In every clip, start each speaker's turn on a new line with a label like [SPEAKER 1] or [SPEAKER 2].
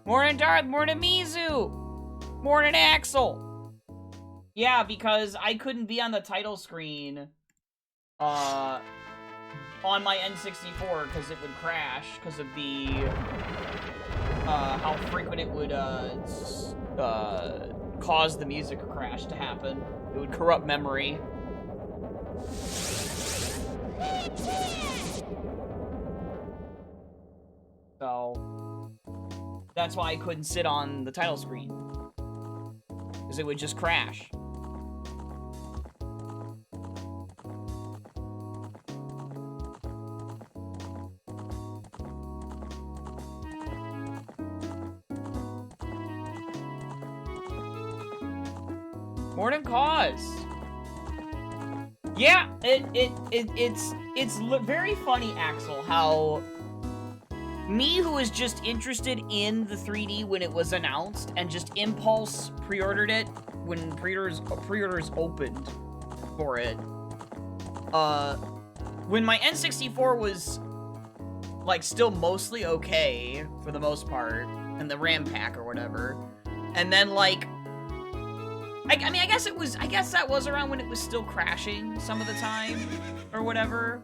[SPEAKER 1] Morning, Darth. Morning, Mizu. Morning, Axel. Yeah, because I couldn't be on the title screen, on my N64 because it would crash because of the, how frequent it would, cause the music crash to happen. It would corrupt memory. So, that's why I couldn't sit on the title screen. Because it would just crash. Morning, Cause. Yeah, it's very funny, Axel, how me, who was just interested in the 3D when it was announced and just impulse pre-ordered it when pre-orders opened for it. When my N64 was like still mostly okay for the most part, and the RAM pack or whatever, and then like I mean, I guess that was around when it was still crashing some of the time, or whatever.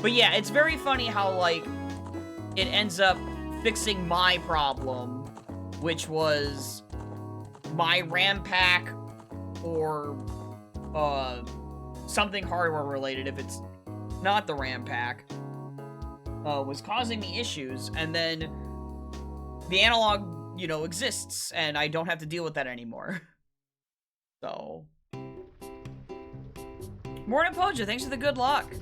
[SPEAKER 1] But yeah, it's very funny how, like, it ends up fixing my problem, which was my RAM pack, or, something hardware related, if it's not the RAM pack, was causing me issues, and then the analog, you know, exists, and I don't have to deal with that anymore. So, morning, Poja. Thanks for the good luck.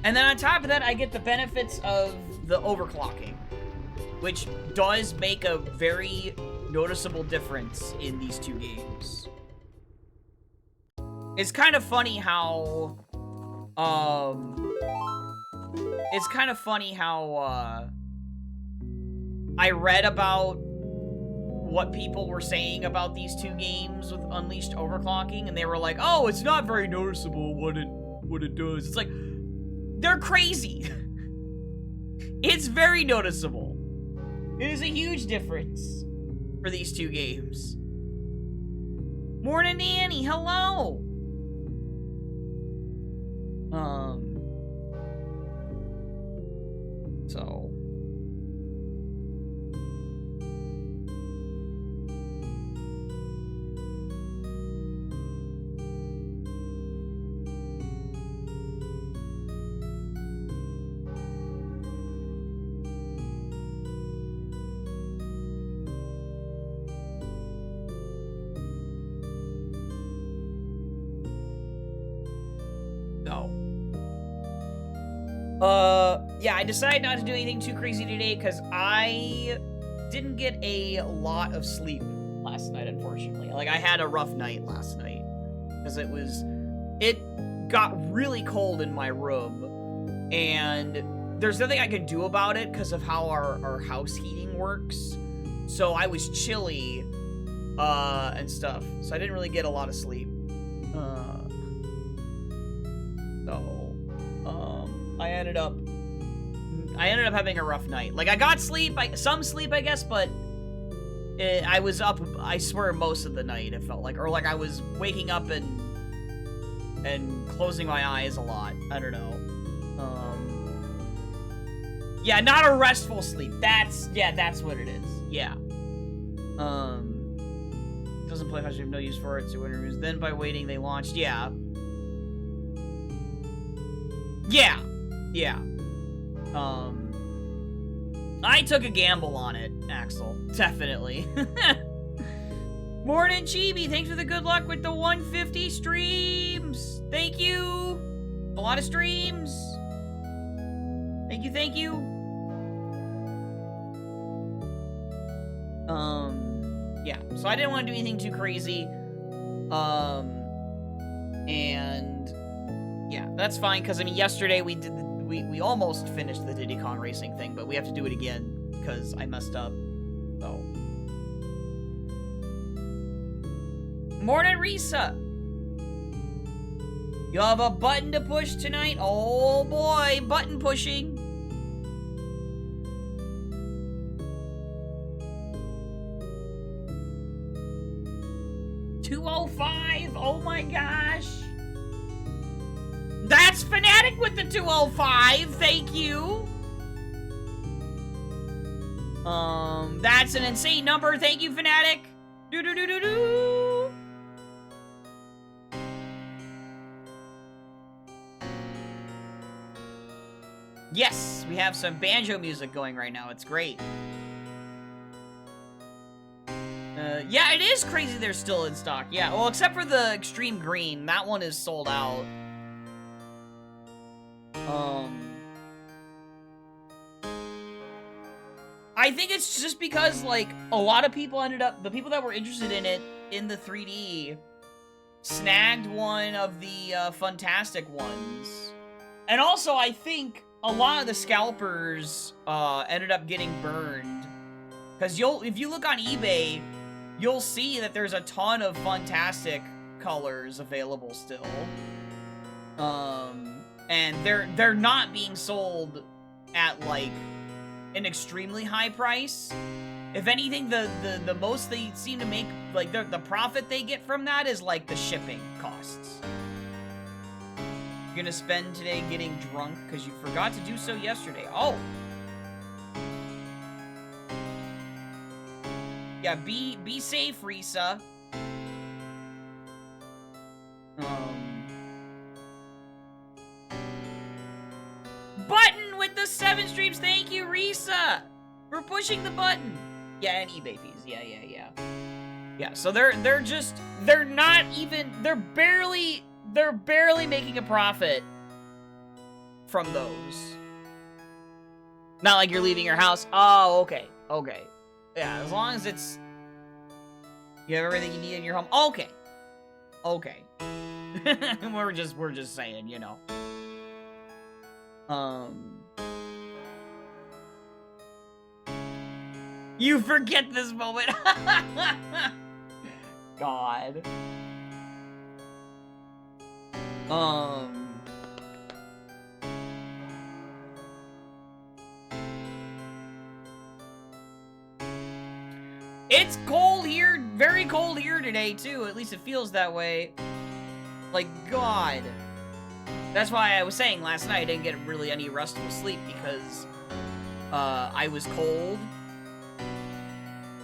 [SPEAKER 1] And then on top of that, I get the benefits of the overclocking, which does make a very noticeable difference in these two games. It's kind of funny how, I read about what people were saying about these two games with Unleashed overclocking, and they were like, oh, it's not very noticeable what it does. It's like, they're crazy. It's very noticeable. It is a huge difference for these two games. Morning, Annie. Hello. So. Yeah, I decided not to do anything too crazy today because I didn't get a lot of sleep last night, unfortunately. Like, I had a rough night last night because it got really cold in my room, and there's nothing I could do about it because of how our house heating works. So I was chilly, and stuff. So I didn't really get a lot of sleep. I ended up having a rough night. Like, I got sleep, some sleep, I guess, but I was up, I swear, most of the night, it felt like. Or, like, I was waking up and closing my eyes a lot. I don't know. Yeah, not a restful sleep. That's what it is. Yeah. Doesn't play much, you have no use for it, so interviews. Then by waiting, they launched. Yeah. I took a gamble on it, Axel. Definitely. Morning, Chibi. Thanks for the good luck with the 150 streams. Thank you. A lot of streams. Thank you. Yeah. So I didn't want to do anything too crazy. And yeah, that's fine, because I mean, yesterday we almost finished the Diddy Kong Racing thing, but we have to do it again because I messed up. So, morning, Risa. You have a button to push tonight? Oh boy, button pushing. $205, oh my gosh. That's Fnatic with the 205, thank you. That's an insane number, thank you, Fnatic. Do-do-do-do-do. Yes, we have some banjo music going right now, it's great. Yeah, it is crazy they're still in stock. Yeah, well, except for the Extreme Green. That one is sold out. I think it's just because, like, a lot of people ended up... The people that were interested in it, in the 3D, snagged one of the Funtastic ones. And also, I think a lot of the scalpers ended up getting burned. Because if you look on eBay... You'll see that there's a ton of Funtastic colors available still. And they're not being sold at, like, an extremely high price. If anything, the most they seem to make, like, the profit they get from that is, like, the shipping costs. You're gonna spend today getting drunk because you forgot to do so yesterday. Oh! Yeah, be safe, Risa. Button with the 7 streams. Thank you, Risa, for pushing the button. Yeah, and eBay fees. Yeah. Yeah, so they're barely making a profit from those. Not like you're leaving your house. Oh, okay. Yeah, as long as it's... You have everything you need in your home. Okay. we're just saying, you know. You forget this moment. God. It's cold here, very cold here today, too. At least it feels that way. Like, God. That's why I was saying last night I didn't get really any restful sleep, because I was cold.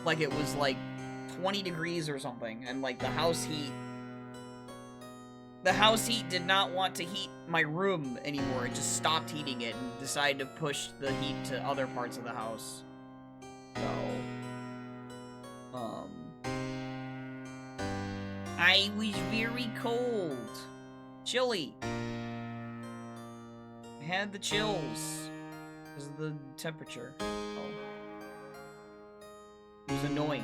[SPEAKER 1] Like, it was, like, 20 degrees or something, and, like, the house heat did not want to heat my room anymore. It just stopped heating it and decided to push the heat to other parts of the house. So... I was very cold. Chilly. I had the chills. Because of the temperature. Oh. It was annoying.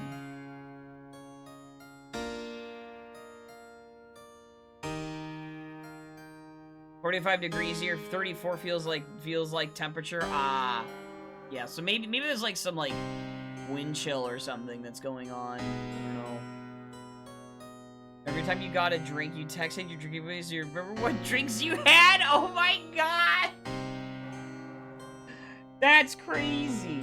[SPEAKER 1] "45 degrees here, 34 feels like temperature." Ah. Yeah, so maybe there's like some like wind chill or something that's going on. I don't know. Every time you got a drink, you texted your drinking buddies. You remember what drinks you had? Oh my god! That's crazy.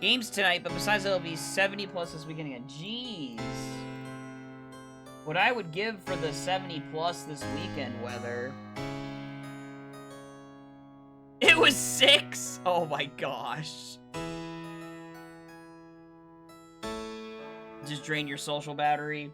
[SPEAKER 1] Games tonight, but besides that, it'll be 70 plus this weekend again. Jeez. What I would give for the 70 plus this weekend weather. It was 6? Oh my gosh. Just drain your social battery.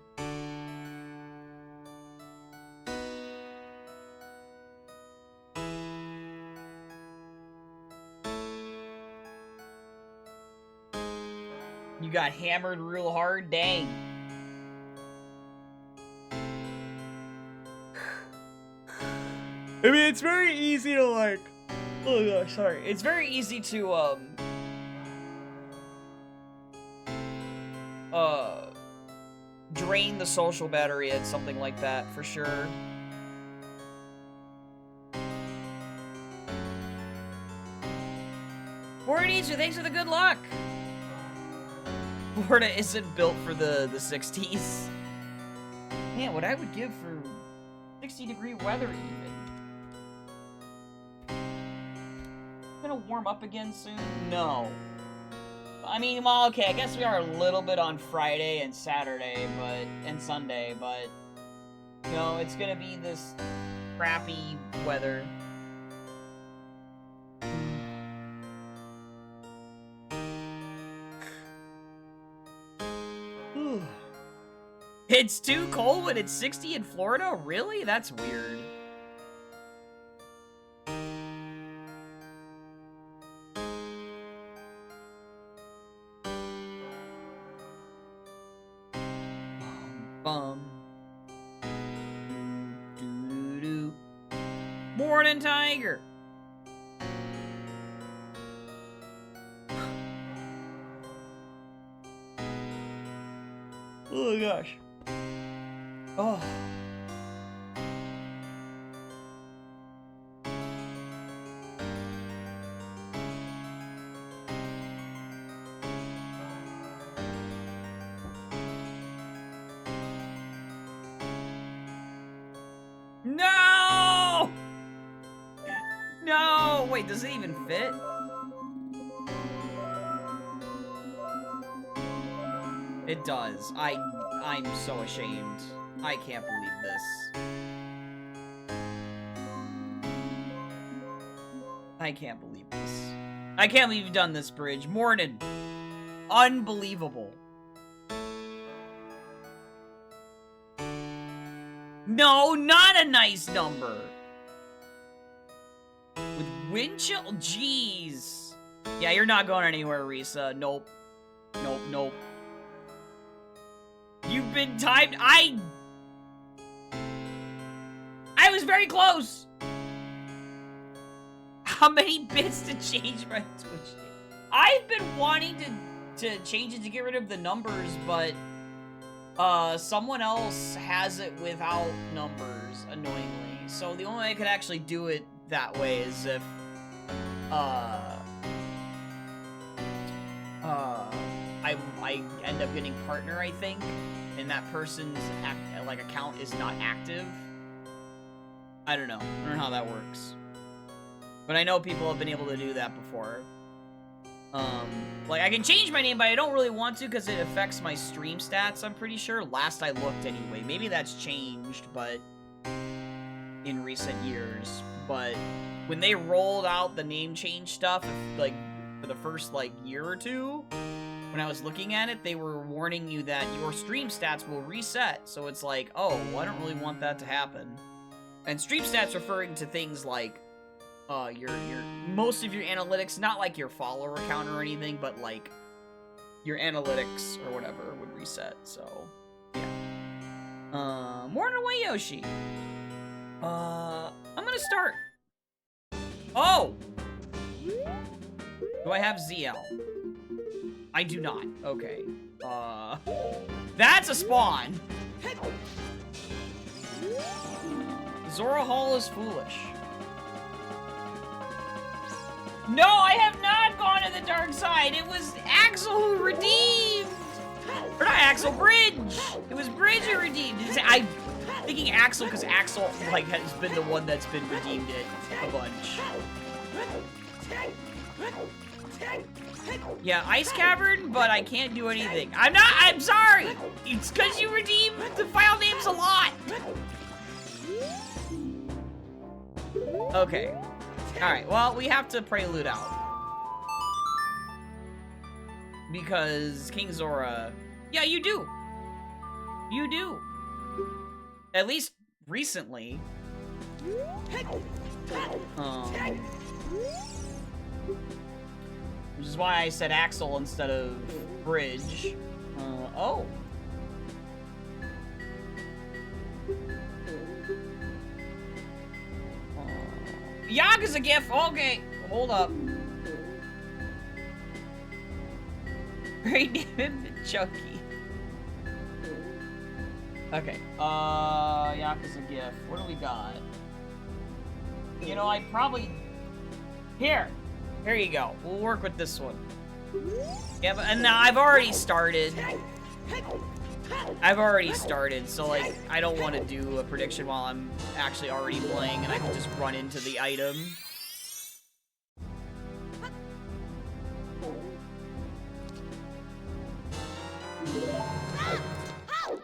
[SPEAKER 1] You got hammered real hard? Dang. I mean, it's very easy to, like, Oh gosh, sorry. It's very easy to, drain the social battery at something like that, for sure. Morty, thanks for the good luck! Florida isn't built for the 60s. Man, what I would give for 60-degree weather, even. Gonna warm up again soon? No. I mean, well, okay, I guess we are a little bit on Friday and Saturday, and Sunday, but, you know, it's gonna be this crappy weather. It's too cold when it's 60 in Florida? Really? That's weird. Bum. Doo-doo-doo. Morning, Tiger. Oh gosh. Oh. No! No! Wait, does it even fit? It does. I'm so ashamed. I can't believe this. I can't believe this. I can't believe you've done this, Bridge. Morning. Unbelievable. No, not a nice number. With wind chill? Jeez. Yeah, you're not going anywhere, Risa. Nope. Nope, nope. You've been timed. I was very close. How many bits to change my Twitch name? I've been wanting to change it to get rid of the numbers, but someone else has it without numbers, annoyingly. So the only way I could actually do it that way is if I end up getting partner, I think, and that person's account is not active. I don't know how that works. But I know people have been able to do that before. Like, I can change my name, but I don't really want to because it affects my stream stats, I'm pretty sure. Last I looked, anyway. Maybe that's changed, but in recent years. But when they rolled out the name change stuff, like, for the first, like, year or two, when I was looking at it, they were warning you that your stream stats will reset. So it's like, oh, well, I don't really want that to happen. And stream stats referring to things like, your most of your analytics, not like your follower count or anything, but like your analytics or whatever would reset. So yeah. Morning away, Yoshi. I'm gonna start. Oh, do I have ZL? I do not. Okay. That's a spawn. Zora Hall is foolish. No, I have not gone to the dark side. It was Axel who redeemed. Or not Axel, Bridge. It was Bridge who redeemed. I'm thinking Axel because Axel like has been the one that's been redeemed it a bunch. Yeah, Ice Cavern, but I can't do anything. I'm sorry. It's because you redeemed the file names a lot. Okay. Alright, well, we have to prelude out. Because King Zora... Yeah, you do. You do. At least recently. Which is why I said Axel instead of Bridge. Oh. Yaga's a gift. Okay. hold up. Great name, Chucky. Okay, Yakuza gift. What do we got? You know, I probably... Here you go. We'll work with this one. Yeah, but and now I've already started. So, like, I don't want to do a prediction while I'm actually already playing, and I can just run into the item.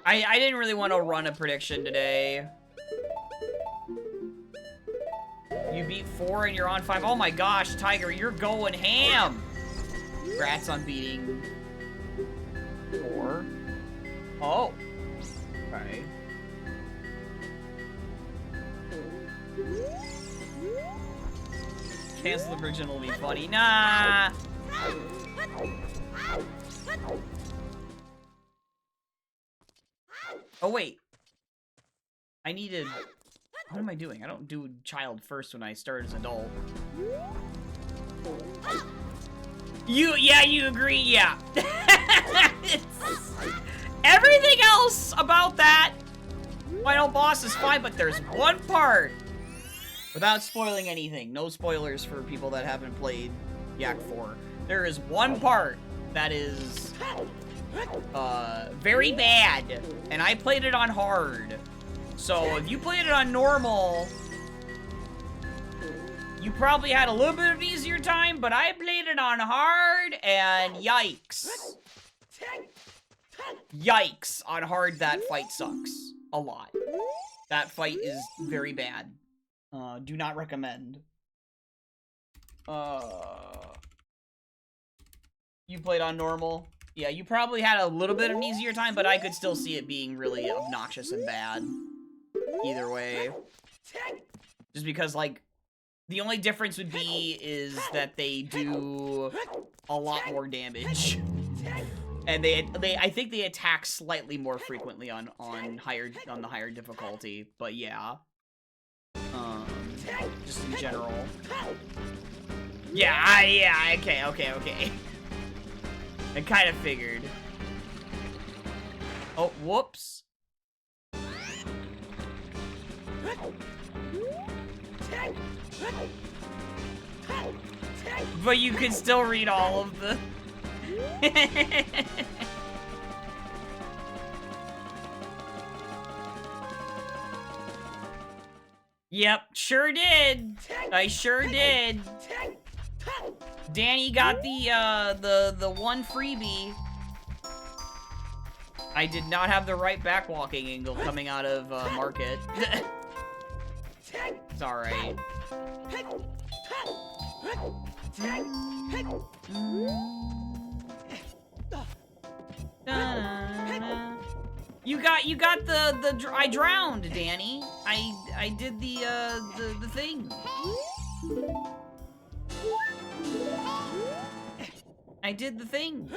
[SPEAKER 1] I didn't really want to run a prediction today. You beat 4 and you're on 5. Oh my gosh, Tiger, you're going ham! Congrats on beating 4. Oh. Okay. Cancel the prediction will be funny. Nah! Oh, wait. I needed... What am I doing? I don't do child first when I start as adult. Yeah, you agree? Yeah. Everything else about that final boss is fine, but there's one part. Without spoiling anything. No spoilers for people that haven't played Yak 4. There is one part that is... very bad, and I played it on hard. So if you played it on normal, you probably had a little bit of an easier time, but I played it on hard, and yikes. Yikes, on hard that fight sucks. A lot. That fight is very bad. Do not recommend. You played on normal? Yeah, you probably had a little bit of an easier time, but I could still see it being really obnoxious and bad. Either way. Just because, like, the only difference would be is that they do a lot more damage. And I think they attack slightly more frequently on the higher difficulty, but yeah. Just in general. Yeah, okay. I kind of figured. Oh, whoops. But you can still read all of the... Yep, sure did. I sure did. Danny got the one freebie. I did not have the right backwalking angle coming out of market. It's alright. You got the I drowned, Danny. I did the thing. I did the thing.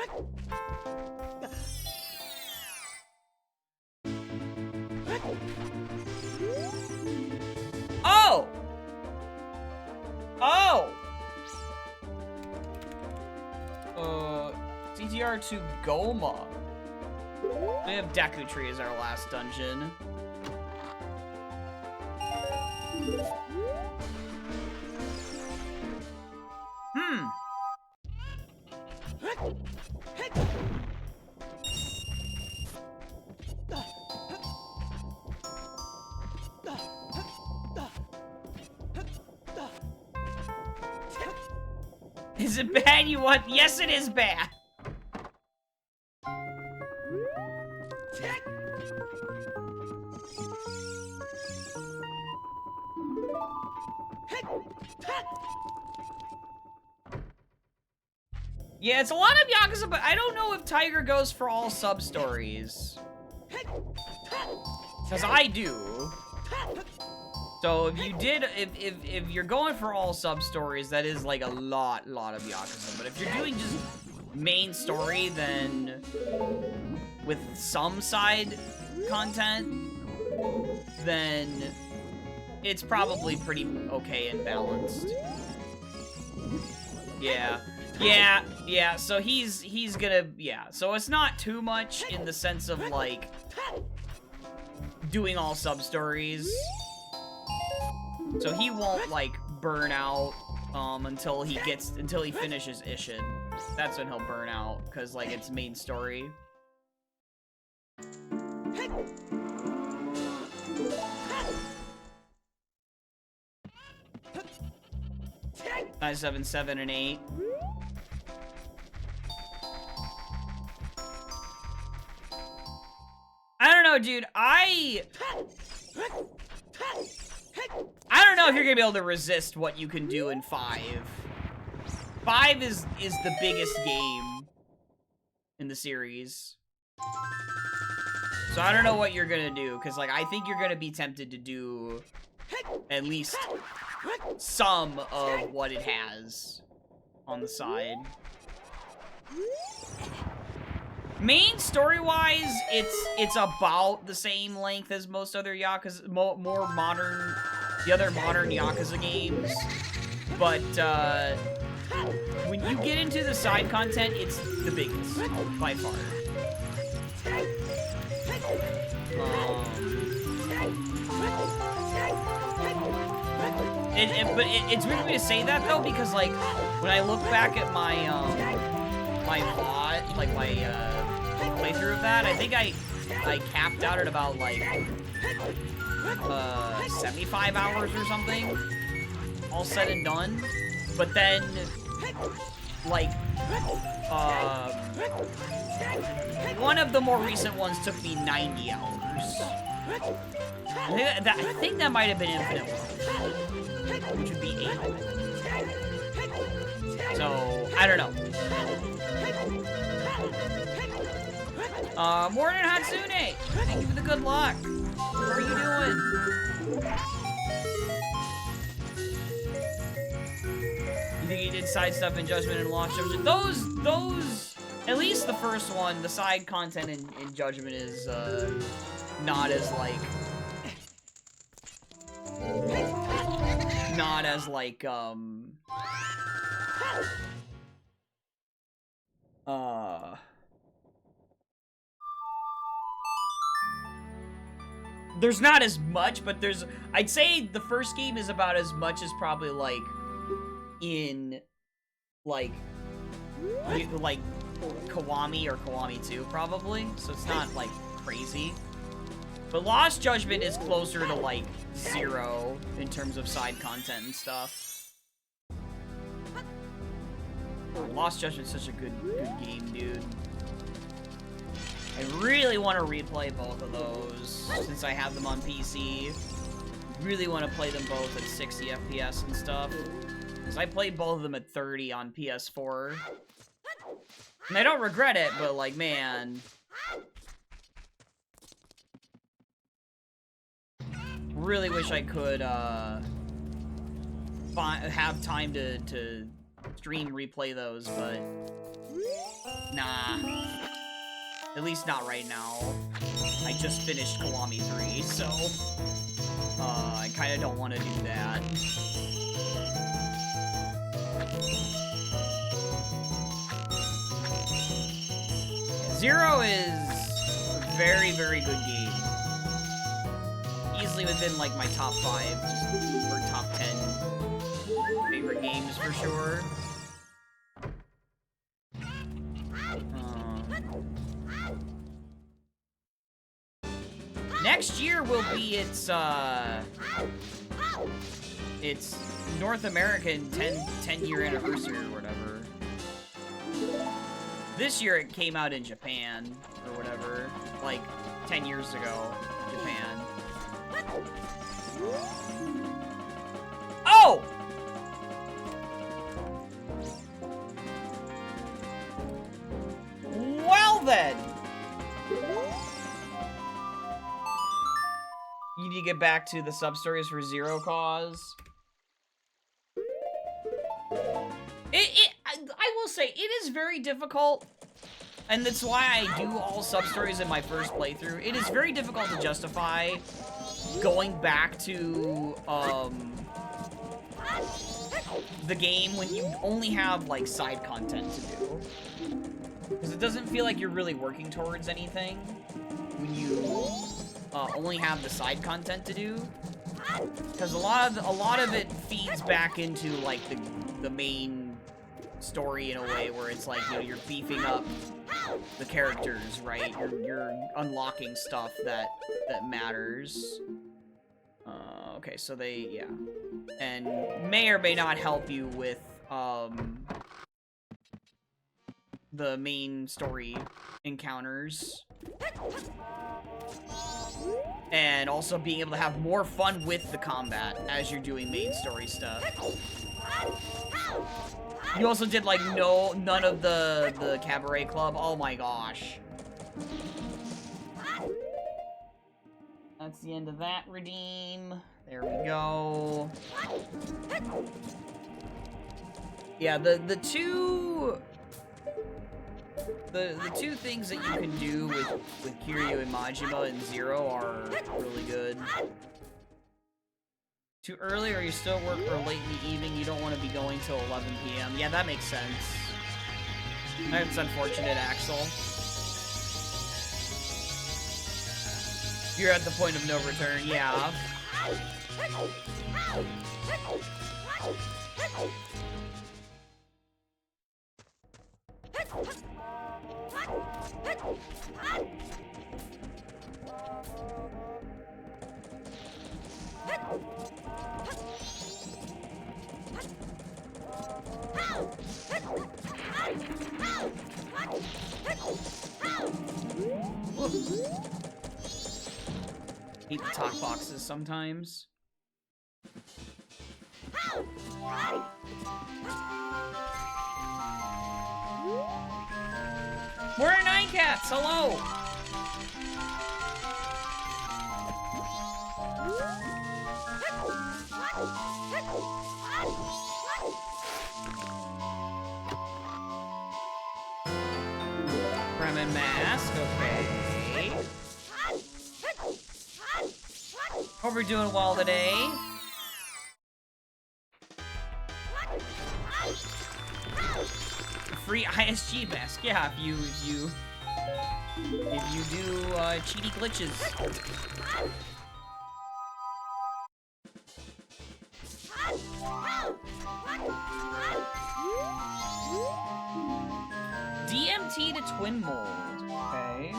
[SPEAKER 1] Oh! Oh! CTR to Goma. We have Deku Tree as our last dungeon. Is it bad? You want? Yes, it is bad. Yeah, it's a lot of Yakuza, but I don't know if Tiger goes for all sub-stories. Because I do. So if you did, if you're going for all sub-stories, that is like a lot of Yakuza. But if you're doing just main story, then with some side content, then it's probably pretty okay and balanced. Yeah, so he's gonna, so it's not too much in the sense of, like, doing all sub-stories. So he won't, like, burn out, until he finishes Ishin. That's when he'll burn out, because, like, it's main story. 5, 7, 7, and 8. I don't know, dude. I don't know if you're gonna be able to resist what you can do in 5. 5 is the biggest game in the series. So I don't know what you're gonna do, because, like, I think you're gonna be tempted to do at least some of what it has on the side. Main story-wise, it's about the same length as most other Yakuza, more modern, the other modern Yakuza games. But when you get into the side content, it's the biggest by far. But it's weird for me to say that, though, because, like, when I look back at my my VOD, like my playthrough of that, I think I capped out at about, like, 75 hours or something, all said and done. But then, like, one of the more recent ones took me 90 hours. I think that might have been Infinite World, which would be 8. So, I don't know. Morning, Hatsune! Thank you for the good luck. How are you doing? You think he did side stuff in Judgment and Lost Judgment? Those, at least the first one, the side content in Judgment is, not as, like, there's not as much, but I'd say the first game is about as much as probably, like, in, like Kiwami or Kiwami 2, probably, so it's not, like, crazy. But Lost Judgment is closer to, like, 0 in terms of side content and stuff. Lost Judgment's such a good game, dude. I really want to replay both of those, since I have them on PC. Really want to play them both at 60 FPS and stuff. Because I played both of them at 30 on PS4. And I don't regret it, but, like, man... really wish I could, have time to stream replay those, but... nah. At least not right now. I just finished Kiwami 3, so... I kinda don't want to do that. Zero is a very, very good game. Easily within, like, my top 5, just, or top 10 favorite games, for sure. Next year will be its North American 10-year anniversary or whatever. This year it came out in Japan, or whatever, like, 10 years ago, Japan. Oh! Well then! You need to get back to the sub-stories for Zero Cause. I will say, it is very difficult, and that's why I do all sub-stories in my first playthrough. It is very difficult to justify going back to, the game when you only have, like, side content to do. Because it doesn't feel like you're really working towards anything when you only have the side content to do. Because a lot of it feeds back into, like, the main story in a way where it's like, you know, you're beefing up the characters, right? You're unlocking stuff that matters. Okay, so yeah. And may or may not help you with, the main story encounters. And also being able to have more fun with the combat as you're doing main story stuff. You also did, like, none of the Cabaret Club. Oh my gosh. That's the end of that redeem. There we go. Yeah, the two things that you can do with Kiryu and Majima and Zero are really good. Too early, or you still work, or late in the evening, you don't want to be going till 11 p.m. Yeah, that makes sense. That's unfortunate, Axel. You're at the point of no return, yeah. Hate the talk boxes sometimes. We're in Nine Cats, hello! Bremen Mask, okay. Hope we're doing well today. Free ISG mask, yeah, if you do cheaty glitches. DMT to twin mold. Okay.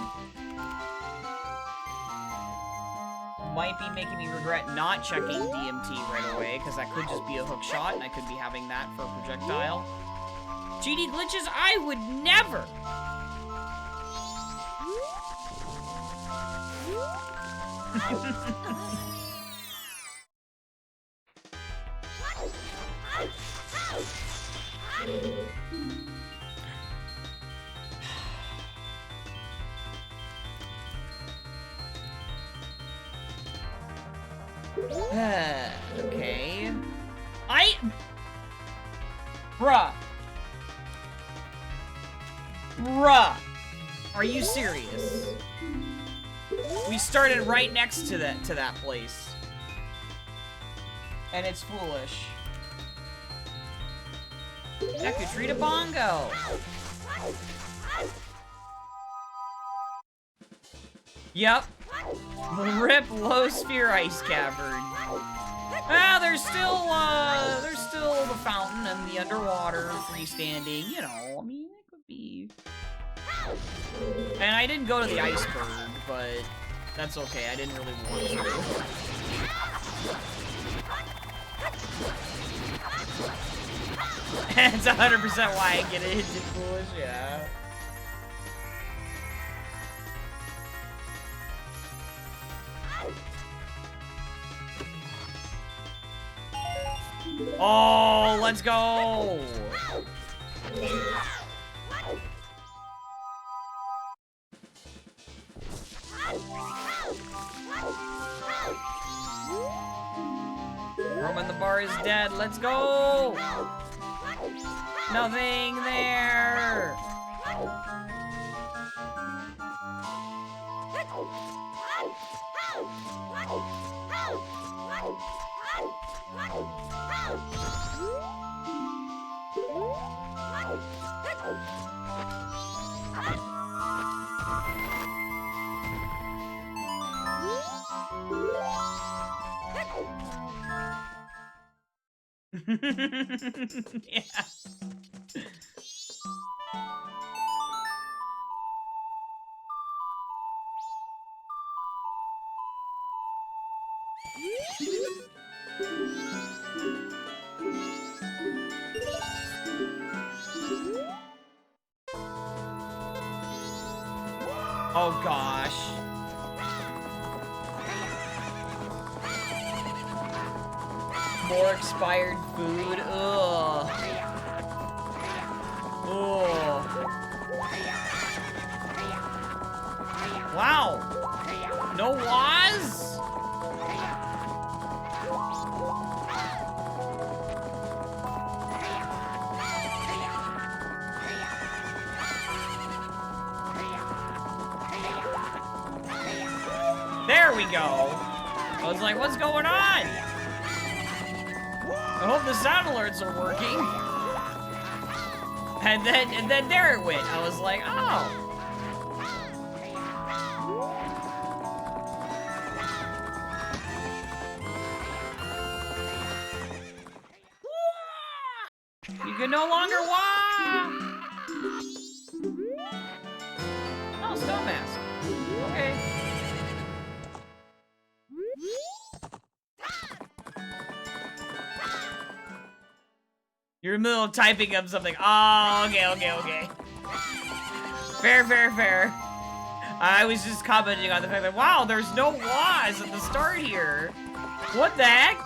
[SPEAKER 1] Might be making me regret not checking DMT right away, because that could just be a hook shot, and I could be having that for a projectile. GD glitches, I would never! Okay. Bruh. Are you serious? We started right next to that place. And it's foolish. That could treat a bongo. Yep. Rip low sphere ice cavern. Ah, there's still the fountain and the underwater freestanding, you know, I mean, it could be. And I didn't go to the iceberg, but that's okay, I didn't really want to. That's 100% why I get it into foolish, yeah. Oh, let's go! Roman the bar is dead, let's go! Nothing there! Yeah. Oh gosh. More expired food. Ugh. Ugh. Wow. No was? There we go. I was like, what's going on? I hope the sound alerts are working. And then there it went. I was like, oh. You can no longer walk. Oh, stone mask. Okay. You're in the middle of typing up something. Oh, okay. Fair. I was just commenting on the fact that, wow, there's no was at the start here. What the heck?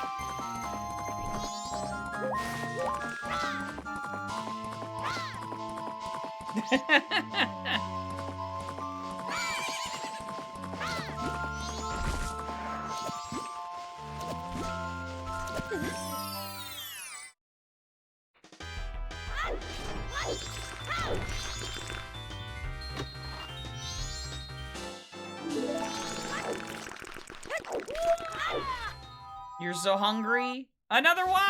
[SPEAKER 1] You're so hungry. Another one!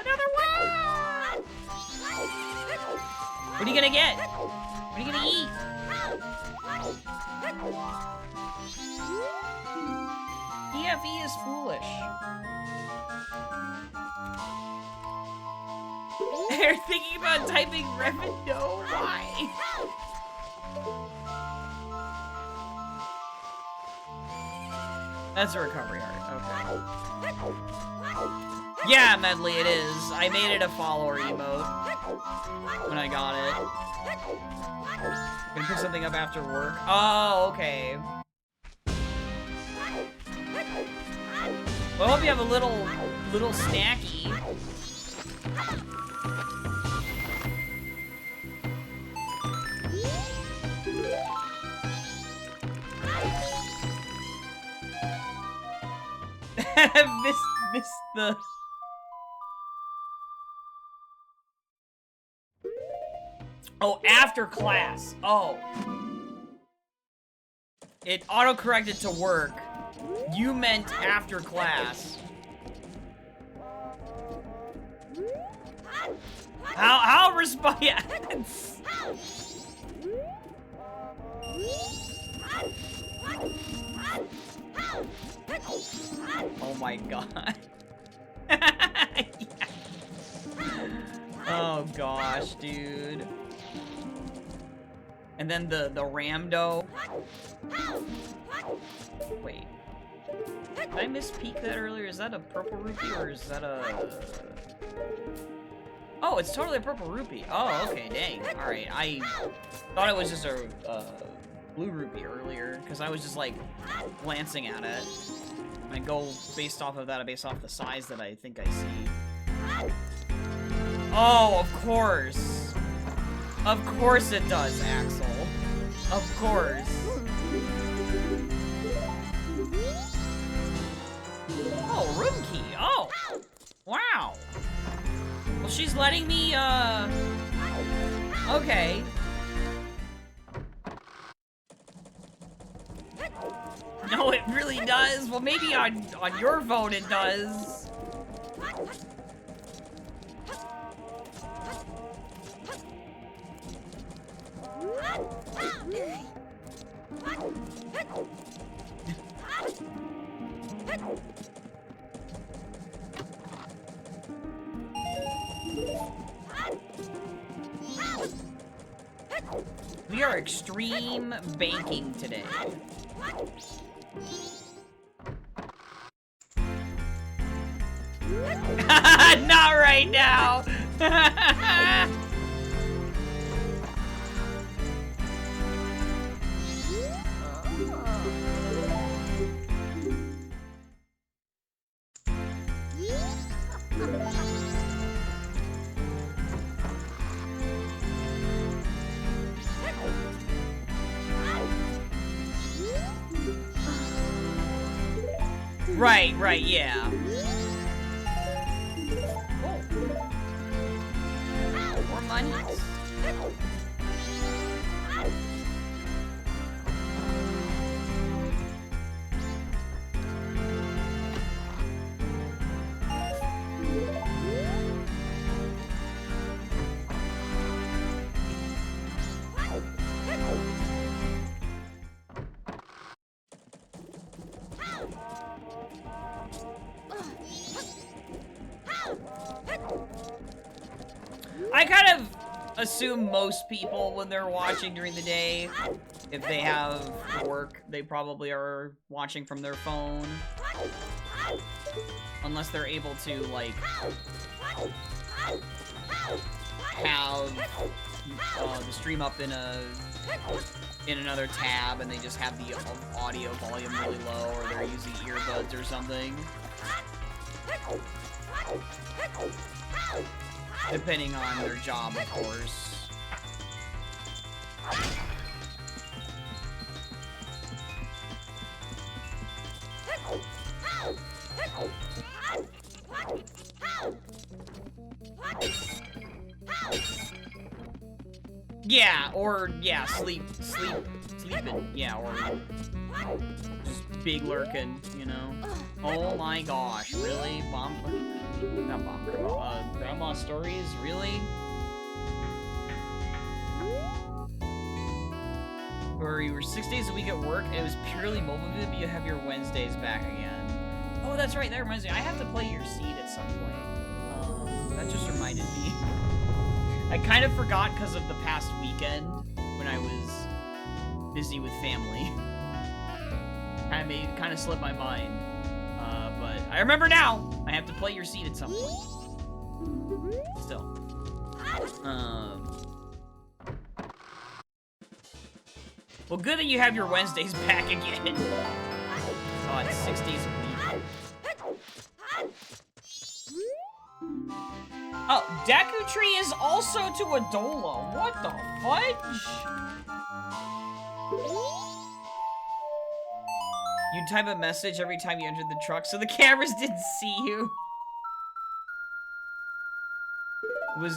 [SPEAKER 1] Another one! What are you gonna get? What are you gonna eat? EFE is foolish. They're thinking about typing Revan. No, why? That's a recovery art. Okay. Yeah, Medley, it is. I made it a follower emote when I got it. I'm gonna pick something up after work. Oh, okay. Well, I hope you have a little snacky. Miss the... Oh, after class. Oh. It auto-corrected to work. You meant after class. How respond? Yeah. Oh my god. Yeah. Oh gosh, dude. And then the Ramdo. Wait. Did I misspeak that earlier? Is that a purple rupee or is that a... Oh, it's totally a purple rupee. Oh, okay, dang. Alright, I thought it was just a blue rupee earlier, because I was just, like, glancing at it. I go based off of that, based off the size that I think I see. Oh, of course. Of course it does, Axel. Of course. Oh, room key. Oh. Wow. Well, she's letting me, okay. No, it really does. Well, maybe on your phone it does. our extreme banking today. Not right now. Right, yeah. More money. I kind of assume most people, when they're watching during the day, if they have work, they probably are watching from their phone. Unless they're able to, like, have the stream up in another tab, and they just have the audio volume really low, or they're using earbuds or something. Depending on their job, of course. Yeah, or, yeah, sleeping, yeah, or just big lurking, you know? Oh my gosh, really? Not Bomber, Grandma Stories, really? Or you were 6 days a week at work, and it was purely mobile video, but you have your Wednesdays back again. Oh, that's right, that reminds me, I have to play your seed at some point. That just reminded me. I kind of forgot because of the past weekend, when I was busy with family. Kind of slipped my mind. But I remember now! I have to play your seed at some point. Still. Well, good that you have your Wednesdays back again. Oh, it's 6 days a week. Oh, Deku Tree is also to Adola. What the fudge? You type a message every time you entered the truck, so the cameras didn't see you.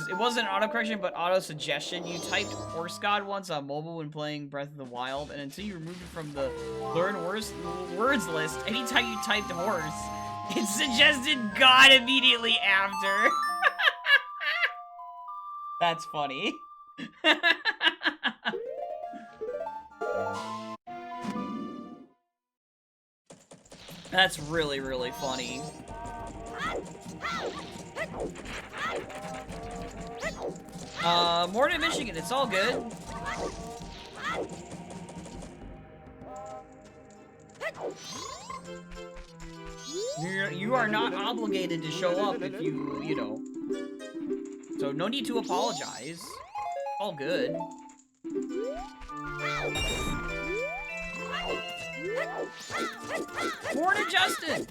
[SPEAKER 1] It wasn't auto-correction, but auto-suggestion. You typed Horse God once on mobile when playing Breath of the Wild, and until you removed it from the Learn Words list, anytime you typed horse, it suggested God immediately after. That's funny. That's really, really funny. Morning, Michigan, it's all good. You are not obligated to show up if you know. So no need to apologize. All good. Morning, Justin!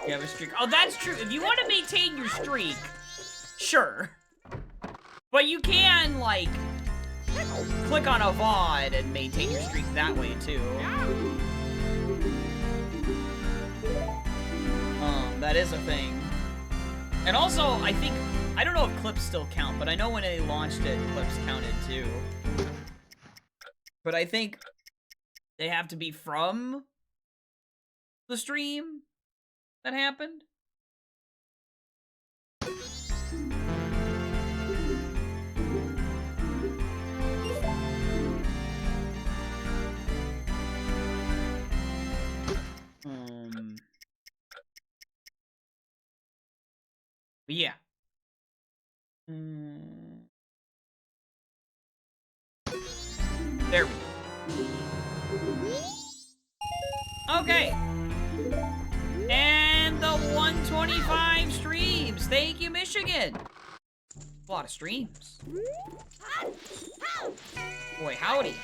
[SPEAKER 1] You have a streak. Oh, that's true. If you want to maintain your streak, sure. But you can, like, click on a VOD and maintain your streak that way, too. That is a thing. And also, I don't know if clips still count, but I know when they launched it, clips counted, too. But I think they have to be from the stream that happened. But yeah. There we go. Okay. And the 125 streams. Thank you, Michigan. A lot of streams. Boy, howdy.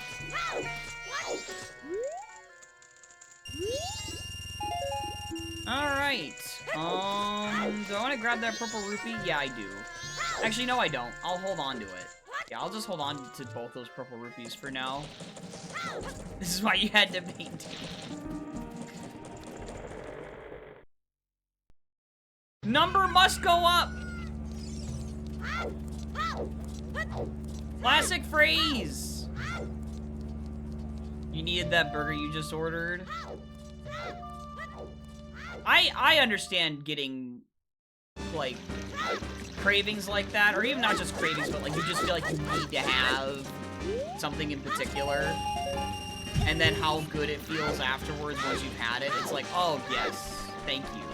[SPEAKER 1] Alright. Do I want to grab that purple rupee? Yeah, I do. Actually, no, I don't. I'll hold on to it. Yeah, I'll just hold on to both those purple rupees for now. This is why you had to maintain. Number must go up! Classic phrase! You needed that burger you just ordered? I understand getting, like, cravings like that, or even not just cravings, but, like, you just feel like you need to have something in particular, and then how good it feels afterwards once you've had it. It's like, oh, yes, thank you.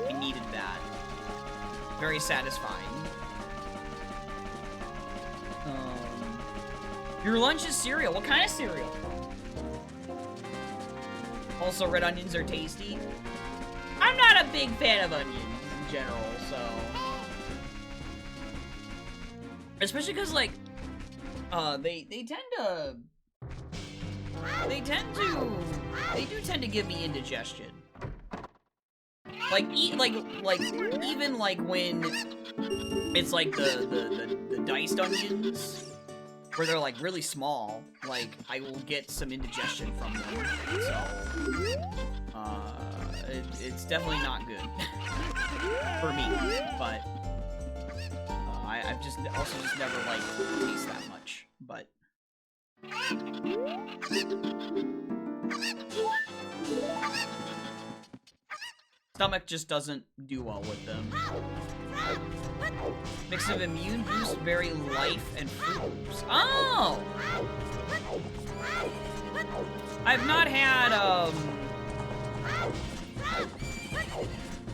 [SPEAKER 1] I needed that. Very satisfying. Your lunch is cereal. What kind of cereal? Also, red onions are tasty. I'm not a big fan of onions in general, so... Especially because, like, they do tend to give me indigestion. Like, even, like, when it's, like, the diced onions, where they're, like, really small, like, I will get some indigestion from them, so, it's definitely not good for me, but, I've just also just never, like, taste that much, but... Stomach just doesn't do well with them. Mix of immune boost, berry, life, and fruit loops. Oh! I've not had,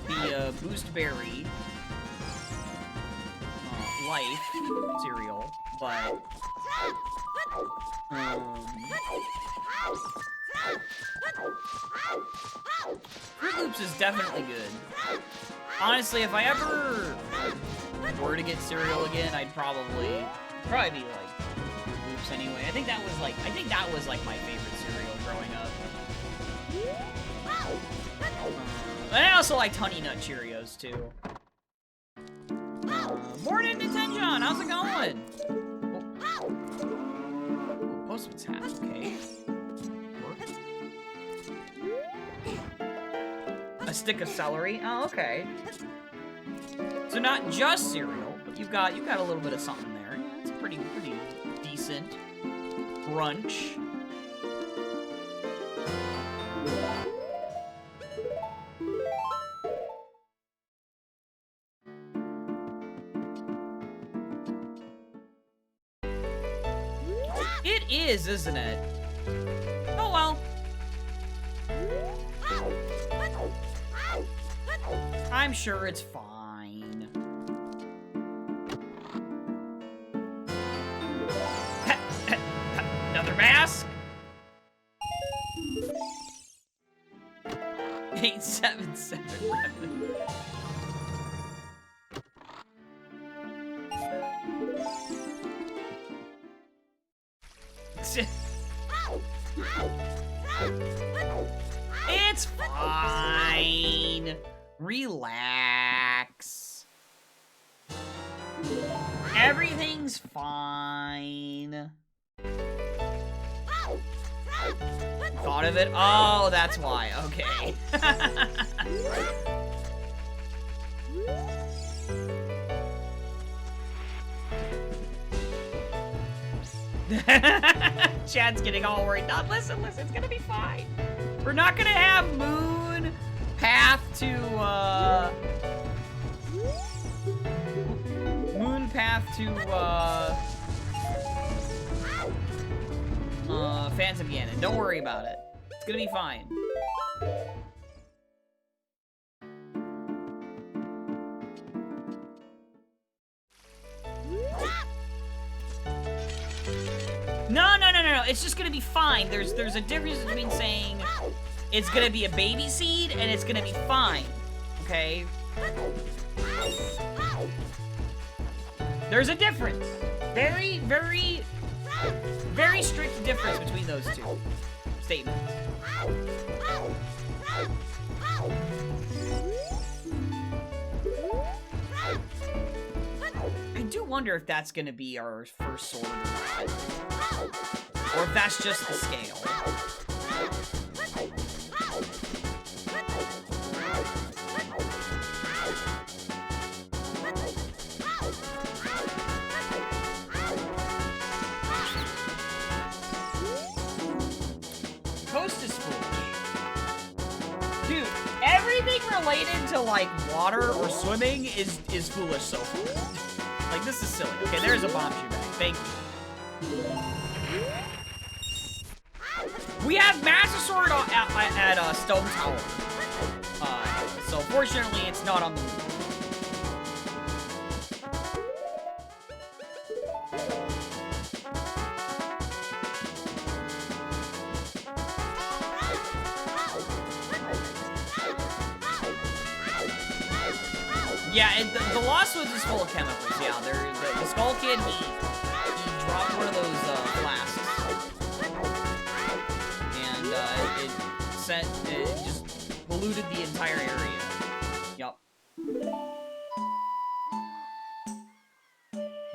[SPEAKER 1] the, boost berry, life cereal, but, Fruit Loops is definitely good. Honestly, if I ever were to get cereal again, I'd probably be like Fruit Loops anyway. I think that was like my favorite cereal growing up. And I also liked Honey Nut Cheerios too. Morning, Nintenjon! How's it going? Oh. Postman's hat, okay. A stick of celery? Oh, okay. So not just cereal, but you've got a little bit of something there. Yeah, it's pretty decent brunch. It is, isn't it? Oh well. I'm sure it's fine. Another mask? 877 Revenue. It's fine. Relax. Everything's fine. Thought of it? Oh, that's why. Okay. Chad's getting all worried. No, listen, it's gonna be fine. We're not gonna have Moon Path to Phantom Ganon. Don't worry about it. It's gonna be fine. No, no, no, no, no. It's just gonna be fine. There's a difference between saying it's gonna be a baby seed and it's gonna be fine. Okay? There's a difference. Very, very, very strict difference between those two statements. I do wonder if that's gonna be our first sword or not. Or if that's just the scale. Coast is foolish. Dude, everything related to, like, water or swimming is foolish so far. Like, this is silly. Okay, there's a bomb shoe bag. Thank you. We have Master Sword at Stone Tower. So fortunately, it's not on the move. Yeah, the Lost Woods is full of chemicals. Yeah, the Skull Kid, he dropped one of those flasks, and it just polluted the entire area. Yup.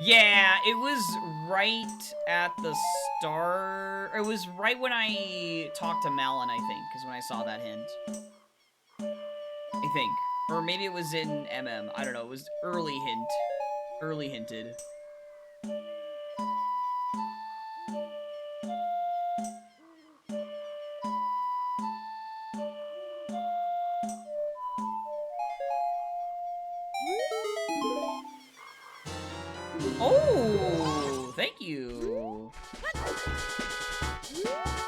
[SPEAKER 1] Yeah, it was right at the start. It was right when I talked to Malin, I think, is when I saw that hint. I think. Or maybe it was in MM. I don't know. It was early hint. Early hinted. Oh, thank you.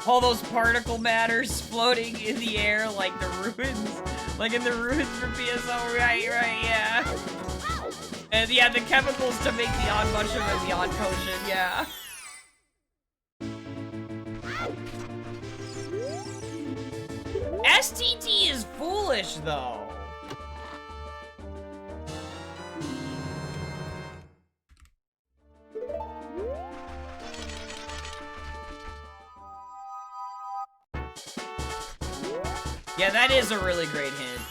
[SPEAKER 1] All those particle matters floating in the air like the ruins. Like in the ruins for PSO, right, yeah. And yeah, the chemicals to make the odd mushroom and the odd potion, yeah. STT is foolish, though. Yeah, that is a really great hint.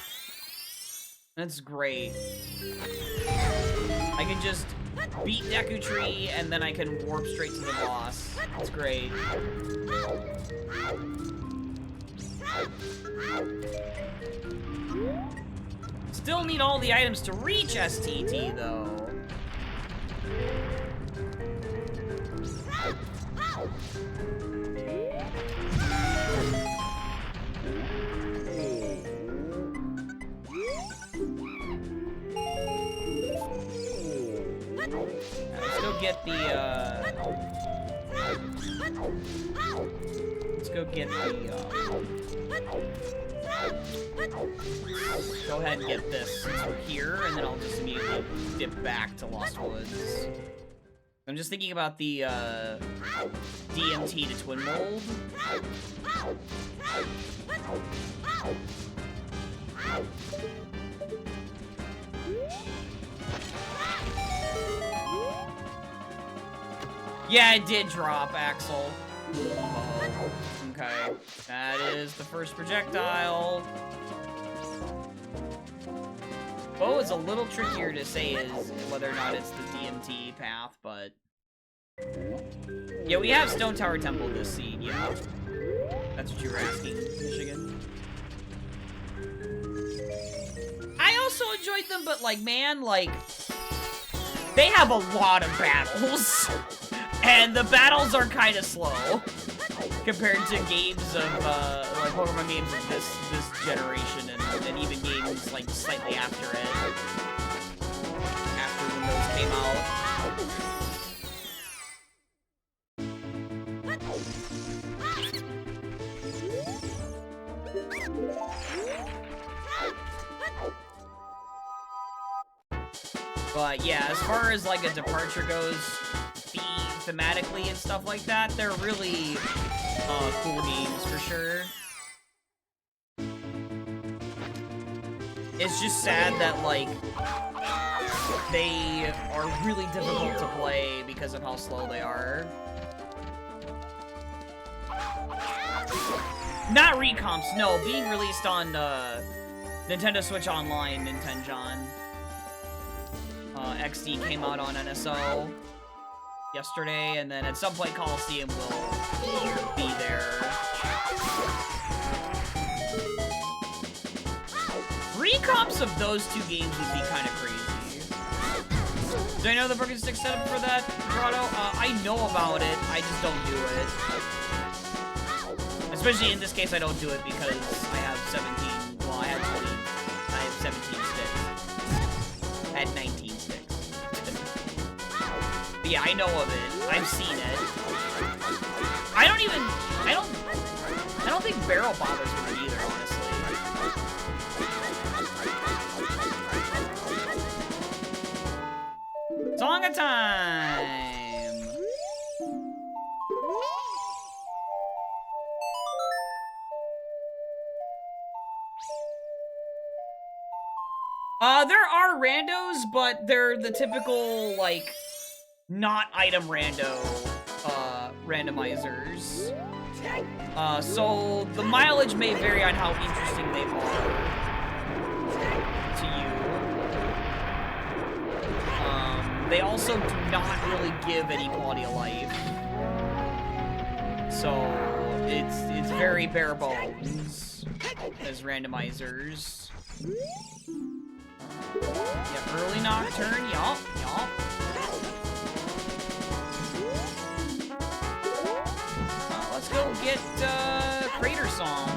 [SPEAKER 1] That's great. I can just beat Deku Tree, and then I can warp straight to the boss. That's great. Still need all the items to reach STT, though. Let's go get the, let's go get the, go ahead and get this since we're here, and then I'll just immediately dip back to Lost Woods. I'm just thinking about the, DMT to Twin Mold. Yeah, it did drop, Axel. Oh, okay. That is the first projectile. Bow is a little trickier to say is whether or not it's the DMT path, but... Yeah, we have Stone Tower Temple this seed, yeah. That's what you were asking, Michigan. I also enjoyed them, but, like, man, like... They have a lot of battles. And the battles are kind of slow compared to games of, like Pokemon games of this generation, and even games, like, slightly after it. After when those came out. But yeah, as far as like a departure goes, thematically and stuff like that, they're really cool games for sure. It's just sad that, like, they are really difficult to play because of how slow they are. Not recomps, no, being released on Nintendo Switch Online, Nintenjon. XD came out on NSO yesterday, and then at some point Coliseum will be there. Recomps of those two games would be kind of crazy. Do I know the broken stick setup for that, Grotto? I know about it, I just don't do it. Especially in this case, I don't do it because I have 17, well, I have 20, I have 17 sticks. I had 19 sticks. But yeah, I know of it, I've seen it. I don't think Barrel bothers with it either, honestly. Song of time! There are randos, but they're the typical, like, not item rando, randomizers. So the mileage may vary on how interesting they are to you. They also do not really give any quality of life. So it's very bare bones as randomizers. Yeah, early Nocturne, yup. Let's go get Crater Song.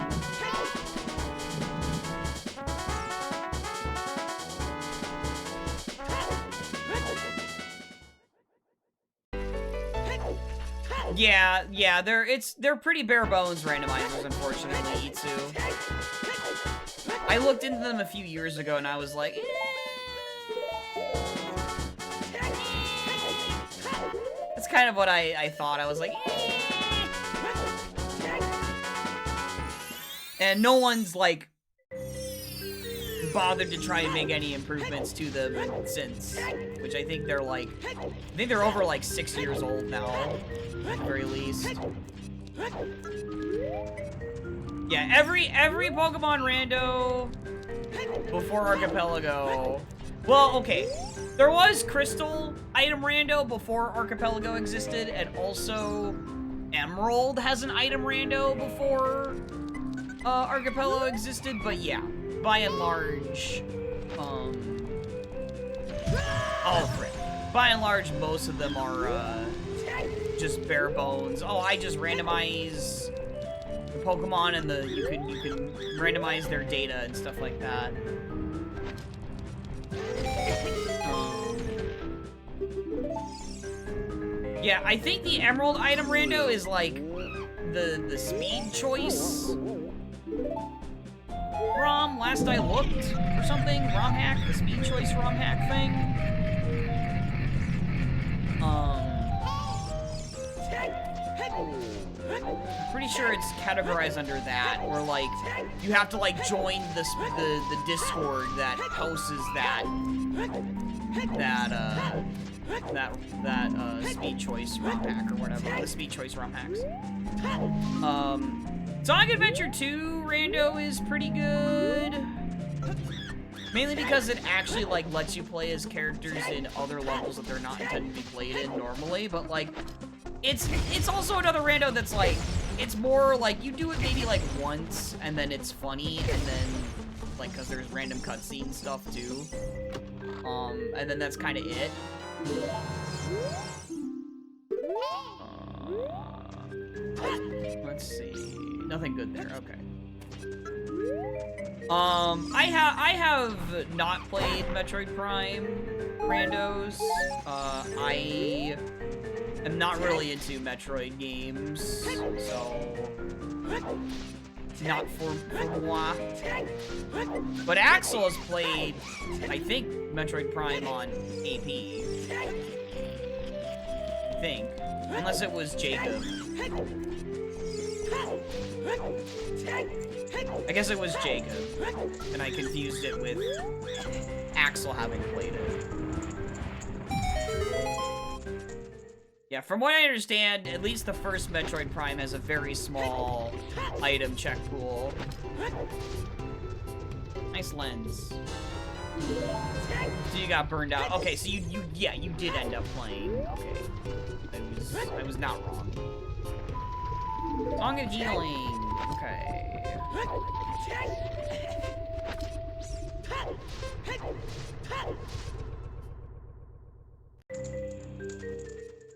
[SPEAKER 1] Yeah, they're pretty bare bones randomizers, unfortunately, Itsu. I looked into them a few years ago and I was like, That's kind of what I thought. I was like, And no one's, like, bothered to try and make any improvements to them since. Which I think they're, like, over, like, 6 years old now, at the very least. Yeah, every Pokemon rando before Archipelago. Well, okay. There was Crystal item rando before Archipelago existed, and also Emerald has an item rando before Archipelago existed, but yeah, by and large, by and large, most of them are, just bare bones. Oh, I just randomize the Pokemon and you can randomize their data and stuff like that. Yeah, I think the Emerald item rando is like the speed choice ROM, last I looked, or something. ROM hack, the speed choice ROM hack thing. Pretty sure it's categorized under that, or like you have to like join the Discord that hosts that speed choice ROM hack or whatever, the speed choice ROM hacks. Sonic Adventure 2 rando is pretty good. Mainly because it actually like lets you play as characters in other levels that they're not intended to be played in normally, but like it's also another rando that's like, it's more like you do it maybe like once and then it's funny, and then like because there's random cutscene stuff too. And then that's kind of it. Let's see. Nothing good there. Okay. I have not played Metroid Prime randos. I am not really into Metroid games, so not for moi. But Axel has played, I think, Metroid Prime on AP. think. Unless it was Jacob. I guess it was Jacob. And I confused it with Axel having played it. Yeah, from what I understand, at least the first Metroid Prime has a very small item check pool. Nice lens. So you got burned out. Okay, so you did end up playing. Okay. I was not wrong. Song of Healing. Okay.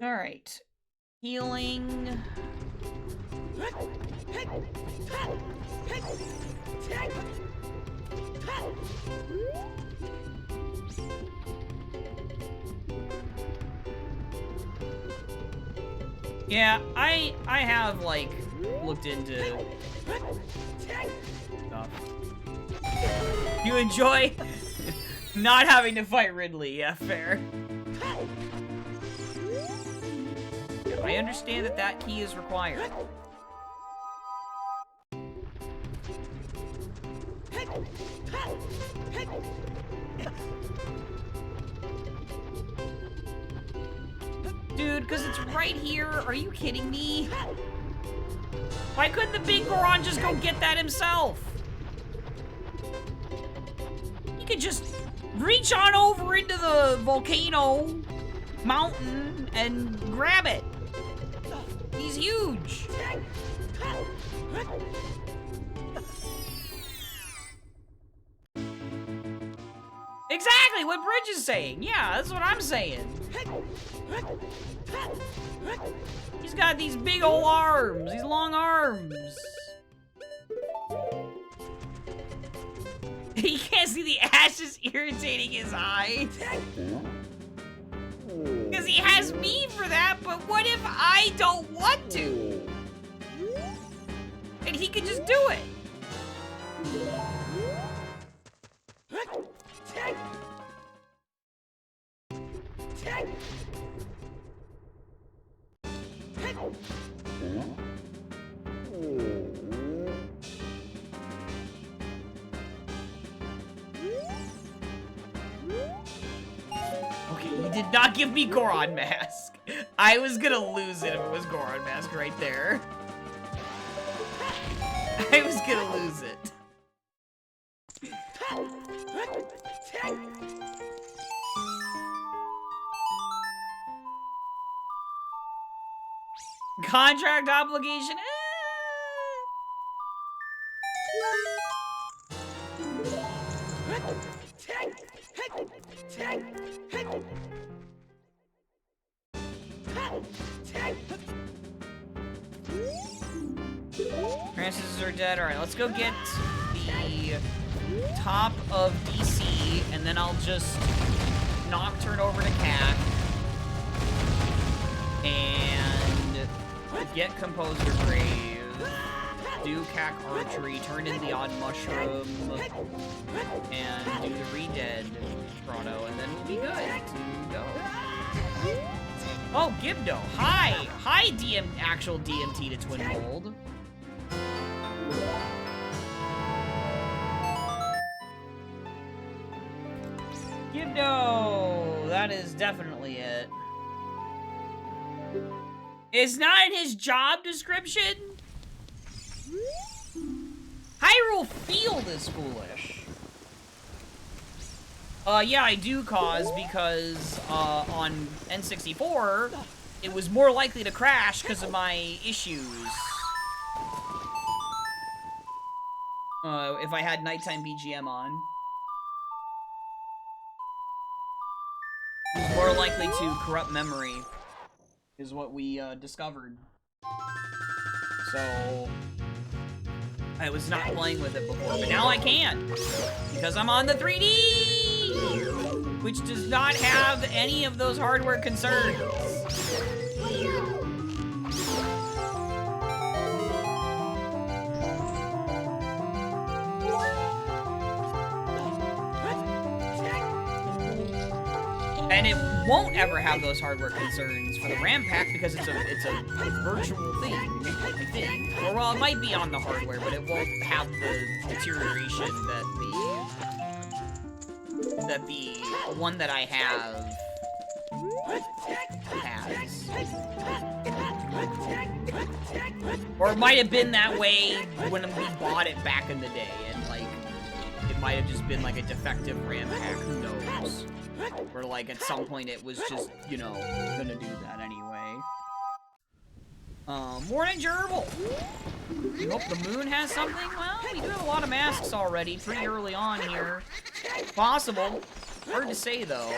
[SPEAKER 1] Alright. Healing. Yeah, I have, like, looked into stuff. You enjoy not having to fight Ridley, yeah, fair. I understand that that key is required. Dude, because it's right here. Are you kidding me? Why couldn't the big Goron just go get that himself? He could just reach on over into the volcano mountain and grab it. He's huge. Exactly what Bridge is saying. Yeah, that's what I'm saying. He's got these big old arms, these long arms. He can't see the ashes irritating his eyes. Because he has me for that, but what if I don't want to? And he could just do it. Okay, he did not give me Goron Mask. I was gonna lose it if it was Goron Mask right there. I was gonna lose it. Contract obligation? Francis are dead. Alright, let's go get the top of DC, and then I'll just Nocturne over to Cat. And get Composer Grave, do Cack Archery, turn in the Odd Mushroom, and do the Re-Dead Chrono, and then we'll be good to go. Oh, Gibdo, hi! Hi, actual DMT to Twin Mold. Gibdo! That is definitely it. It's not in his job description? Hyrule Field is foolish. Yeah, I do cause because, on N64, it was more likely to crash because of my issues. If I had nighttime BGM on. It's more likely to corrupt memory, is what we, discovered. So, I was not playing with it before, but now I can! Because I'm on the 3D! Which does not have any of those hardware concerns. And it won't ever have those hardware concerns for the RAM pack because it's a virtual thing, I think. Or well, it might be on the hardware, but it won't have the deterioration that the one that I have has. Or it might have been that way when we bought it back in the day, and like it might have just been like a defective RAM pack. Who knows? Or like at some point it was just, you know, gonna do that anyway. Morning, Gerbil! You hope the moon has something? Well, we do have a lot of masks already, pretty early on here. Possible. Hard to say, though.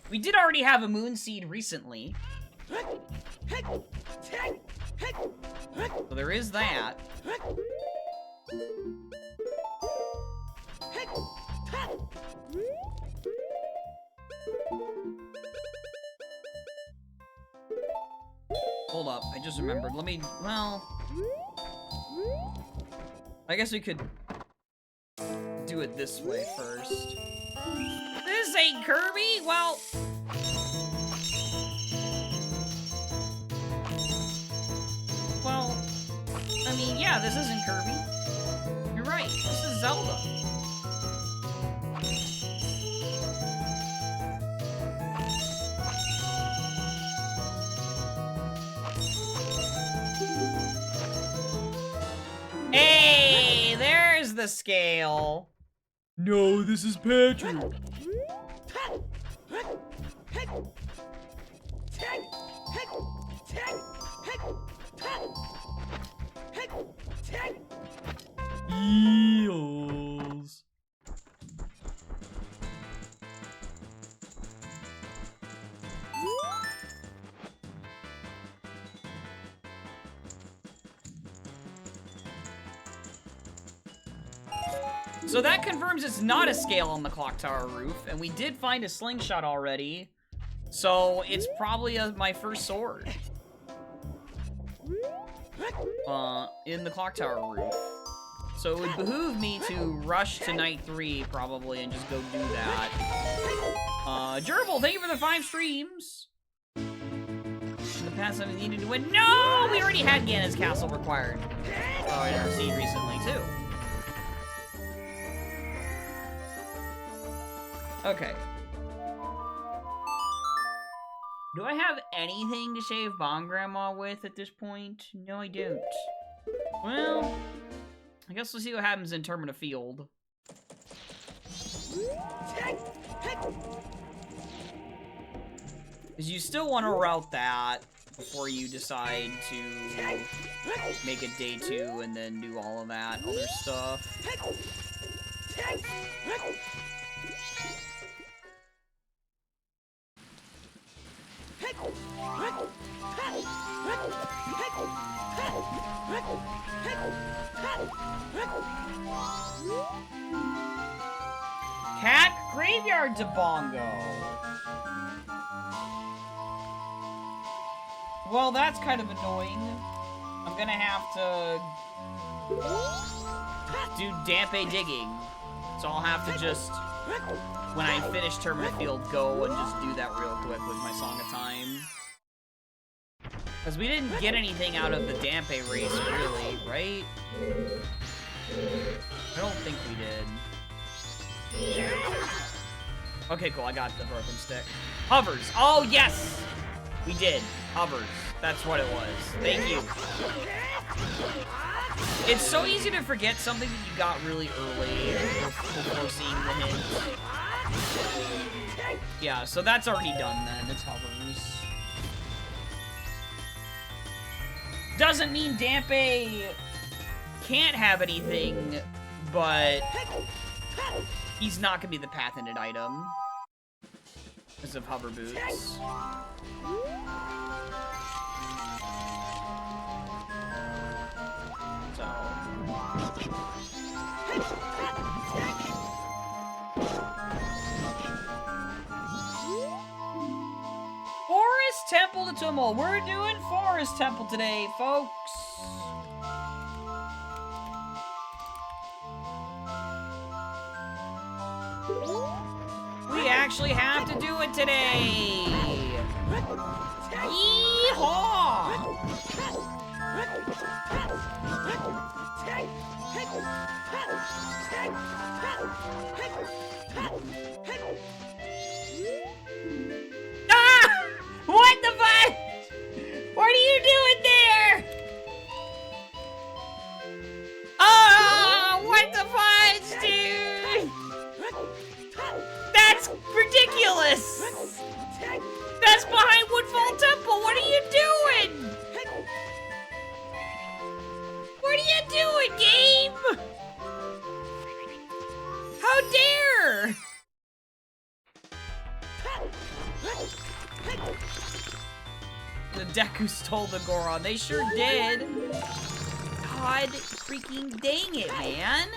[SPEAKER 1] We did already have a moon seed recently. So there is that. Hold up, I just remembered. Let me, well... I guess we could do it this way first. This ain't Kirby? Well... Well... I mean, yeah, this isn't Kirby. You're right, this is Zelda. Hey, there's the scale. No, this is Patrick. Eels. So that confirms it's not a scale on the clock tower roof, and we did find a slingshot already. So it's probably my first sword. In the clock tower roof. So it would behoove me to rush to night 3, probably, and just go do that. Gerbil, thank you for the 5 streams. In the past, I needed to win. No! We already had Ganon's Castle required. Oh, in our seed recently, too. Okay. Do I have anything to save Bomb Grandma with at this point? No, I don't. Well, I guess we'll see what happens in Termina Field. Because you still want to route that before you decide to make it day 2 and then do all of that other stuff. Cat Graveyard Debongo. Well, that's kind of annoying. I'm gonna have to do Dampe digging. So I'll have to just, when I finish Termina Field, go and just do that real quick with my Song of Time. Because we didn't get anything out of the Dampe race, really, right? I don't think we did. Okay, cool, I got the broken stick. Hovers! Oh, yes! We did. Hovers. That's what it was. Thank you. It's so easy to forget something that you got really early before seeing the hint. Yeah, so that's already done then. It's hovers. Doesn't mean Dampe can't have anything, but he's not gonna be the patented item because of hover boots. So. Forest Temple to Tumul. We're doing Forest Temple today, folks. actually have to do it today. Yeehaw! Ah! What the fuck? What are you doing there? Oh, what the fudge, dude? That's ridiculous. That's behind Woodfall Temple. What are you doing? What are you doing, game? How dare? The Deku stole the Goron. They sure did. God freaking dang it, man.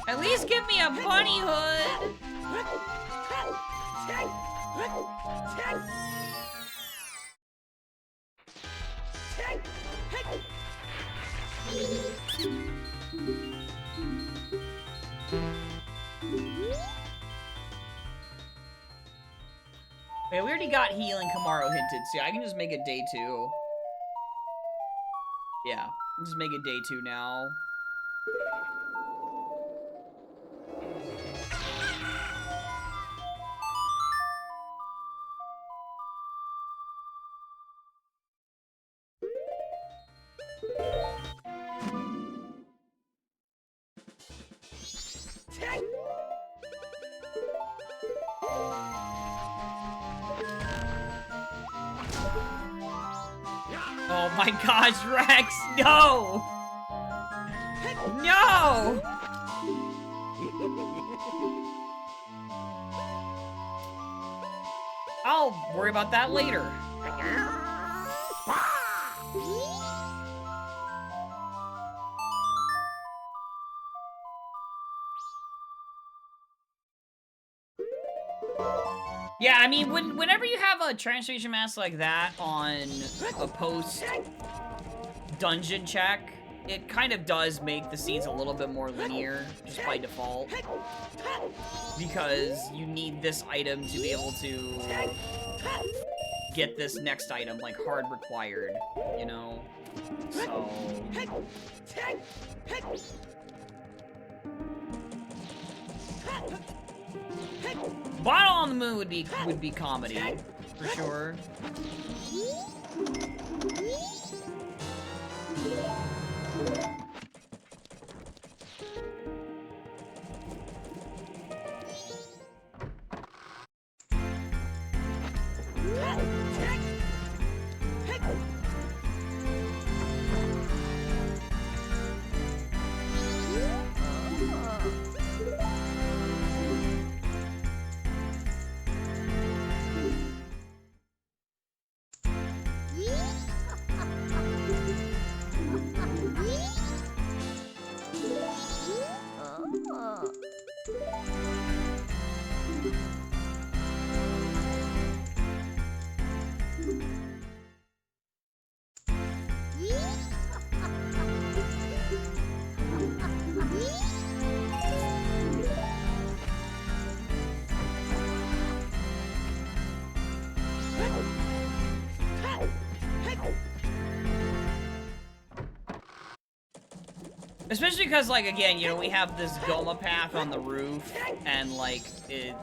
[SPEAKER 1] At least give me a bunny hood. Okay, we already got healing Kamaro hinted, so I can just make it day 2. Yeah, just make it day 2 now. Oh my gosh, Rex, no! No! I'll worry about that later. Yeah, I mean, whenever you have a transformation mask like that on a post-dungeon check, it kind of does make the scenes a little bit more linear, just by default. Because you need this item to be able to get this next item, like, hard required, you know? So... Bottle on the Moon would be comedy, for sure. Especially because, like, again, you know, we have this Goma path on the roof, and, like, it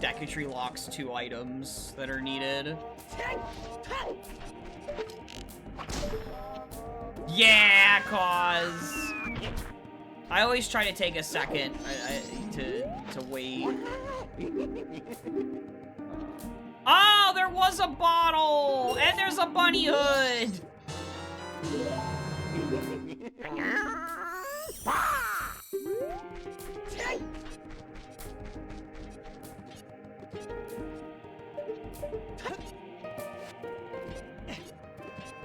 [SPEAKER 1] Deku Tree locks 2 items that are needed. Yeah, cause I always try to take a second to wait. Oh, there was a bottle! And there's a bunny hood!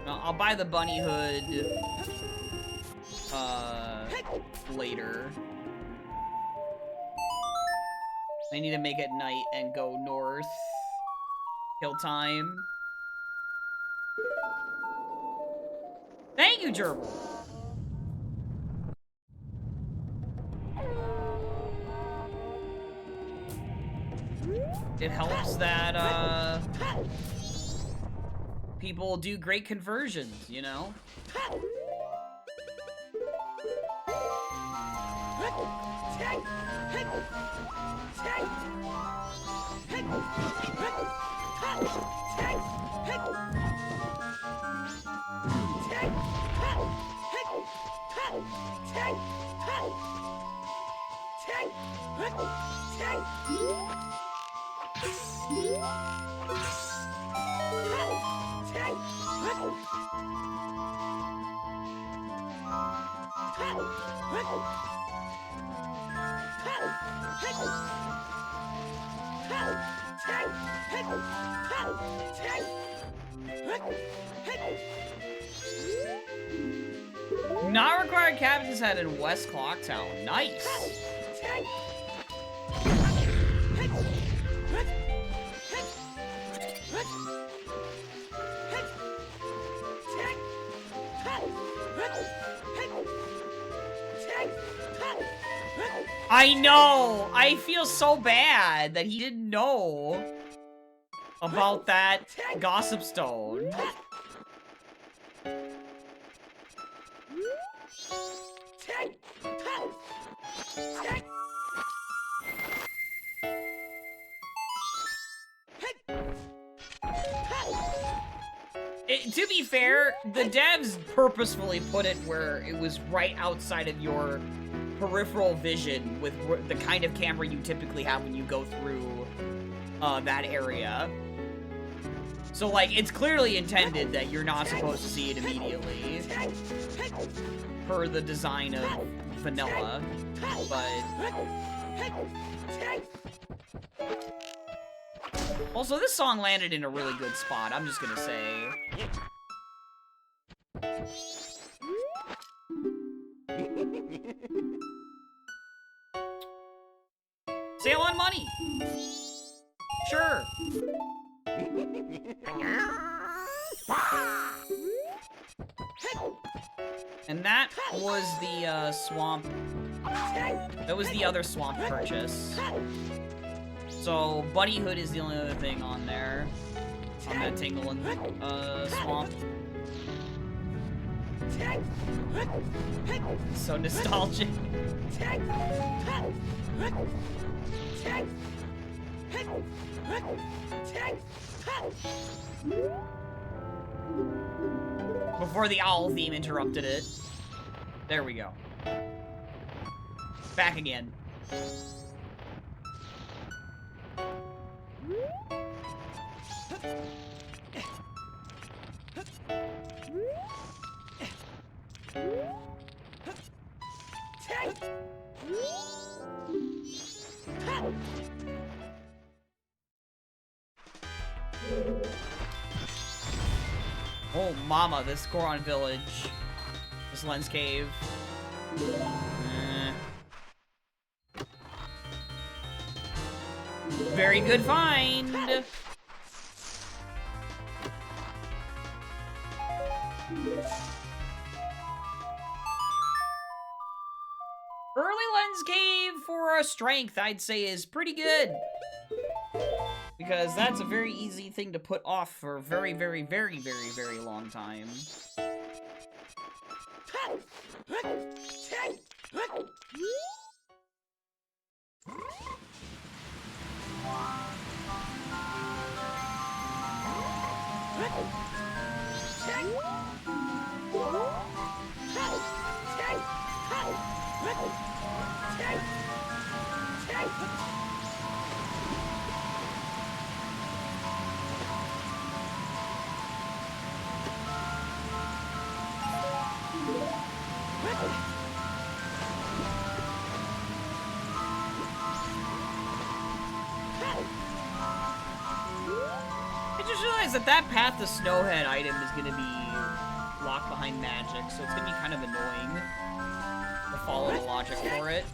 [SPEAKER 1] I'll buy the bunny hood later. I need to make it night and go north. Kill time. Thank you, Gerbil. It helps that, people do great conversions, you know? Not required captain's head in West Clocktown. Nice. I know! I feel so bad that he didn't know about that gossip stone. To be fair, the devs purposefully put it where it was right outside of your peripheral vision with the kind of camera you typically have when you go through that area. So, like, it's clearly intended that you're not supposed to see it immediately, per the design of vanilla, but... Also, this song landed in a really good spot, I'm just gonna say. Sale on money! Sure. And that was the, swamp... That was the other swamp purchase. So, Buddyhood is the only other thing on there. On that Tingling, swamp. So nostalgic. Before the owl theme interrupted it. There we go. Back again. Oh, mama, this Goron village. This lens cave. Very good find. Early lens cave for a strength, I'd say, is pretty good. Because that's a very easy thing to put off for a very, very, very, very, very long time. I just realized that that Path to Snowhead item is going to be locked behind magic, so it's going to be kind of annoying to follow the logic for it.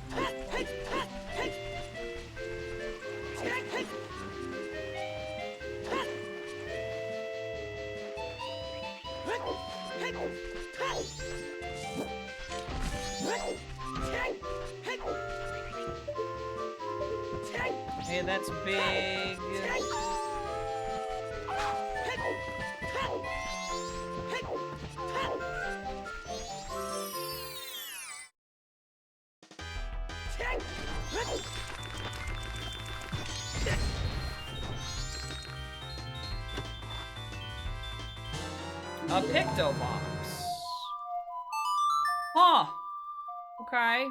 [SPEAKER 1] Hey, that's big. A Picto Box. Huh. Okay.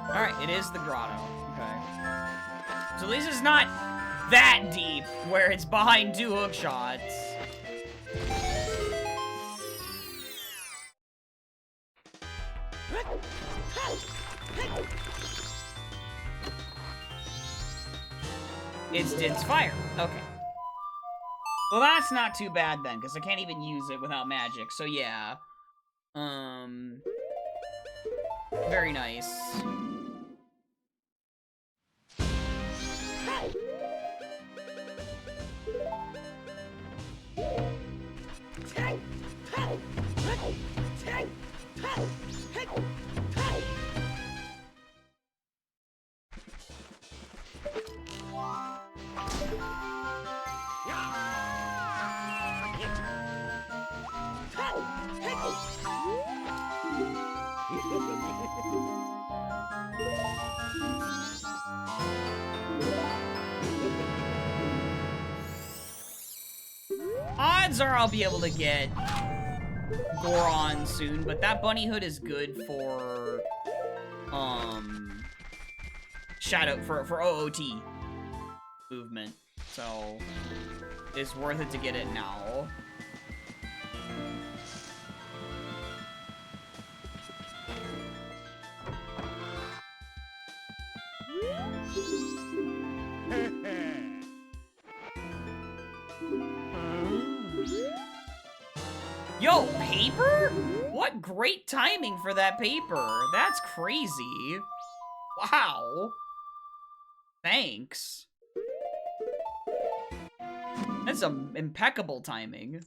[SPEAKER 1] Alright, it is the grotto. Okay. So at least it's not that deep where it's behind two hook shots. Instance fire. Okay. Well, that's not too bad then, because I can't even use it without magic. So yeah. Very nice. Odds are I'll be able to get Goron soon, but that bunny hood is good for, Shadow, for OOT movement, so it's worth it to get it now. Yo, paper? What great timing for that paper. That's crazy. Wow. Thanks. That's some impeccable timing.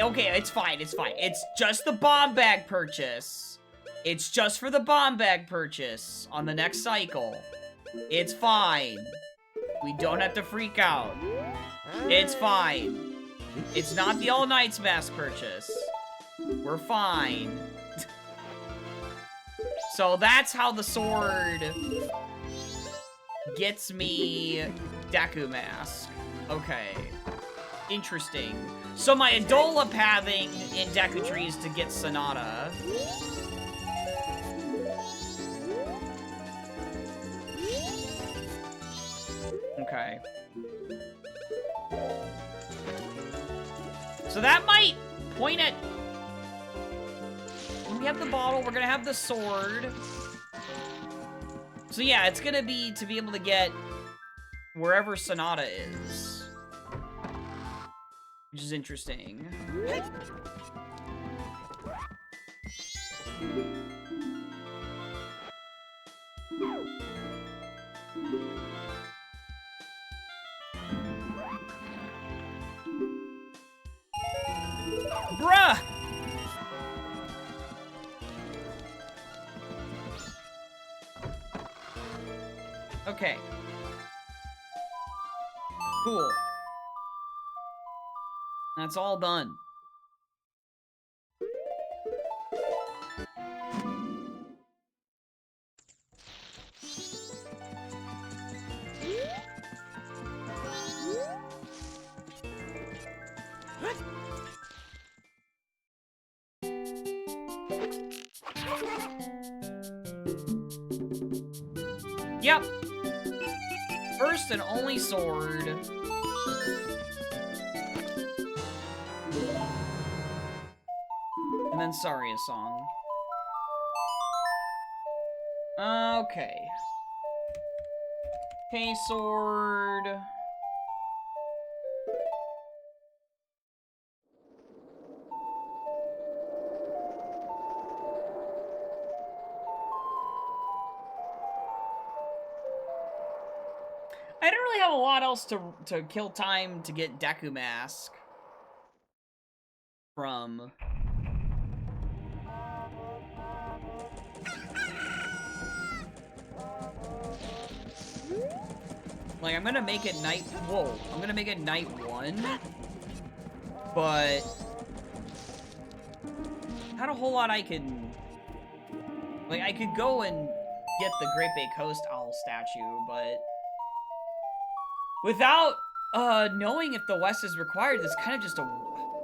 [SPEAKER 1] Okay, it's fine, it's fine. It's just the bomb bag purchase. It's just for the bomb bag purchase on the next cycle. It's fine. We don't have to freak out. It's fine. It's not the All Knights mask purchase. We're fine. So that's how the sword gets me Deku mask. Okay. Interesting. So my Adola pathing in Deku Trees to get Sonata. Okay. So that might point at... When we have the bottle, we're gonna have the sword. So yeah, it's gonna be to be able to get wherever Sonata is. Which is interesting. Bruh! Okay. Cool. That's all done. Yep. First and only sword. And then Saria song. Okay. Okay, sword. I don't really have a lot else to kill time to get Deku Mask from. Like, I'm gonna make it night. Whoa, I'm gonna make it night 1, but not a whole lot I can. Like, I could go and get the Great Bay Coast Owl statue, but without knowing if the West is required, it's kind of just a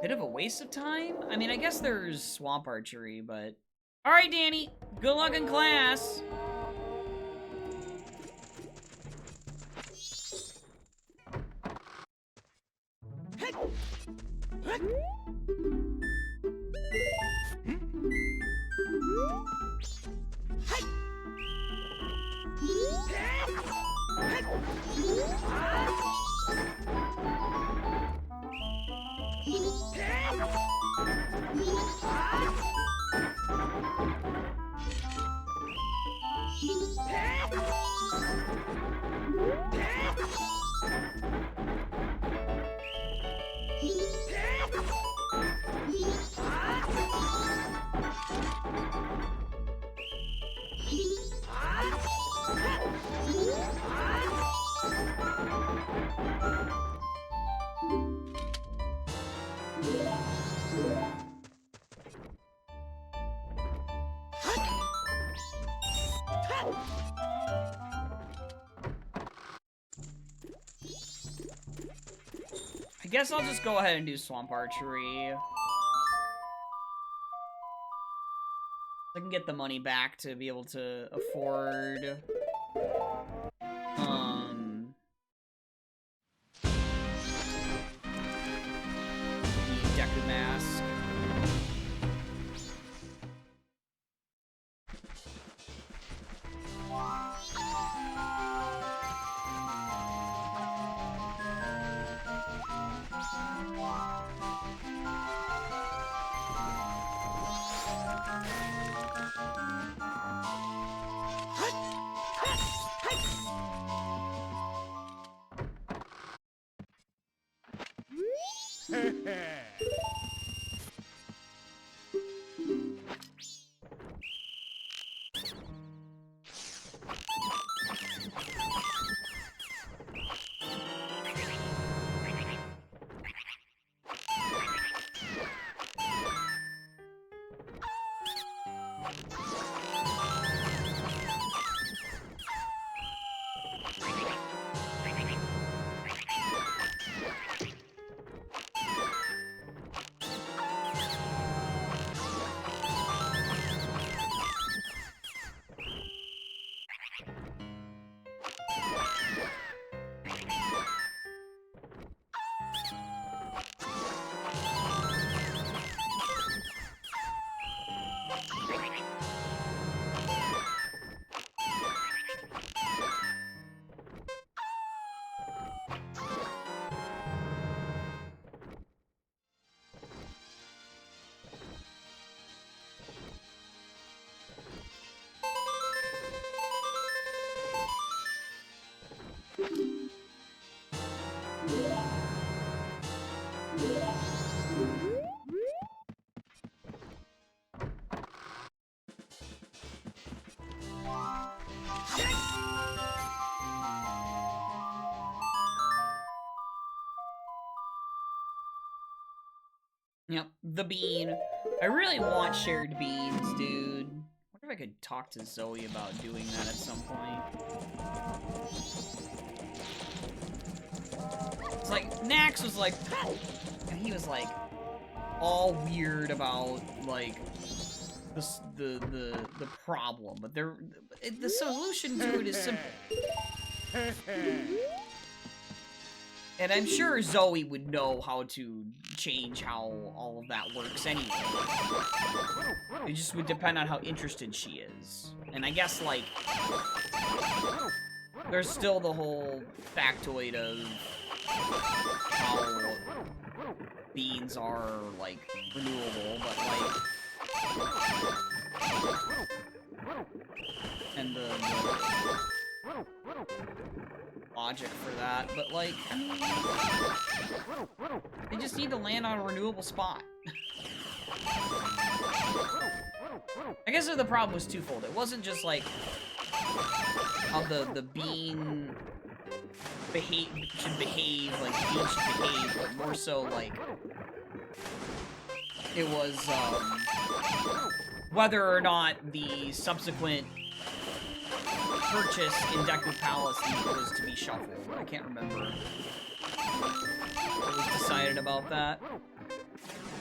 [SPEAKER 1] bit of a waste of time. I mean, I guess there's Swamp Archery, but all right, Danny, good luck in class. I guess I'll just go ahead and do Swamp Archery. I can get the money back to be able to afford the Deku Mask. Yep, the bean. I really want shared beans, dude. I wonder if I could talk to Zoe about doing that at some point. It's like, Nax was like, and he was like, all weird about, like, the problem, but the solution to it is simple. And I'm sure Zoe would know how to change how all of that works anyway. It just would depend on how interested she is. And I guess, like, there's still the whole factoid of how beans are, like, renewable, but, like... And the logic for that, but, like, I mean, they just need to land on a renewable spot. I guess the problem was twofold. It wasn't just, like, how the bean should behave, like, the bean should behave, but more so, like, it was, whether or not the subsequent purchase in Deku Palace was to be shuffled. I can't remember what was decided about that.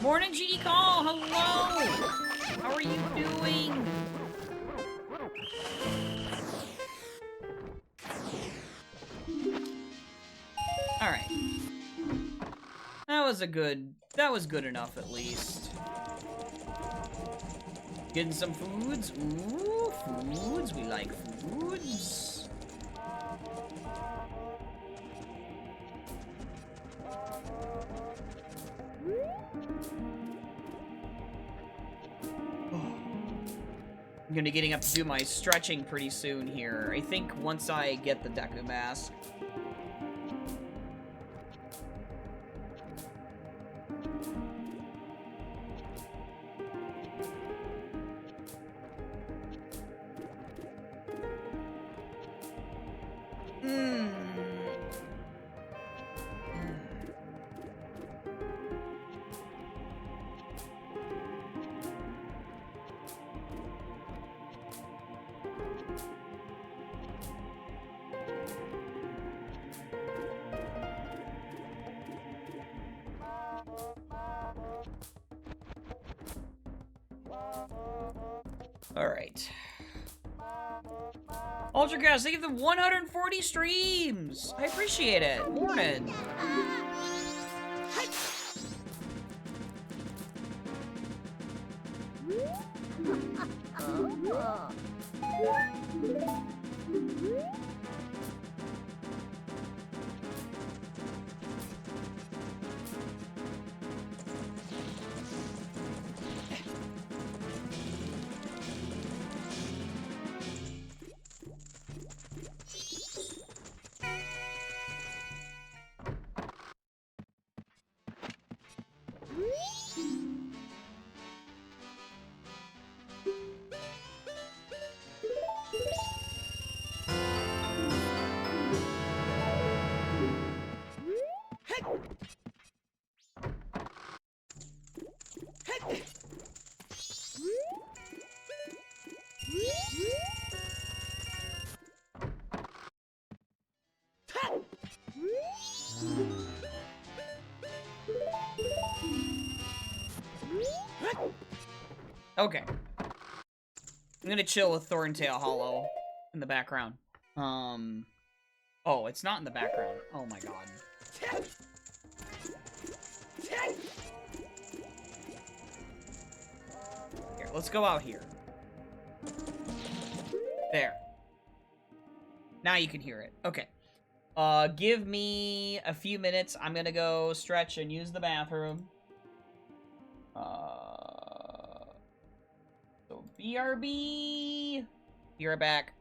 [SPEAKER 1] Morning, GD Call! Hello! How are you doing? Alright. That was good enough, at least. Getting some foods. Ooh, foods. We like foods. I'm gonna be getting up to do my stretching pretty soon here. I think once I get the Deku Mask. Alright. UltraCast, thank you for the 140 streams! I appreciate it. Morning. Okay. I'm gonna chill with Thorntail Hollow in the background. Oh, it's not in the background. Oh my god. Here, let's go out here. There. Now you can hear it. Okay. Give me a few minutes. I'm gonna go stretch and use the bathroom. So BRB. Be right back.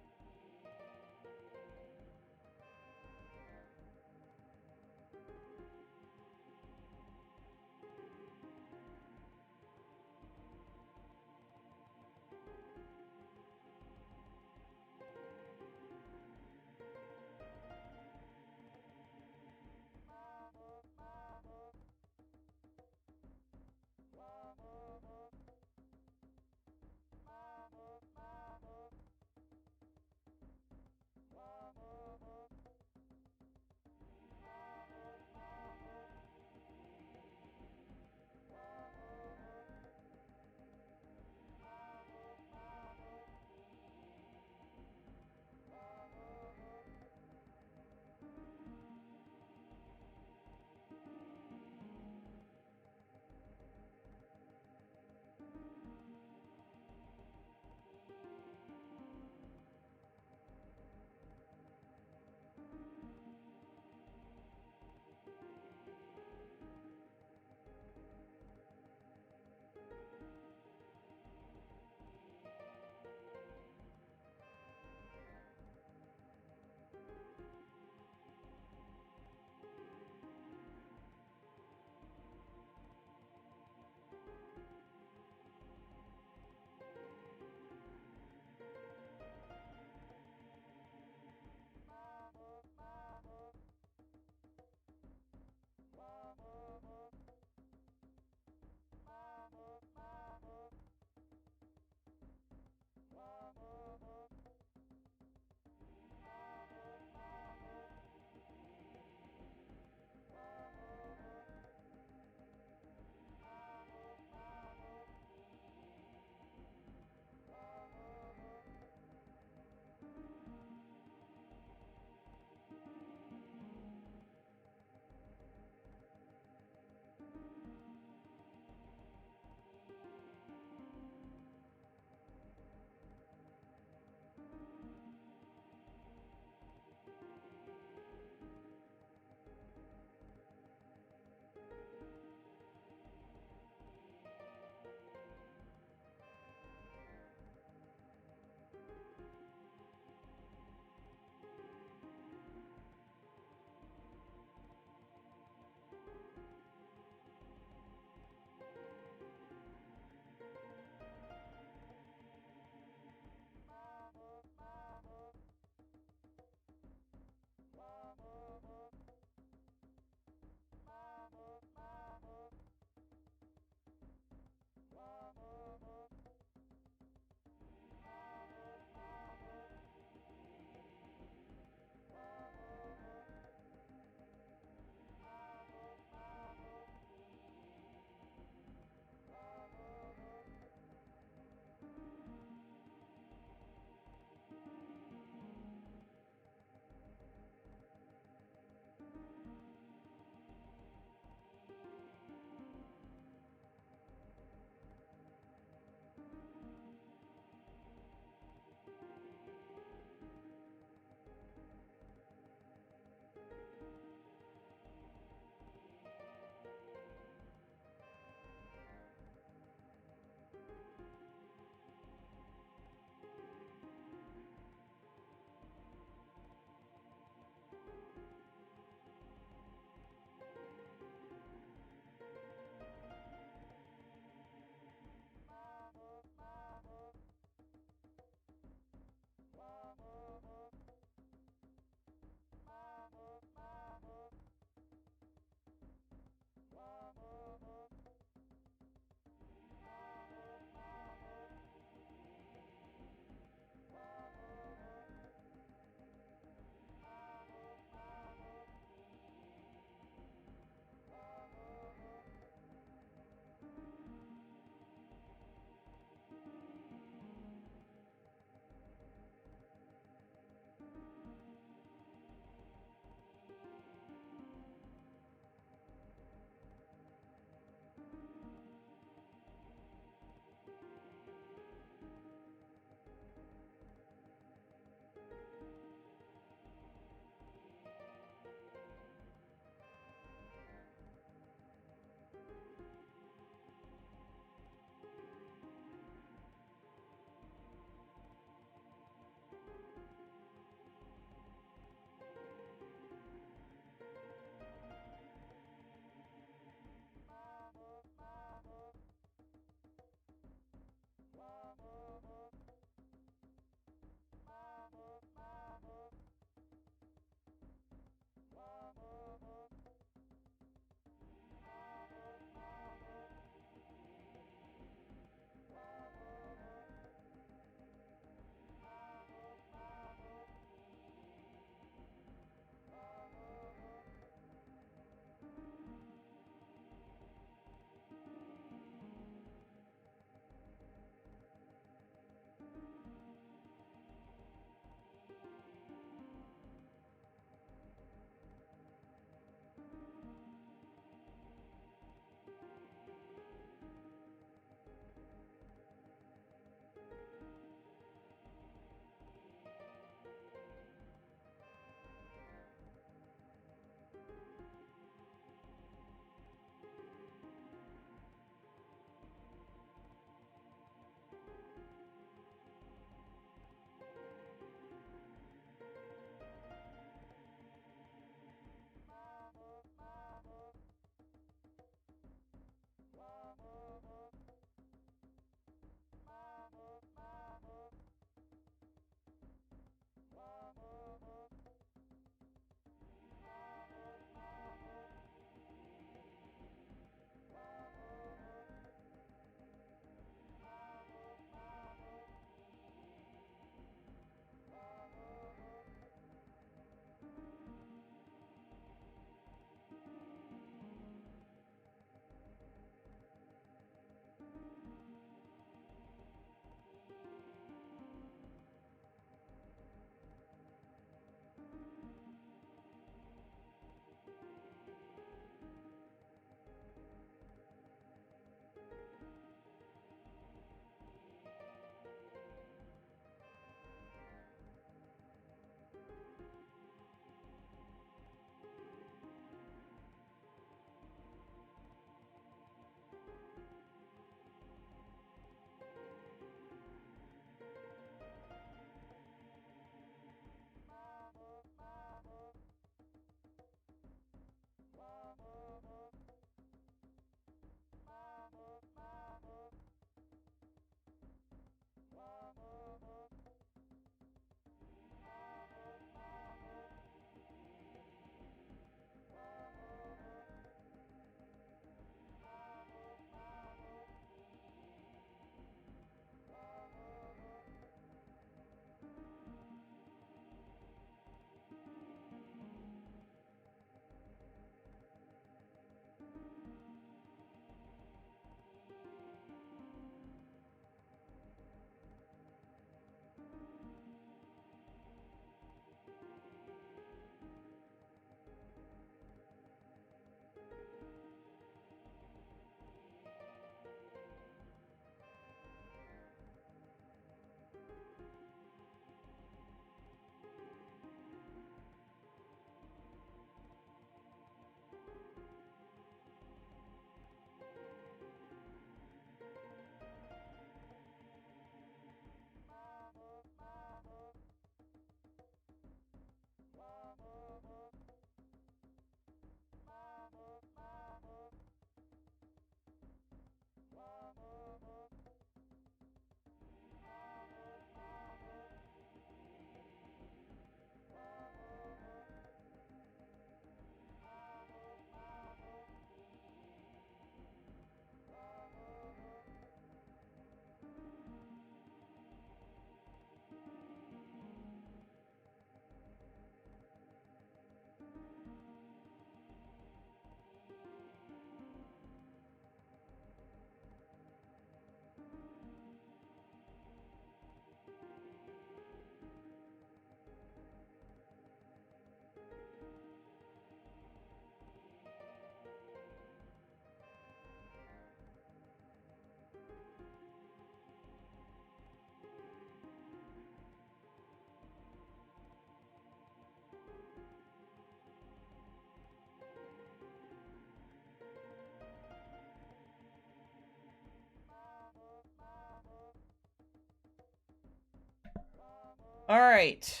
[SPEAKER 1] Alright.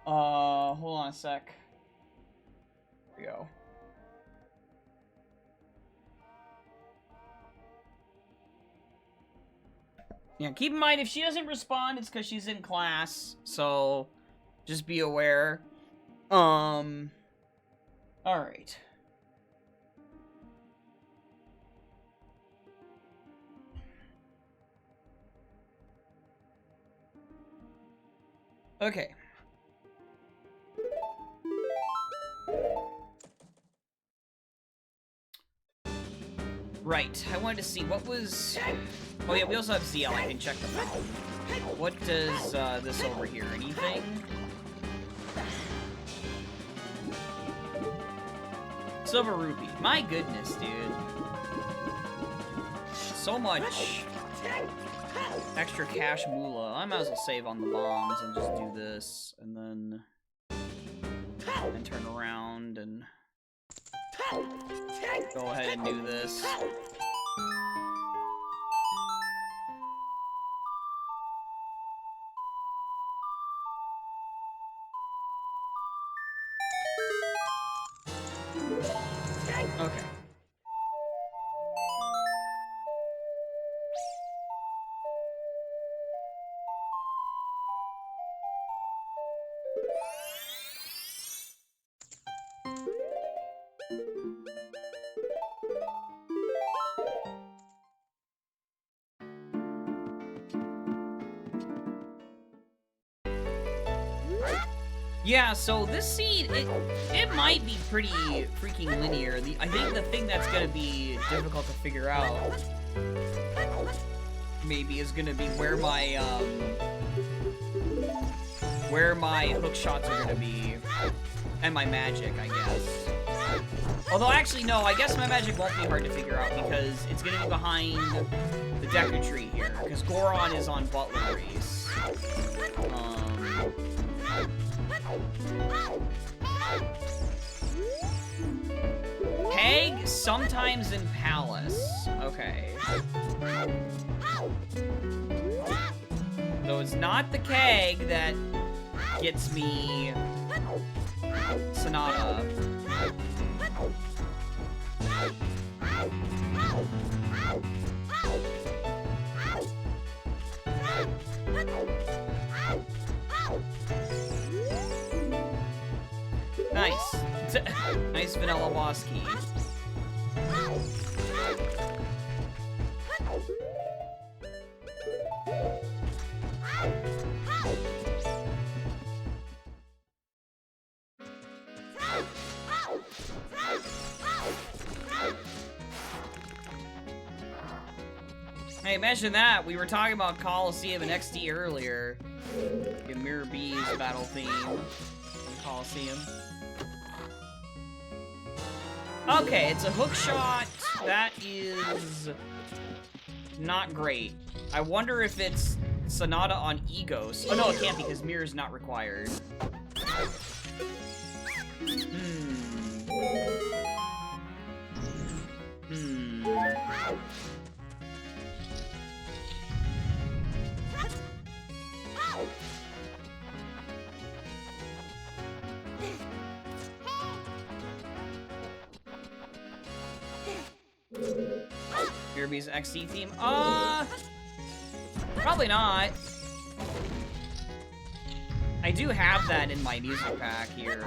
[SPEAKER 1] Hold on a sec. Here we go. Yeah, keep in mind, if she doesn't respond, it's because she's in class, so just be aware. Alright. Okay. Right, I wanted to see what was... Oh yeah, we also have ZL, I can check them out. What does this over here, anything? Silver rupee, my goodness, dude. So much extra cash moolah. I might as well save on the bombs and just do this, and then turn around and go ahead and do this. Okay. Yeah, so this seed, it might be pretty freaking linear. I think the thing that's gonna be difficult to figure out, maybe, is gonna be where my hook shots are gonna be, and my magic, I guess. Although, actually, no, I guess my magic won't be hard to figure out, because it's gonna be behind the Deku tree here, because Goron is on Butler Race. Keg, sometimes in Palace. Okay. So it's not the keg that gets me Sonata. Nice. Nice vanilla boss key. Hey, imagine that. We were talking about Coliseum and XD earlier. The Mirror B's battle theme. Coliseum. Okay, it's a hook shot. That is not great. I wonder if it's Sonata on Egos. Oh no, it can't because mirror is not required. Kirby's XD theme? Probably not. I do have that in my music pack here.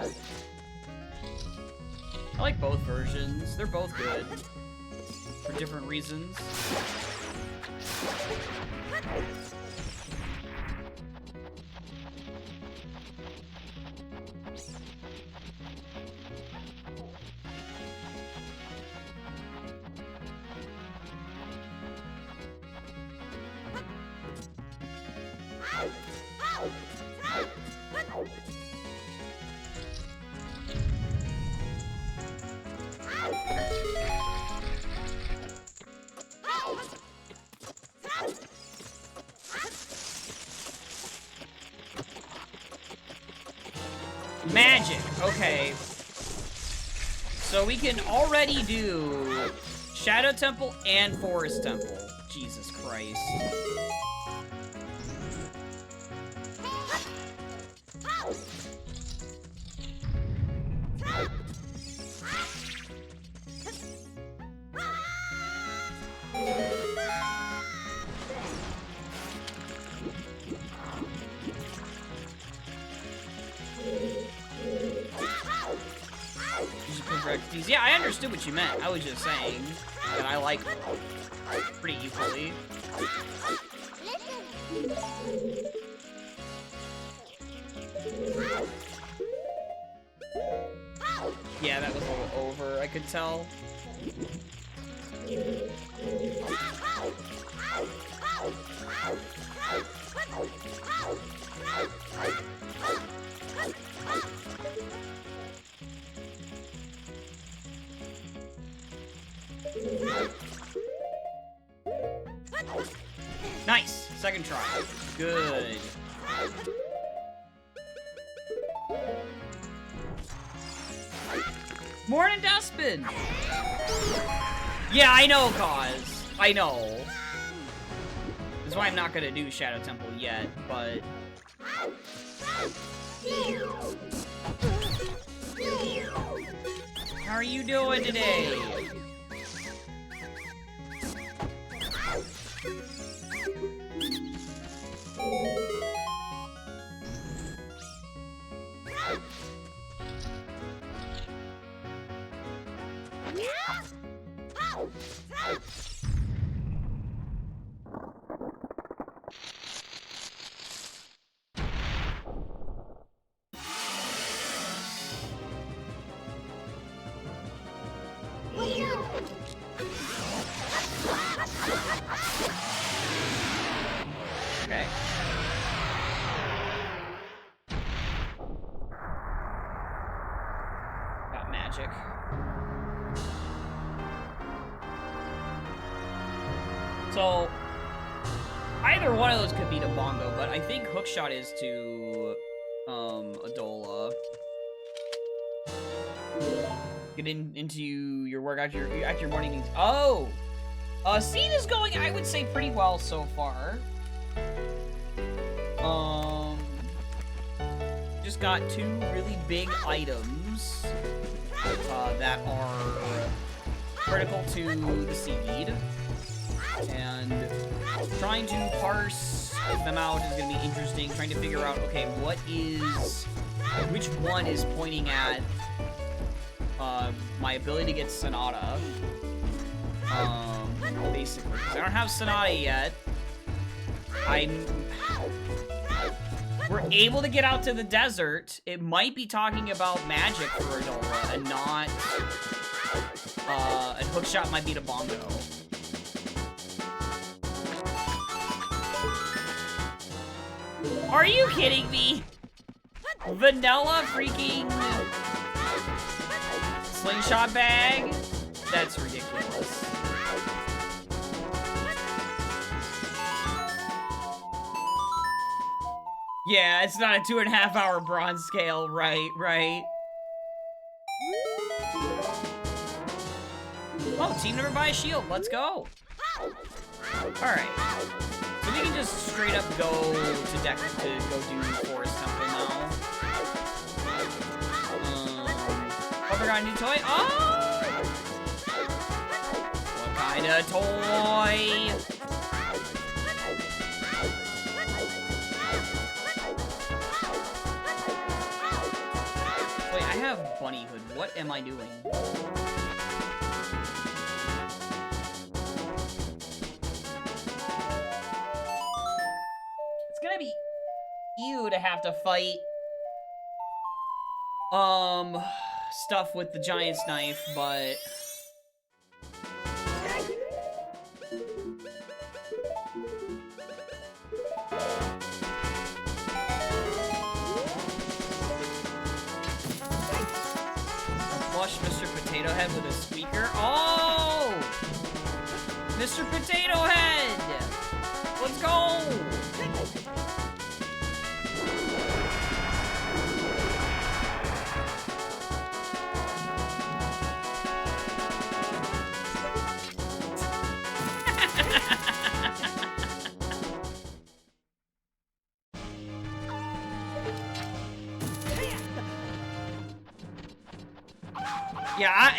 [SPEAKER 1] I like both versions. They're both good. For different reasons. Magic, okay. So we can already do Shadow Temple and Forest Temple. Jesus Christ. Yeah, I understood what you meant. I was just saying that I like pretty equally. Yeah, that was a little over, I could tell. Nice! Second try. Good. Morning, Dustbin! Yeah, I know, Cause. I know. That's why I'm not gonna do Shadow Temple yet, but... How are you doing today? Okay. Got magic. So, either one of those could beat a bongo, but I think hookshot is to, Adola. Get into your work after your morning meetings. Oh! Scene is going, I would say, pretty well so far. Just got 2 really big items that are critical to the seed. And trying to parse them out is going to be interesting. Trying to figure out, okay, which one is pointing at my ability to get Sonata. Basically, because I don't have Sonata yet. We're able to get out to the desert. It might be talking about magic for Adola and not, and hookshot might be to bongo. Are you kidding me? Vanilla freaking slingshot bag? That's ridiculous. Yeah, it's not a 2.5 hour bronze scale, right. Oh, team never buy a shield, let's go. Alright. So we can just straight up go to deck to go do Forest Temple now. Oh, we got a new toy? Oh! What kind of toy? I have Bunnyhood. What am I doing? It's gonna be you to have to fight stuff with the Giant's Knife, but Mr. Potato Head with a squeaker. Oh! Mr. Potato Head! Let's go!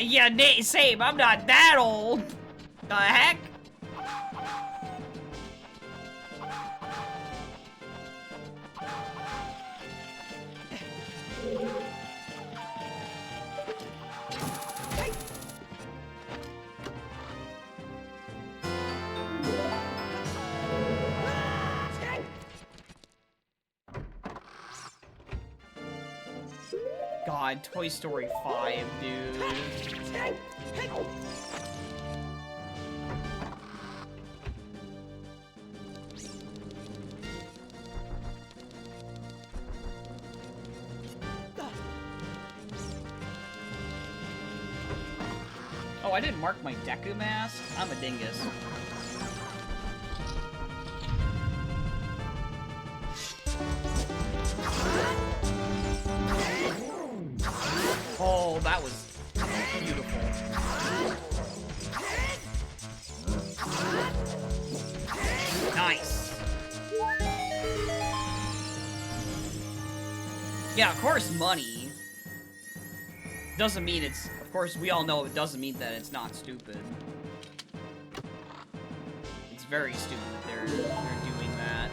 [SPEAKER 1] Yeah, same. I'm not that old. The heck? God, Toy Story 5, dude. Oh, I didn't mark my Deku mask? I'm a dingus. Oh, that was beautiful. Nice. Yeah, of course money doesn't mean it's... Of course, we all know it doesn't mean that it's not stupid. It's very stupid that they're doing that.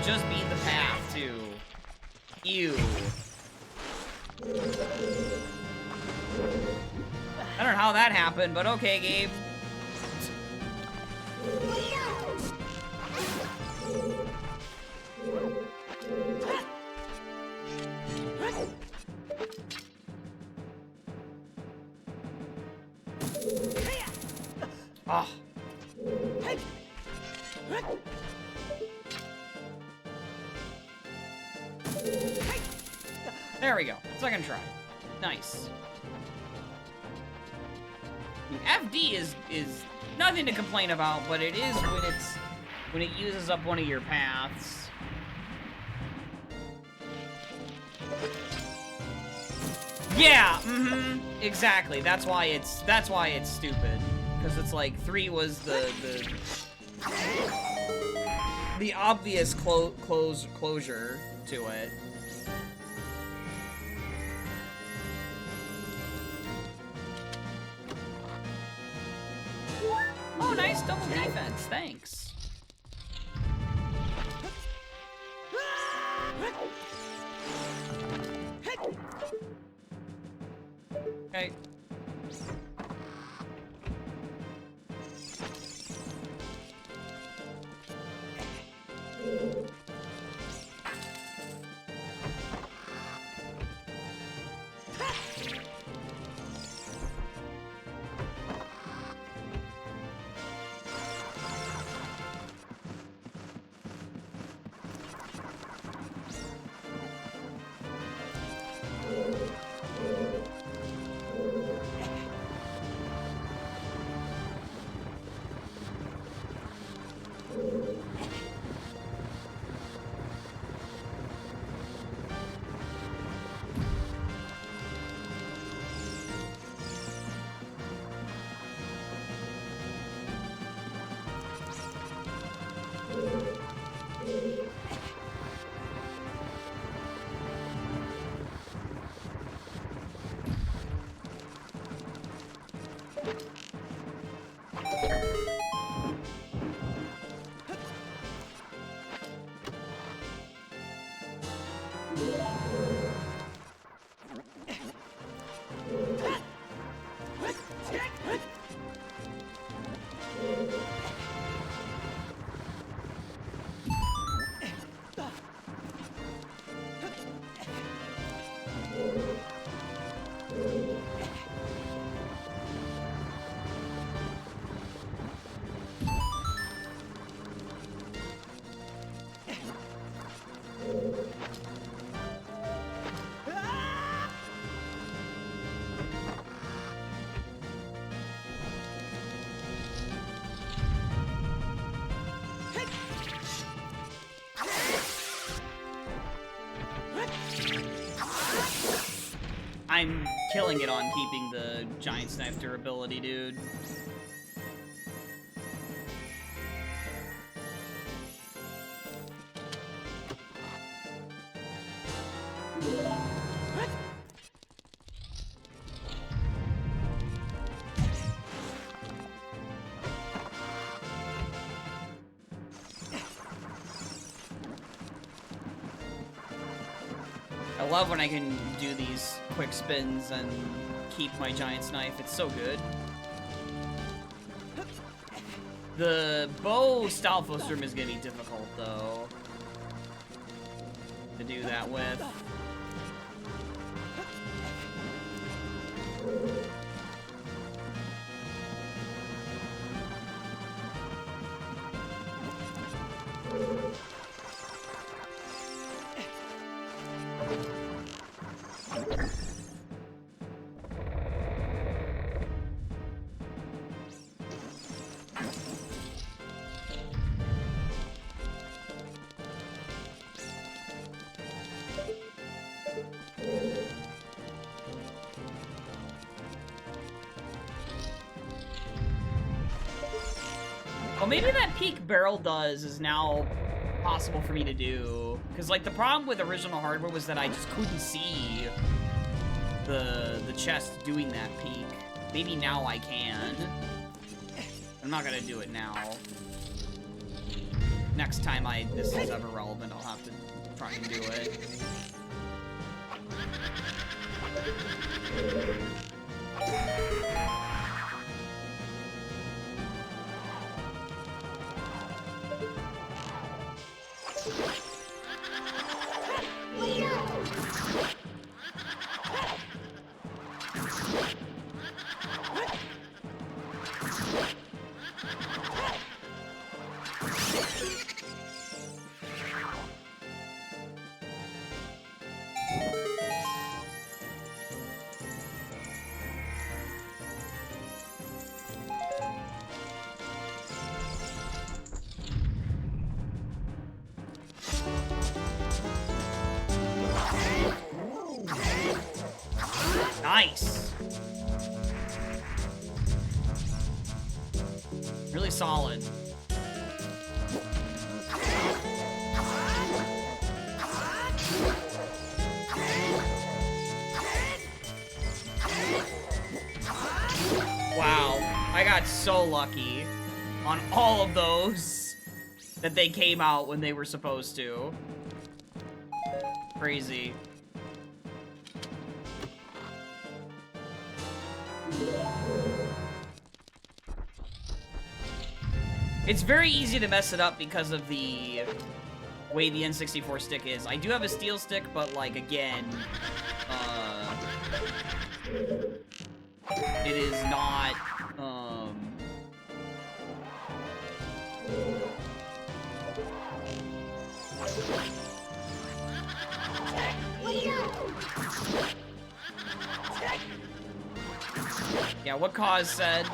[SPEAKER 1] Just be the path, too. Ew. I don't know how that happened, but okay, Gabe. Oh. There we go. Second try. Nice. I mean, FD is nothing to complain about, but it is when it uses up one of your paths. Yeah, exactly. That's why it's stupid. Because it's like 3 was the obvious closure to it. Oh, nice double defense. Thanks. Okay. I'm killing it on keeping the giant knife durability, dude. I love when I can do these quick spins and keep my giant's knife. It's so good. The bow Stalfos room is gonna be difficult though to do that with. Well, maybe that peak barrel does is now possible for me to do. Because, like, the problem with original hardware was that I just couldn't see the chest doing that peak. Maybe now I can. I'm not gonna do it now. Next time this is ever relevant, I'll have to try and do it. Nice. Really solid. Wow, I got so lucky on all of those that they came out when they were supposed to. Crazy. It's very easy to mess it up because of the way the N64 stick is. I do have a steel stick, but, like, again, it is not, yeah, what Cause said.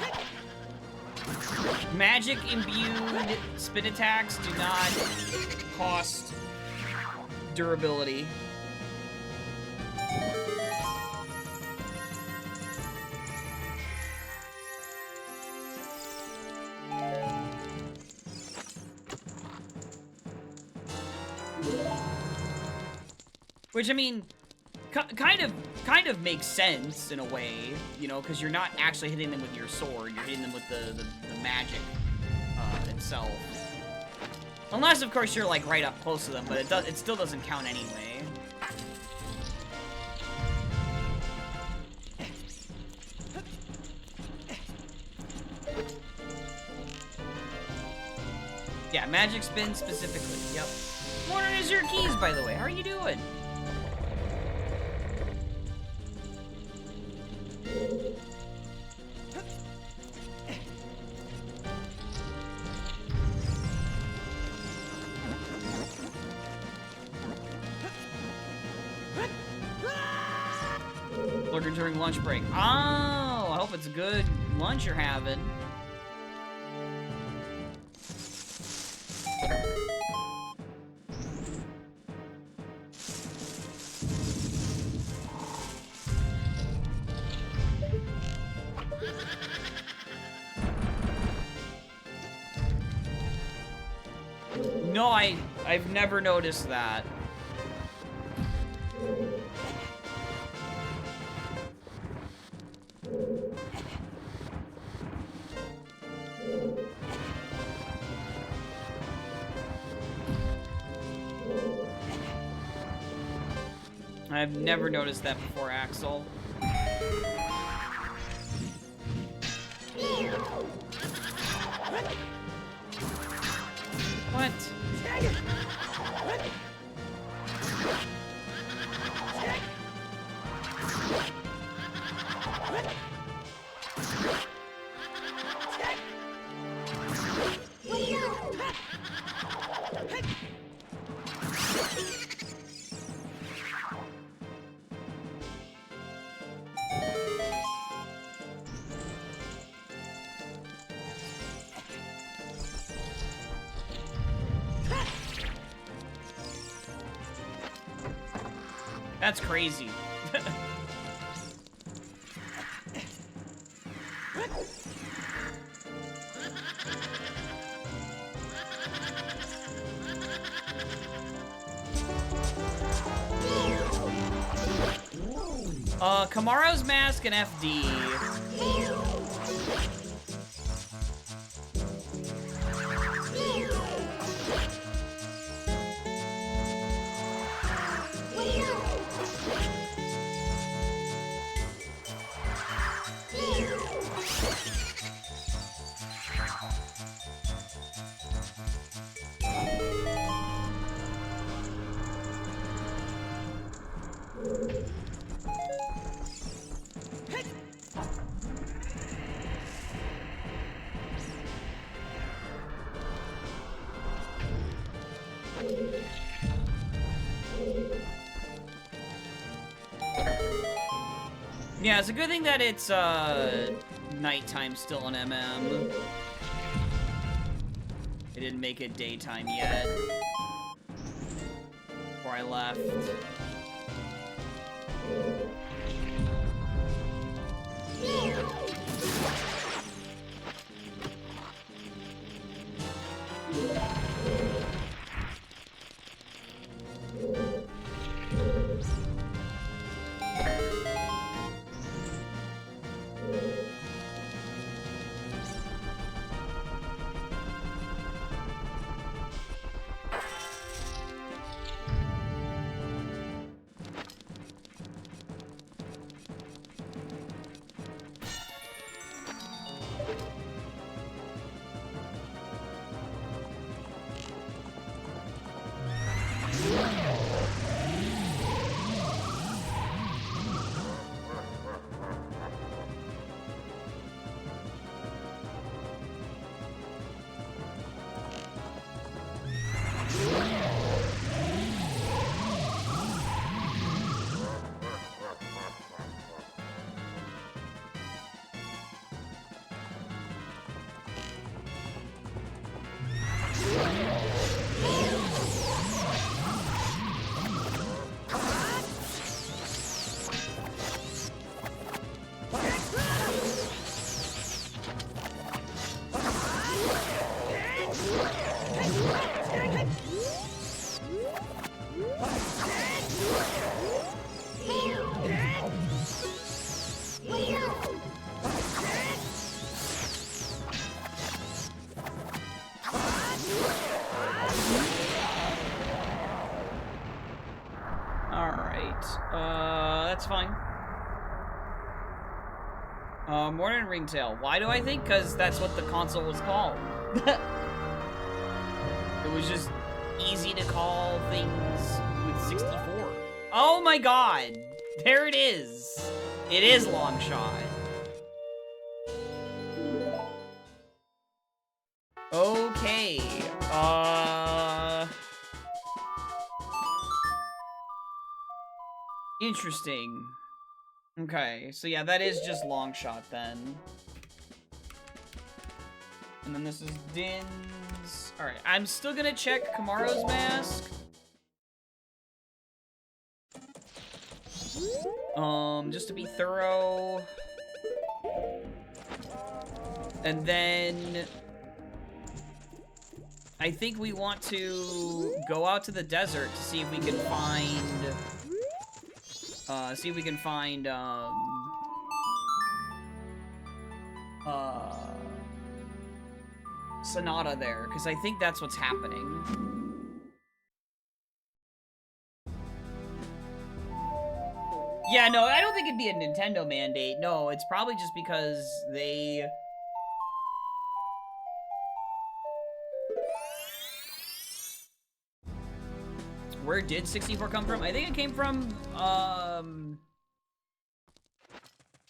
[SPEAKER 1] Magic imbued spin attacks do not cost durability. Which, I mean, kind of makes sense in a way, you know, because you're not actually hitting them with your sword, you're hitting them with the magic itself. Unless, of course, you're, like, right up close to them, but it still doesn't count anyway. Yeah, magic spin specifically, yep. Morning is your keys, by the way. How are you doing? Lurker during lunch break. Oh, I hope it's a good lunch you're having. No, I've never noticed that. I've never noticed that before, Axel. What? That's crazy. Kamaro's mask and FD. Yeah, it's a good thing that it's, nighttime still on MM. It didn't make it daytime yet. Before I left. That's fine. Morning Ringtail. Why do I think? Because that's what the console was called. It was just easy to call things with 64. Oh my god! There it is! It is long shot. Okay. Interesting. Okay, so yeah, that is just long shot then. And then this is Din's. Alright, I'm still gonna check Kamaro's mask. Just to be thorough. And then I think we want to go out to the desert to see if we can find... Sonata there, because I think that's what's happening. Yeah, no, I don't think it'd be a Nintendo mandate. No, it's probably just because they... Where did 64 come from? I think it came from,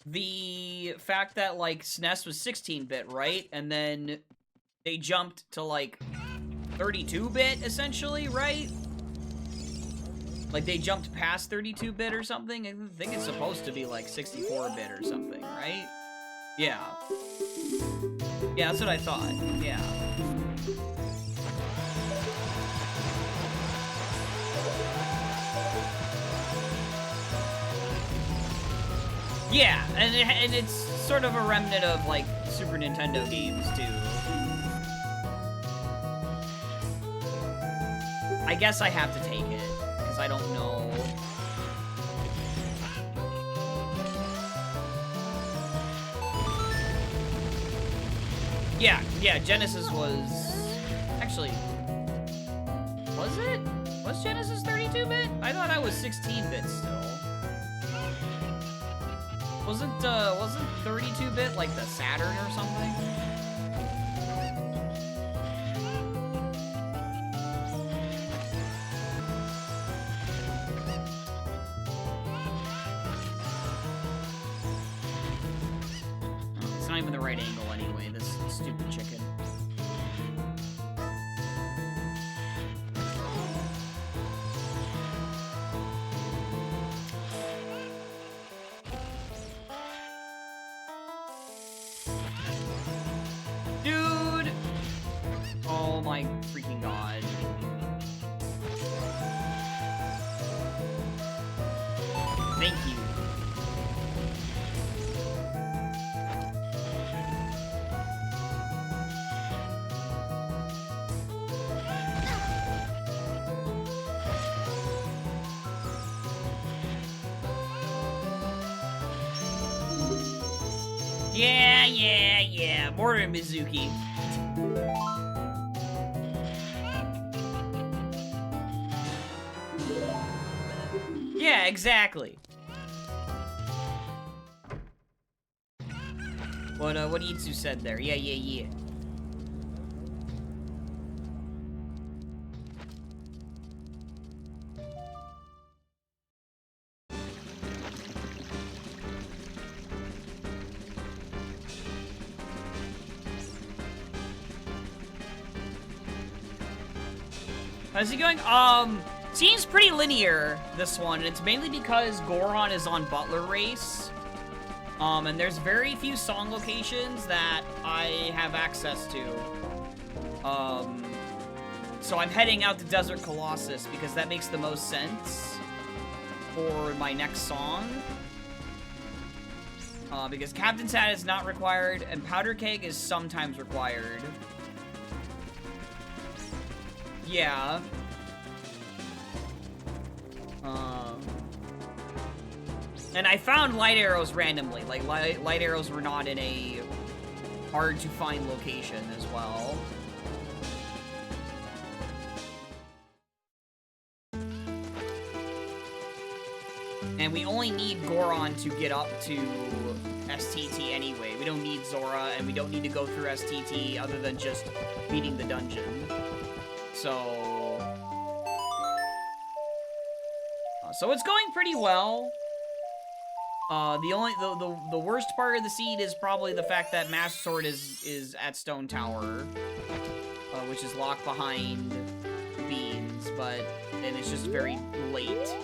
[SPEAKER 1] the fact that, like, SNES was 16-bit, right? And then they jumped to, like, 32-bit, essentially, right? Like, they jumped past 32-bit or something? I think it's supposed to be, like, 64-bit or something, right? Yeah. Yeah, that's what I thought. Yeah. Yeah, and it's sort of a remnant of, like, Super Nintendo games, too. I guess I have to take it, because I don't know. Yeah, Genesis was... Actually... Was it? Was Genesis 32-bit? I thought I was 16-bit still. Wasn't 32-bit like the Saturn or something? It's not even the right angle anyway, this stupid chicken. Dude! Oh my freaking god. Thank you. Yeah. Mortar Mizuki. Yeah, exactly. What Itsu said there. Yeah. How's he going? Seems pretty linear, this one, and it's mainly because Goron is on Butler Race. And there's very few song locations that I have access to. So I'm heading out to Desert Colossus because that makes the most sense for my next song. Because Captain's Hat is not required, and Powder Keg is sometimes required. Yeah. And I found light arrows randomly. Like, light arrows were not in a hard-to-find location as well. And we only need Goron to get up to STT anyway. We don't need Zora, and we don't need to go through STT other than just beating the dungeon. So it's going pretty well. The worst part of the seed is probably the fact that Master Sword is at Stone Tower, which is locked behind beans, but then it's just very late.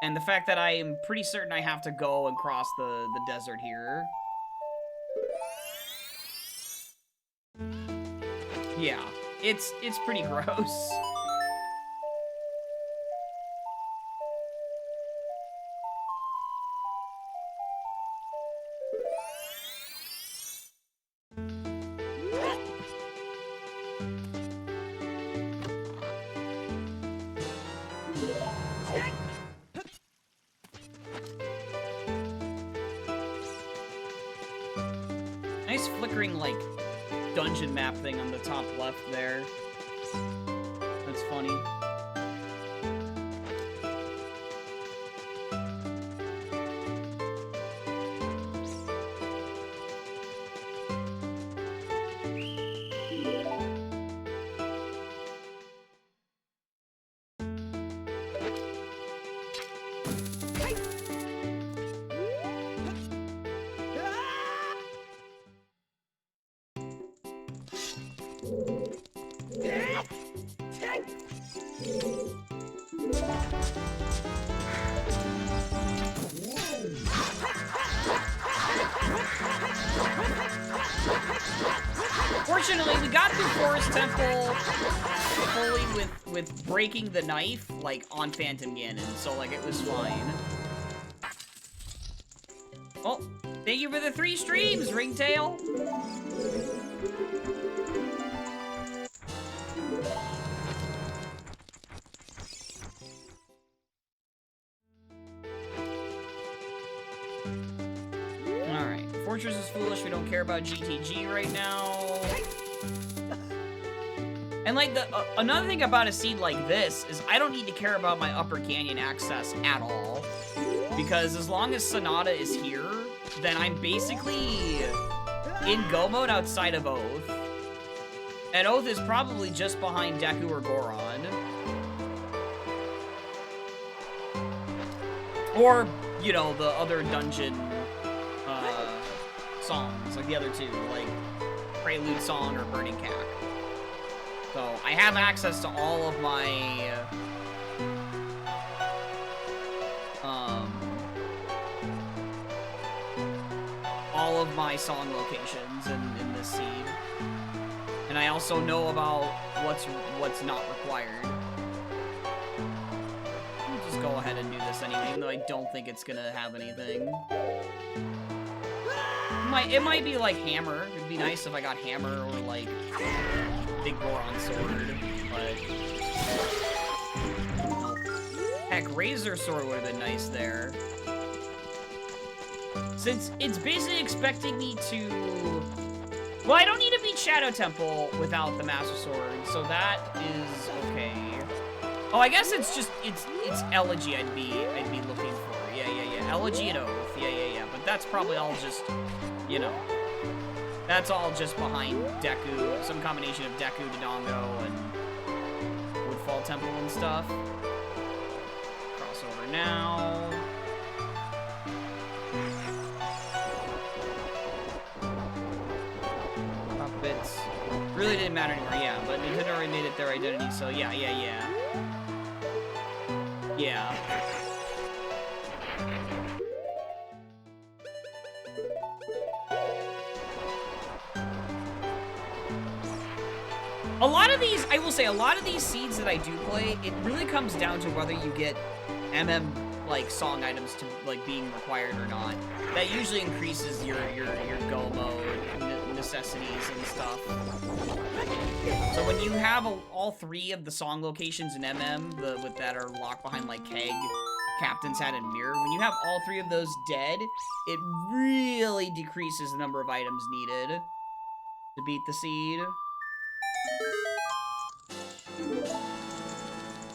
[SPEAKER 1] And the fact that I am pretty certain I have to go and cross the desert here. Yeah, it's pretty gross. flickering, like, dungeon map thing on the top left there. That's funny. Fortunately, we got through Forest Temple fully with breaking the knife, like, on Phantom Ganon, so, like, it was fine. Oh, thank you for the 3 streams, Ringtail! Alright, Fortress is foolish, we don't care about GTG right now. And, like, another thing about a seed like this is I don't need to care about my Upper Canyon access at all. Because as long as Sonata is here, then I'm basically in go mode outside of Oath. And Oath is probably just behind Deku or Goron. Or, you know, the other dungeon songs, like the other two, like Prelude Song or Burning Cack. So, I have access to all of my, song locations in this seed. And I also know about what's not required. I'll just go ahead and do this anyway, even though I don't think it's gonna have anything. It might be like Hammer. It'd be nice if I got Hammer or like Big Goron Sword, but heck, Razor Sword would have been nice there. Since it's basically expecting me to... Well, I don't need to beat Shadow Temple without the Master Sword, so that is okay. Oh, I guess it's just, it's Elegy I'd be looking for. Yeah. Elegy and Oath. Yeah. But that's probably all just, you know, that's all just behind Deku, some combination of Deku, Dodongo, and Woodfall Temple and stuff. Crossover now. Bits. Really didn't matter anymore, yeah, but Nintendo already made it their identity, so yeah. A lot of these, I will say, a lot of these seeds that I do play, it really comes down to whether you get MM, like, song items to, like, being required or not. That usually increases your go mode necessities and stuff. So when you have all 3 of the song locations in MM, that are locked behind, like, Keg, Captain's Hat, and Mirror, when you have all 3 of those dead, it really decreases the number of items needed to beat the seed.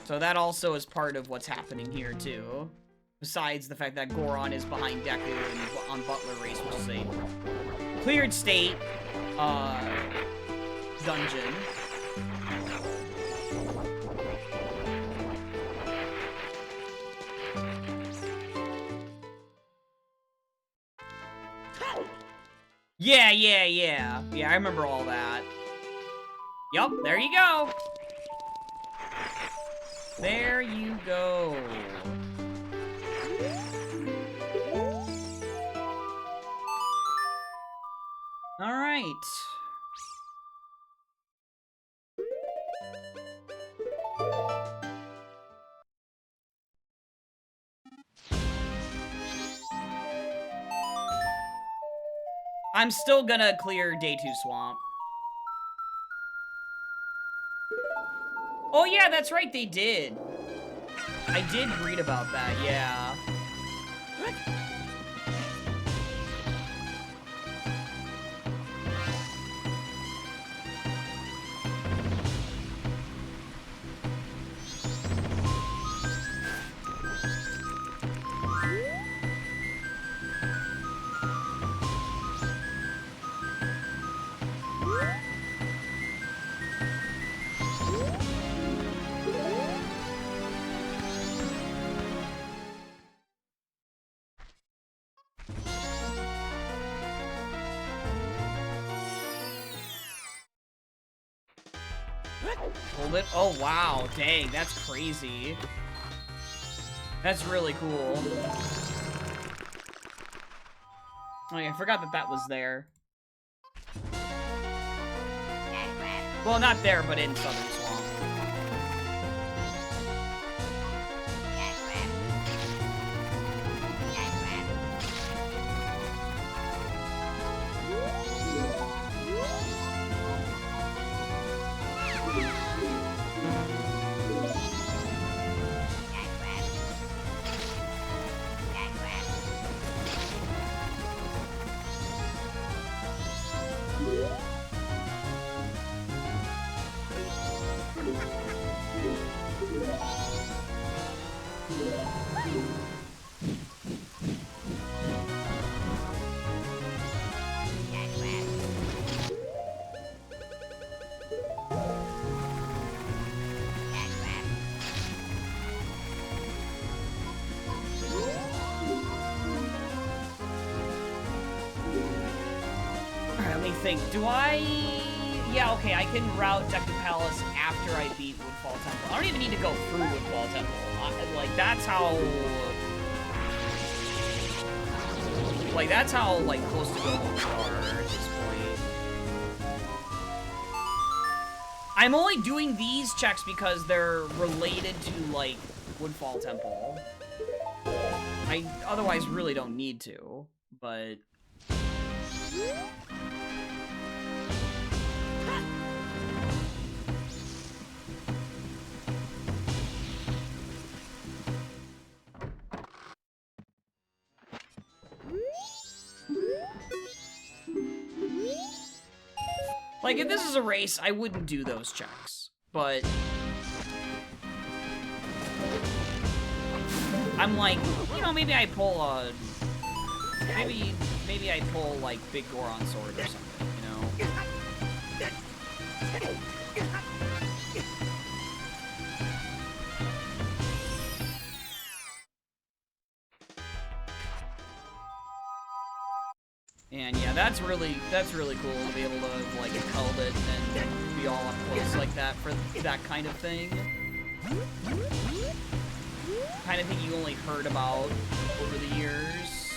[SPEAKER 1] So that also is part of what's happening here, too. Besides the fact that Goron is behind Deku on Butler Race, which is a cleared state, dungeon. Yeah. Yeah, I remember all that. Yup, there you go. There you go. All right. I'm still gonna clear Day 2 Swamp. Oh yeah, that's right, they did. I did read about that, yeah. Hold it. Oh, wow. Dang, that's crazy. That's really cool. Oh, yeah, I forgot that that was there. Well, not there, but in Southern Swamp. Think, do I... Yeah, okay, I can route Deku Palace after I beat Woodfall Temple. I don't even need to go through Woodfall Temple. Like, that's how... Like, that's how, like, close to go we are at this point. I'm only doing these checks because they're related to, like, Woodfall Temple. I otherwise really don't need to, but... Like, if this is a race, I wouldn't do those checks, but... I'm like, you know, maybe I pull a... Maybe I pull, like, Big Goron Sword or something, you know? And yeah, that's really cool to be able to like held it and be all up close like that for that kind of thing. Kind of thing you only heard about over the years.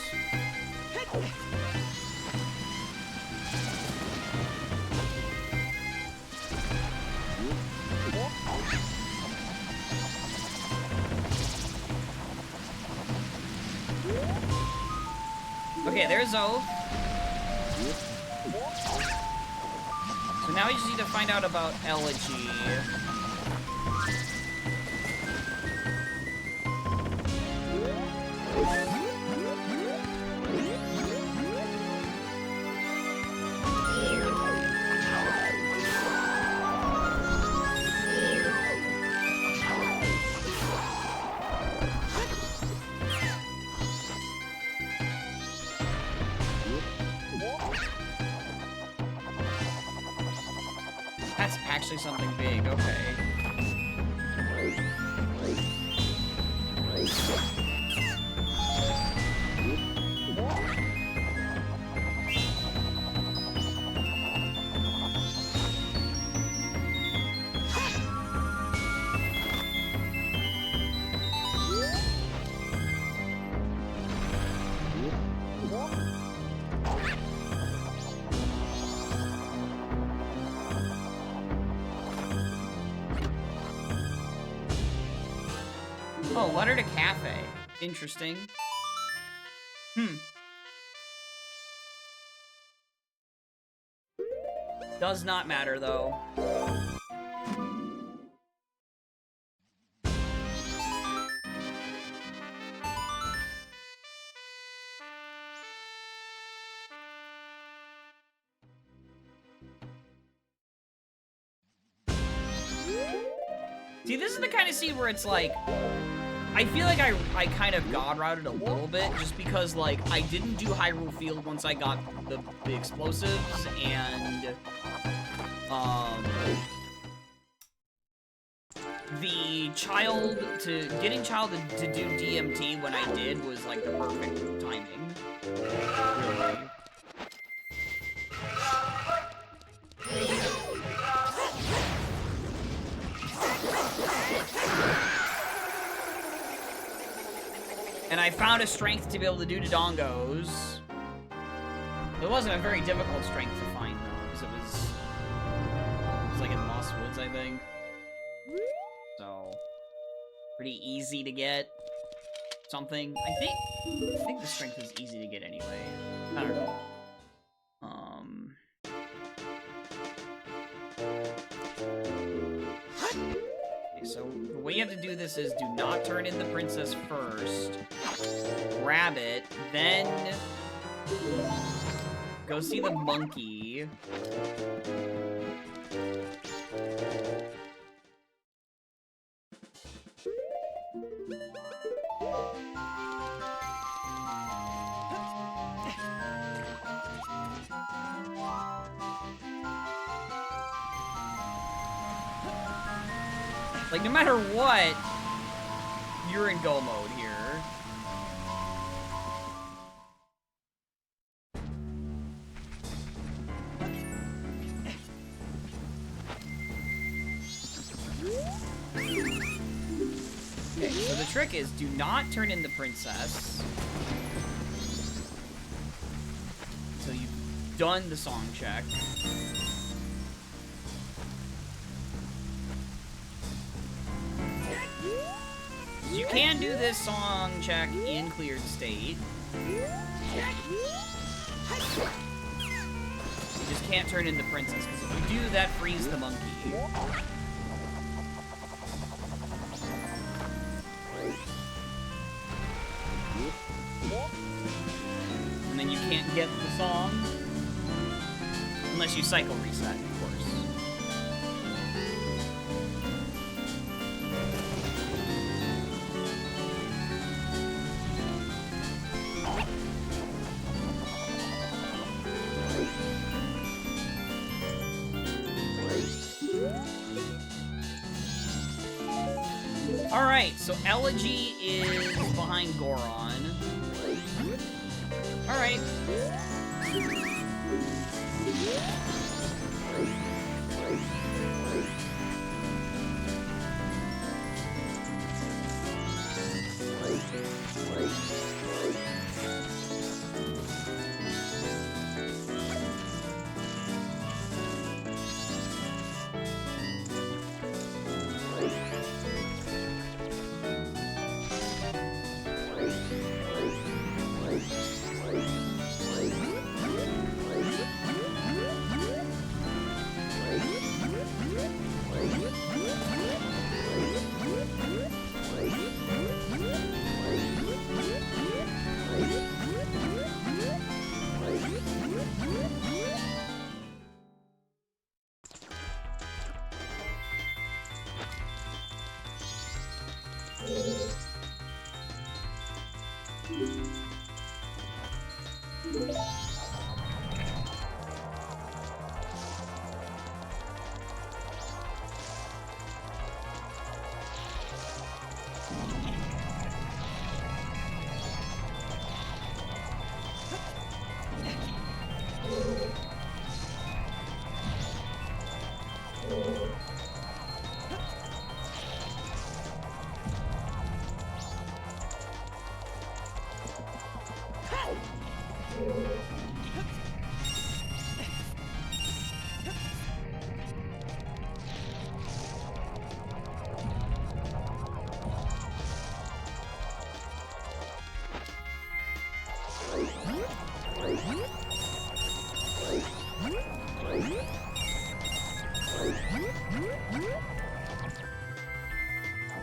[SPEAKER 1] Okay, there's Oath. So now we just need to find out about Elegy. That's actually something big, okay. Oh, letter to cafe. Interesting. Does not matter, though. See, this is the kind of scene where it's like, I feel like I kind of god routed a little bit, just because, like, I didn't do Hyrule Field once I got the explosives, and, getting Child to do DMT when I did was, like, the perfect timing. Really. And I found a strength to be able to do Dodongos. It wasn't a very difficult strength to find, though, because it was like in Lost Woods, I think. So, pretty easy to get something. I think the strength is easy to get anyway. I don't know. Okay, so the way you have to do this is do not turn in the princess first. Grab it, then go see the monkey. Like, no matter what, you're in go mode here. Okay, so the trick is, do not turn in the princess until you've done the song check. You can do this song check in cleared state. You just can't turn in the princess, because if you do, that frees the monkey. And then you can't get the song unless you cycle reset, of course. Alright, so Elegy is behind Goron. Alright.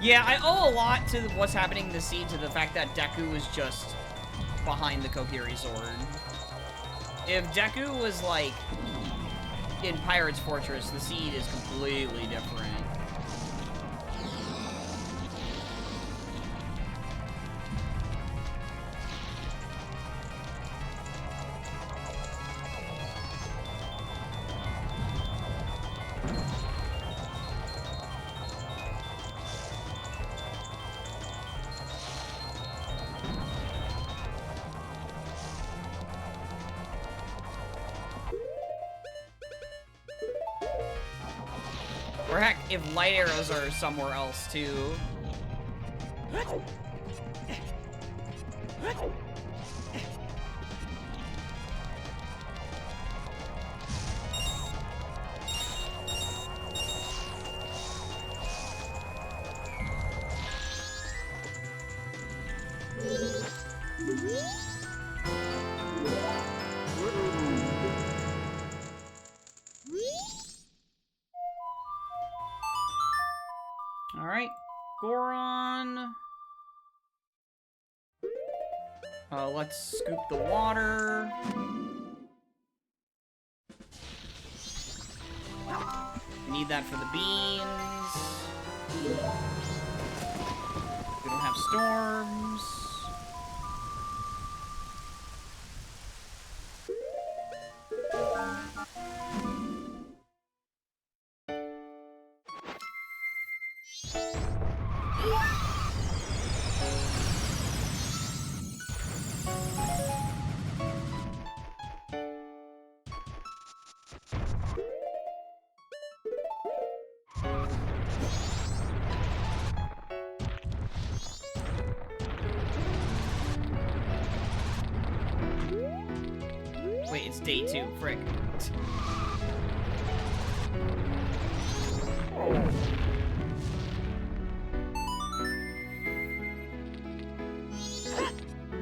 [SPEAKER 1] Yeah, I owe a lot to what's happening in the scene to the fact that Deku was just behind the Kokiri sword. If Deku was, like, in Pirate's Fortress, the scene is completely different. Or heck, if light arrows are somewhere else too. Alright, Goron. Let's scoop the water. We need that for the beans. We don't have storms. Wait, it's day 2. Frick.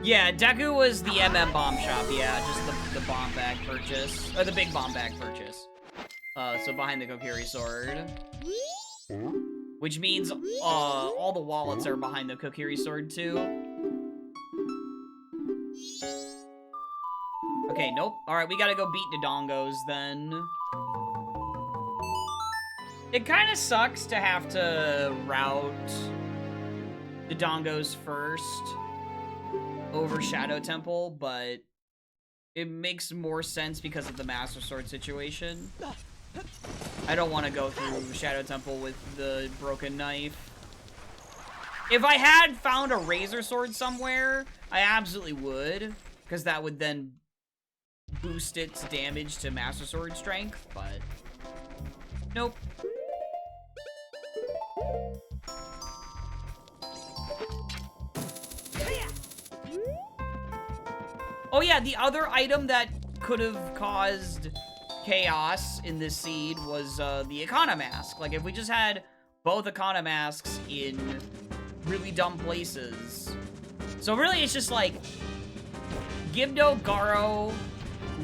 [SPEAKER 1] Yeah, Deku was the MM bomb shop, yeah, just the bomb bag purchase. Or the big bomb bag purchase. So behind the Kokiri sword. Which means, all the wallets are behind the Kokiri sword, too. Okay, nope. Alright, we gotta go beat Dodongos, then. It kinda sucks to have to route Dodongos first over Shadow Temple, but it makes more sense because of the Master Sword situation. I don't want to go through Shadow Temple with the broken knife. If I had found a Razor Sword somewhere, I absolutely would, because that would then boost its damage to Master Sword strength, but nope. Oh yeah, the other item that could have caused chaos in this seed was the Econo Mask. Like, if we just had both Econo Masks in really dumb places. So really, it's just like, Gibdo, Garo,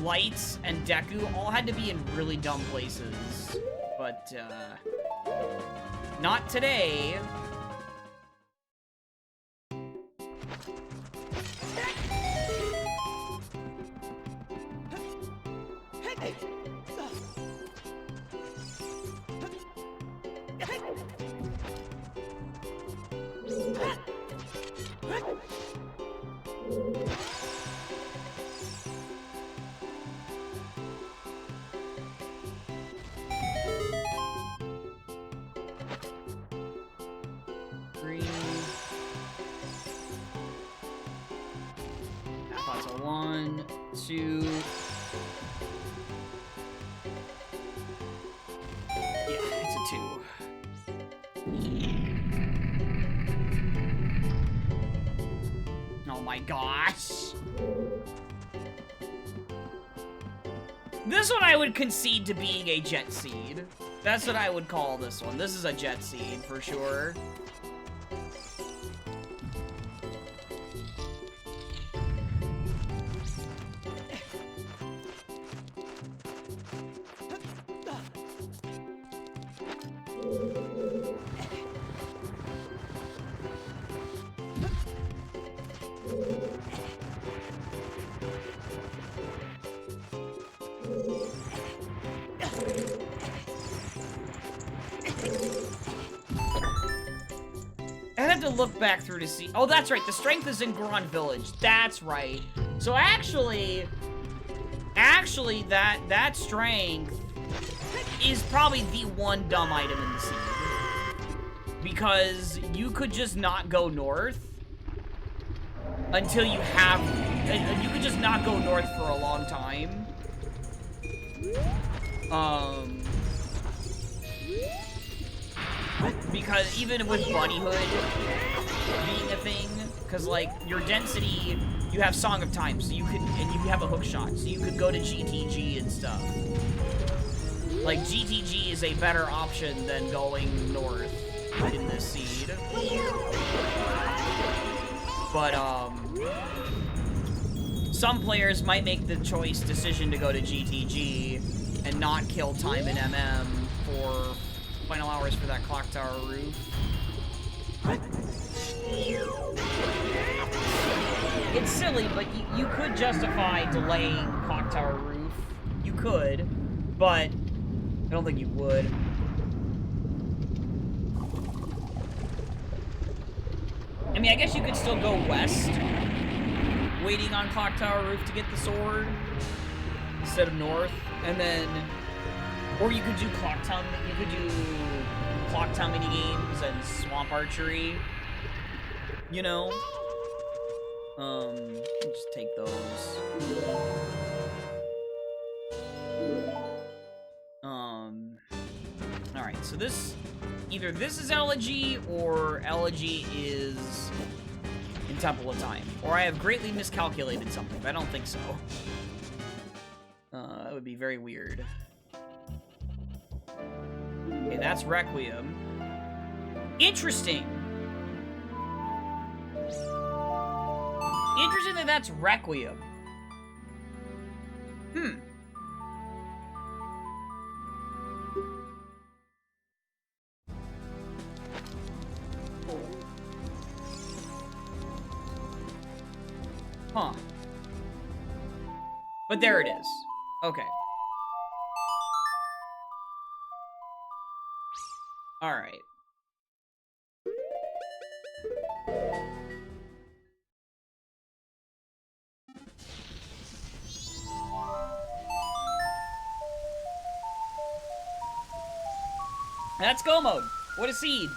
[SPEAKER 1] Lights, and Deku all had to be in really dumb places. But, not today. That's a 1, 2. Yeah, it's a 2. Oh my gosh. This one I would concede to being a Jet Seed. That's what I would call this one. This is a Jet Seed for sure. I had to look back through to see. Oh, that's right. The strength is in Goron Village. That's right. So actually, that strength is probably the one dumb item in the seed. Because you could just not go north until you have. You could just not go north for a long time. Because even with Bunny Hood being a thing, because, like, your density, you have Song of Time, so you could, and you have a hook shot, so you could go to GTG and stuff. Like, GTG is a better option than going north in this seed. But, some players might make the decision to go to GTG and not kill time in MM for final hours for that clock tower roof. It's silly, but you could justify delaying clock tower roof. You could, but I don't think you would. I mean, I guess you could still go west, waiting on clock tower roof to get the sword instead of north, and then, or you could do clock tower mini games and swamp archery. You know, just take those. All right, so this, either this is Elegy or Elegy is in Temple of Time, or I have greatly miscalculated something, but I don't think so. That would be very weird. Okay, that's Requiem. Interesting. Interesting that that's Requiem. Huh. But there it is. Okay. All right. That's go mode. What a seed.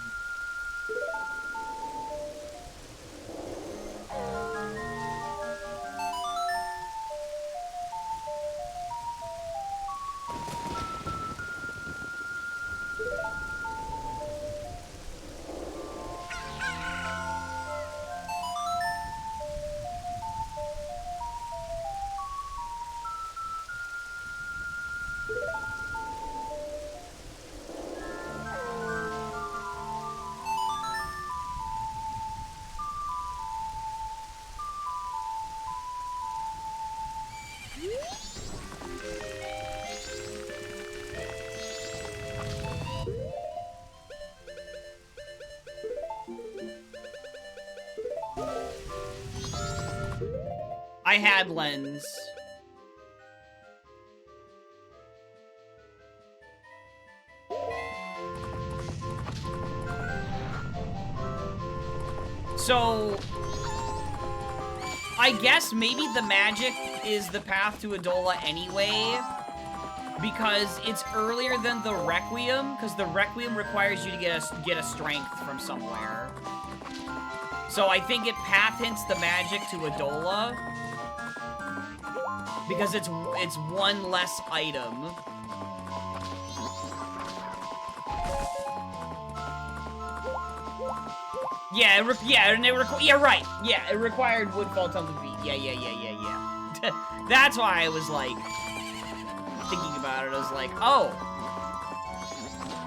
[SPEAKER 1] I had lens. So, I guess maybe the magic is the path to Adola anyway, because it's earlier than the Requiem, because the Requiem requires you to get a strength from somewhere. So I think it path hints the magic to Adola, because it's one less item. Yeah, right. Yeah, it required Woodfall Tumbleweed. Yeah. That's why I was like thinking about it. I was like, oh,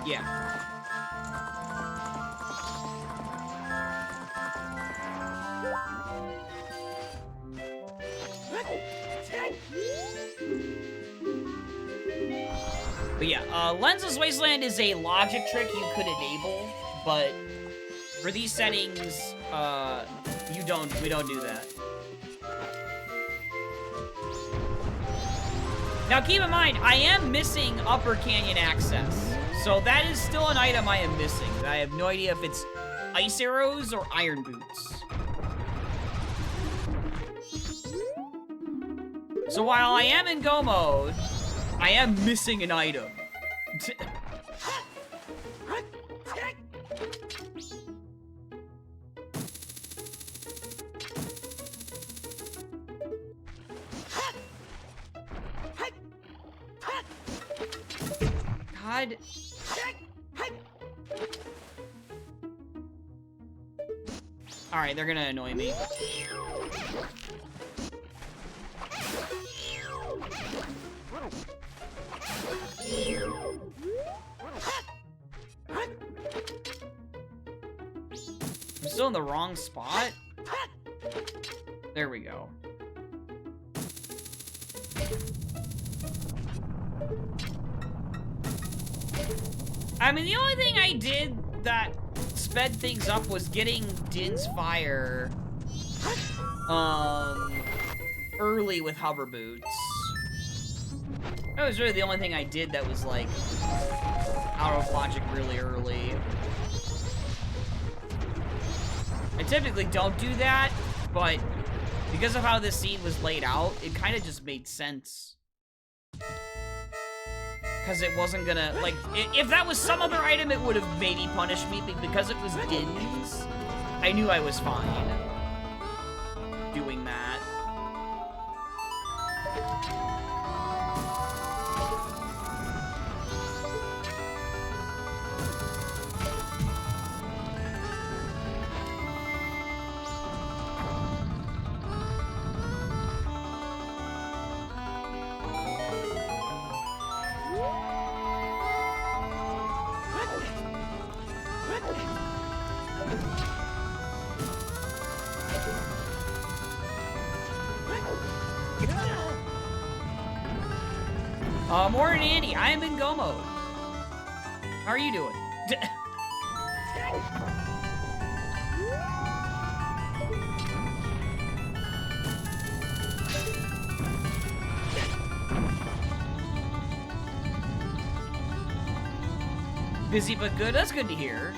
[SPEAKER 1] yeah. But yeah, Lensless Wasteland is a logic trick you could enable, but for these settings, we don't do that. Now keep in mind, I am missing Upper Canyon access, so that is still an item I am missing. I have no idea if it's Ice Arrows or Iron Boots. So while I am in go mode, I am missing an item. God. Alright, they're gonna annoy me. I'm still in the wrong spot? There we go. I mean, the only thing I did that sped things up was getting Din's Fire, early with hover boots. That was really the only thing I did that was, like, out of logic really early. I typically don't do that, but because of how this scene was laid out, it kind of just made sense. Because it wasn't gonna, like, if that was some other item, it would have maybe punished me, but because it was Din's, I knew I was fine doing that. Morning, Andy. I am in go mode. How are you doing? Busy but good. That's good to hear.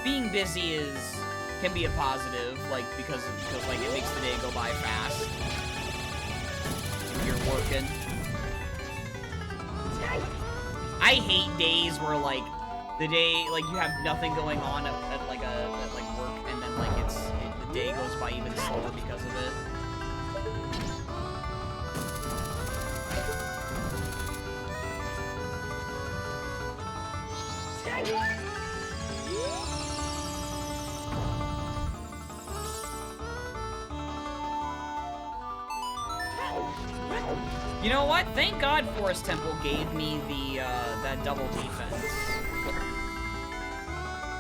[SPEAKER 1] Being busy can be a positive, like because like it makes the day go by fast. If you're working. I hate days where, like, the day, like, you have nothing going on at work, and then, like, the day goes by even slower because of it. You know what? Thank God Forest Temple gave me the, that double defense.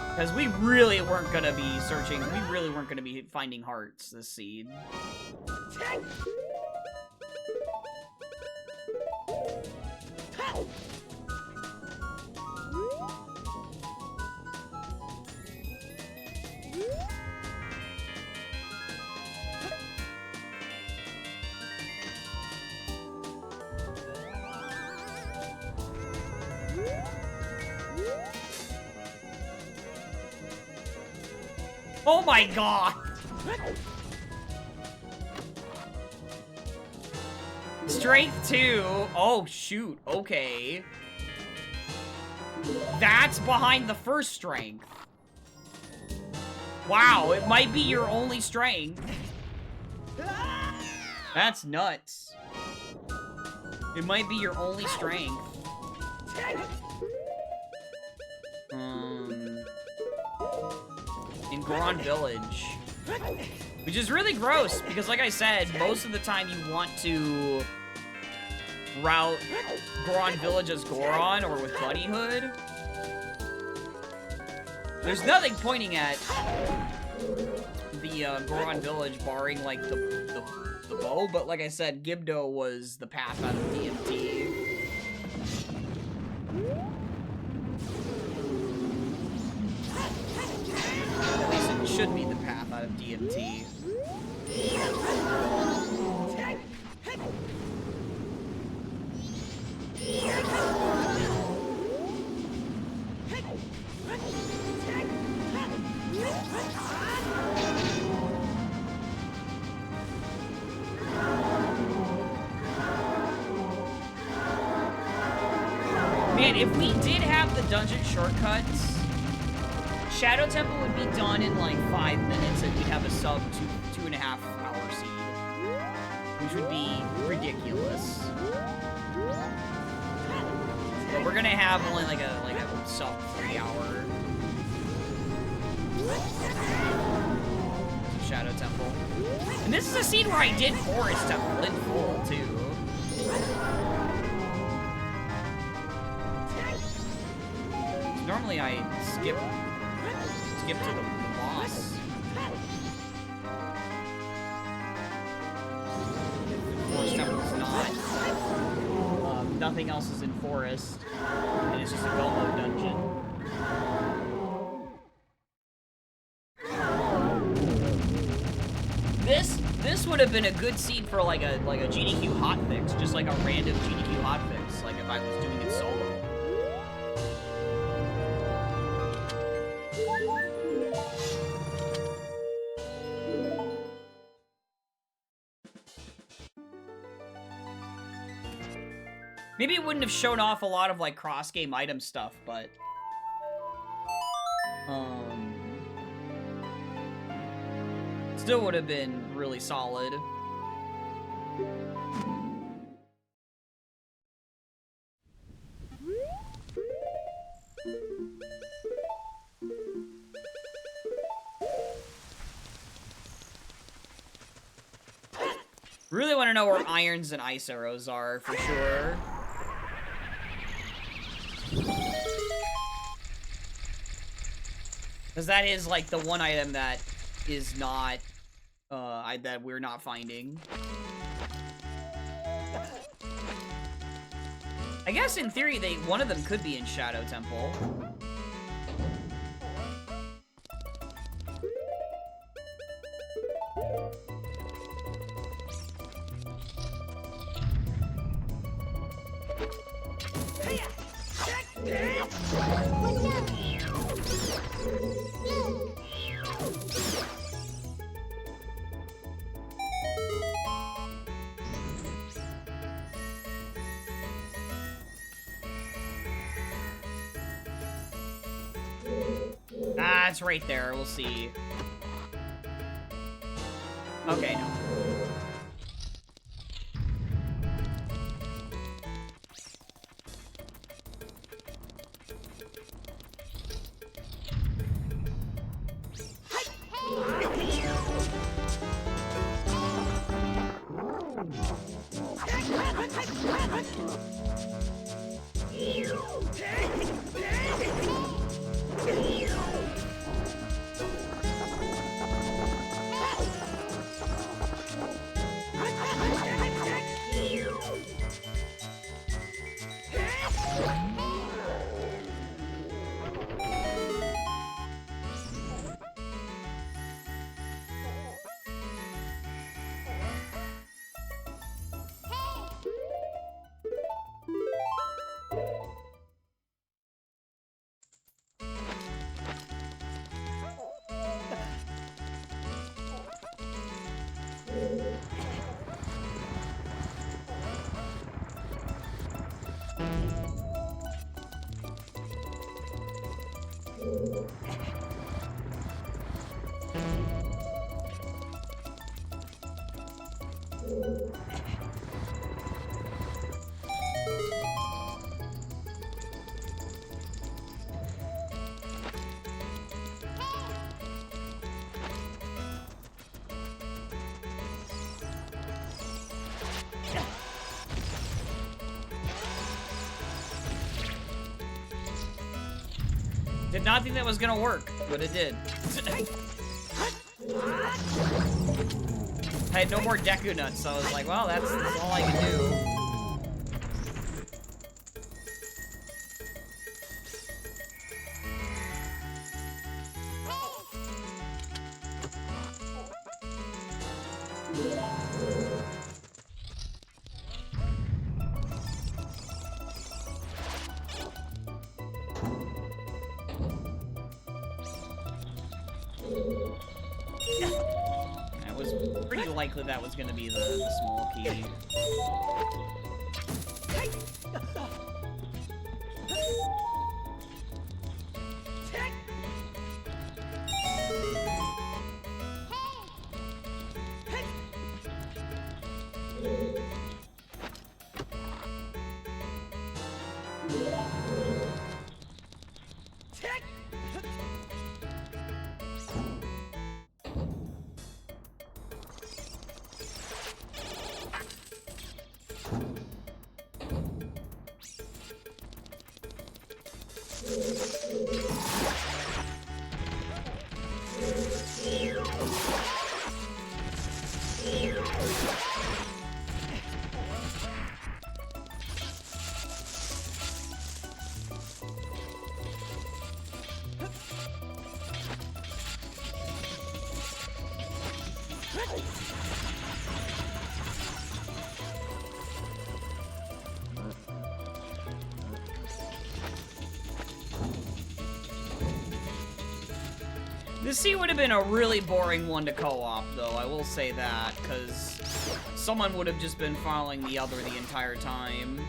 [SPEAKER 1] Because we really weren't gonna be searching, we really weren't gonna be finding hearts this seed. Oh my god! Strength 2. Oh shoot, okay. That's behind the first strength. Wow, it might be your only strength. That's nuts. It might be your only strength. In Goron Village. Which is really gross, because like I said, most of the time you want to route Goron Village as Goron or with Bunnyhood. There's nothing pointing at the Goron Village barring like the bow, but like I said, Gibdo was the path out of DMT. At least it should be the path out of DMT. Man, if we did have the dungeon shortcuts, Shadow Temple would be done in like 5 minutes and we'd have a sub 2.5 hour seed. Which would be ridiculous. But we're gonna have only like a sub 3 hour. Shadow Temple. And this is a scene where I did Forest Temple in full, too. Normally I skip to the boss. Forest Temple's not. Nothing else is in Forest. And it's just a go mode dungeon. This would have been a good scene for like a GDQ hotfix, just like a random GDQ hotfix, like if I was doing it solo. Maybe it wouldn't have shown off a lot of like cross-game item stuff, but still would have been really solid. Really want to know where irons and ice arrows are for sure. Because that is like the one item that is not that we're not finding. I guess in theory one of them could be in Shadow Temple. Ah, it's right there. We'll see. Okay, no. Did not think that was gonna work, but it did. I had no more Deku Nuts, so I was like, well, that's all I can do. It was pretty likely that was going to be the small key. This scene would have been a really boring one to co-op, though, I will say that, because someone would have just been following the other the entire time.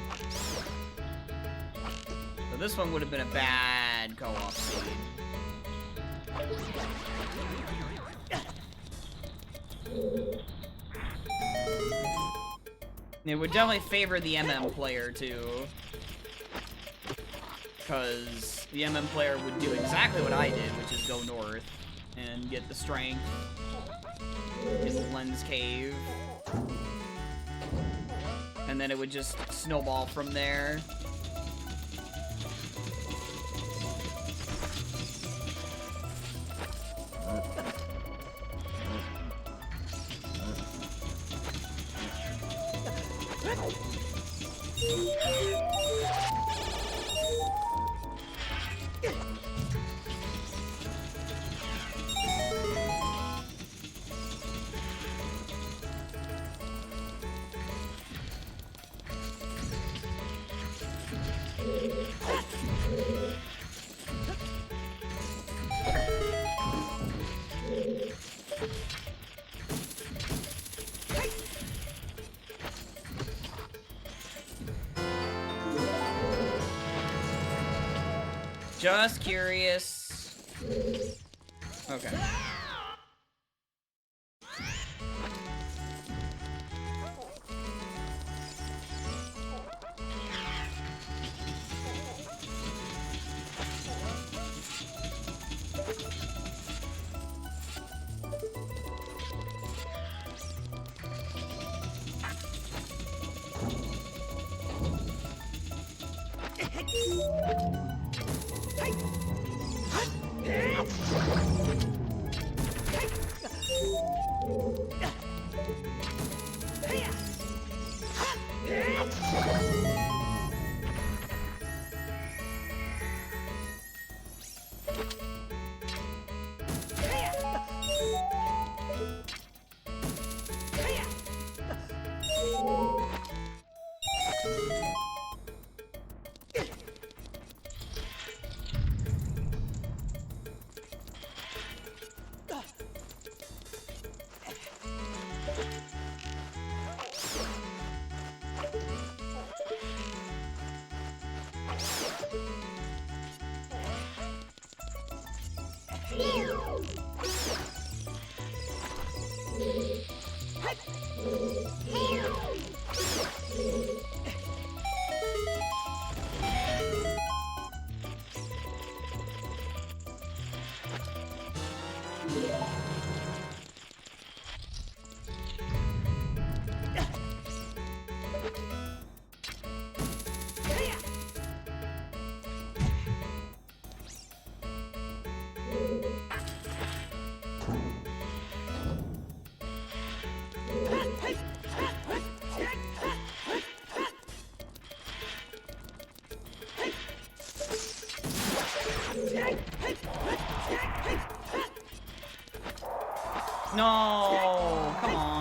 [SPEAKER 1] So this one would have been a bad co-op scene. It would definitely favor the MM player, too. Because the MM player would do exactly what I did, which is go north and get the strength in the lens cave. And then it would just snowball from there. Just curious. Okay. No, come on.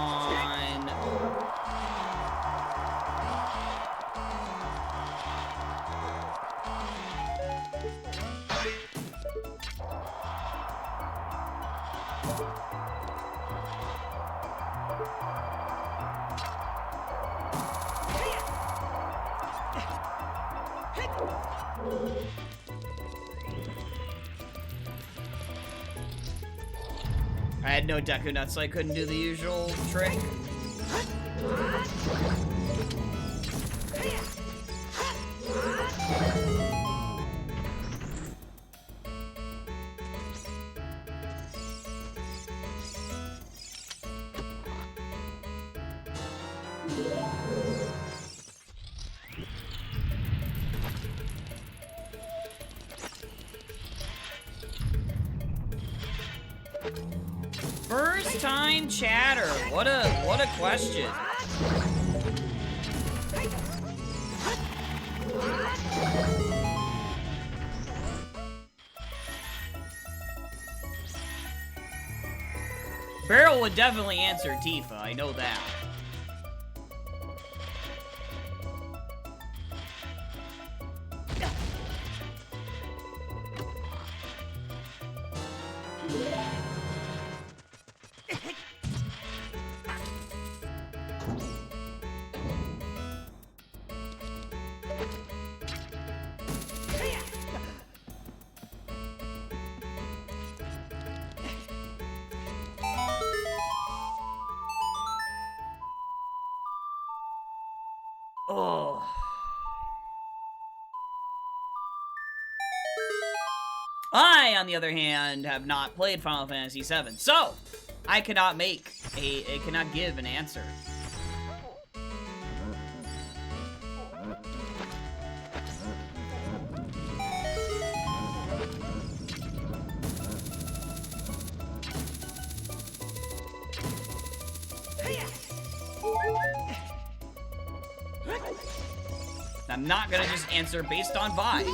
[SPEAKER 1] I had no Deku Nuts, so I couldn't do the usual trick. First time chatter. What a question. Barrel would definitely answer Tifa, I know that. Oh. I, on the other hand, have not played Final Fantasy VII, so I cannot cannot give an answer. I'm not gonna just answer based on vibes.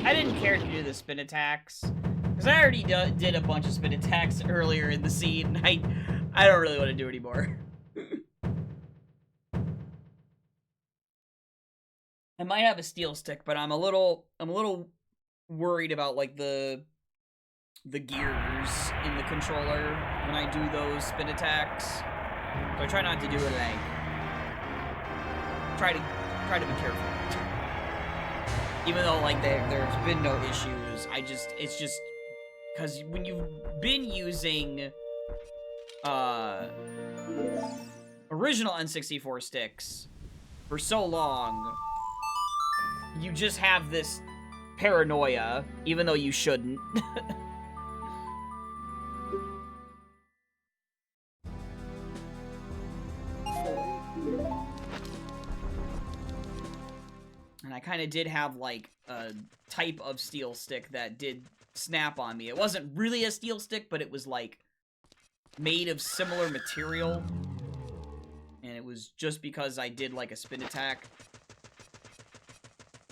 [SPEAKER 1] I didn't care to do the spin attacks, because I already did a bunch of spin attacks earlier in the scene. I don't really want to do anymore. I might have a steel stick, but I'm a little worried about like the gears in the controller when I do those spin attacks. So I try not to do it like try to be careful. Even though like there's been no issues, it's just because when you've been using original N64 sticks for so long, you just have this paranoia, even though you shouldn't. And I kind of did have, like, a type of steel stick that did snap on me. It wasn't really a steel stick, but it was, like, made of similar material. And it was just because I did, like, a spin attack.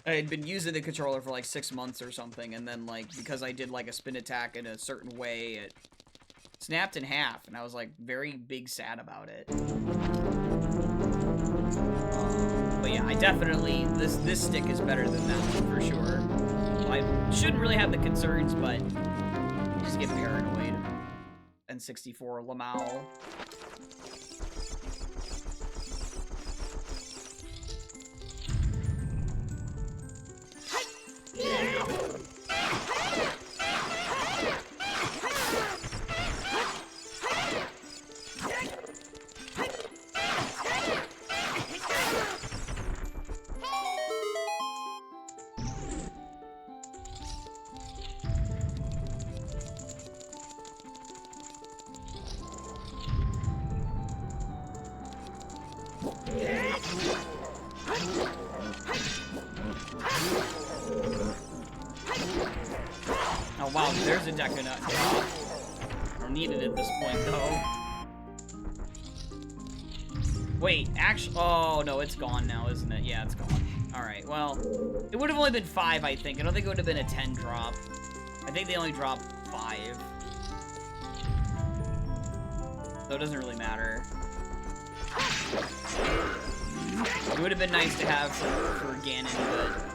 [SPEAKER 1] I had been using the controller for, like, 6 months or something, and then, like, because I did, like, a spin attack in a certain way, it snapped in half, and I was, like, very big sad about it. But yeah, I definitely, this stick is better than that one, for sure. I shouldn't really have the concerns, but you just get paranoid. N64 Lamau. Oh wow, there's a Deca Nut drop. Or needed at this point, though. Wait, actually, oh no, it's gone now, isn't it? Yeah, it's gone. Alright, well, it would have only been 5, I think. I don't think it would have been a 10 drop. I think they only dropped 5. So it doesn't really matter. It would have been nice to have for Ganon, but...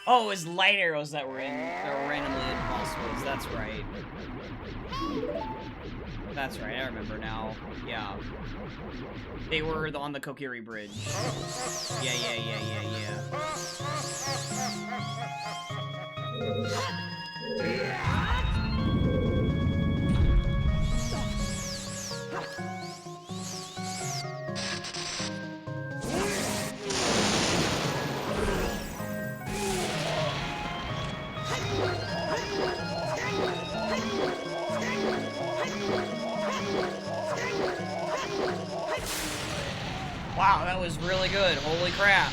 [SPEAKER 1] Oh, it was light arrows that were randomly in boss woods. That's right. That's right, I remember now. Yeah. They were on the Kokiri Bridge. Yeah. Wow, that was really good. Holy crap.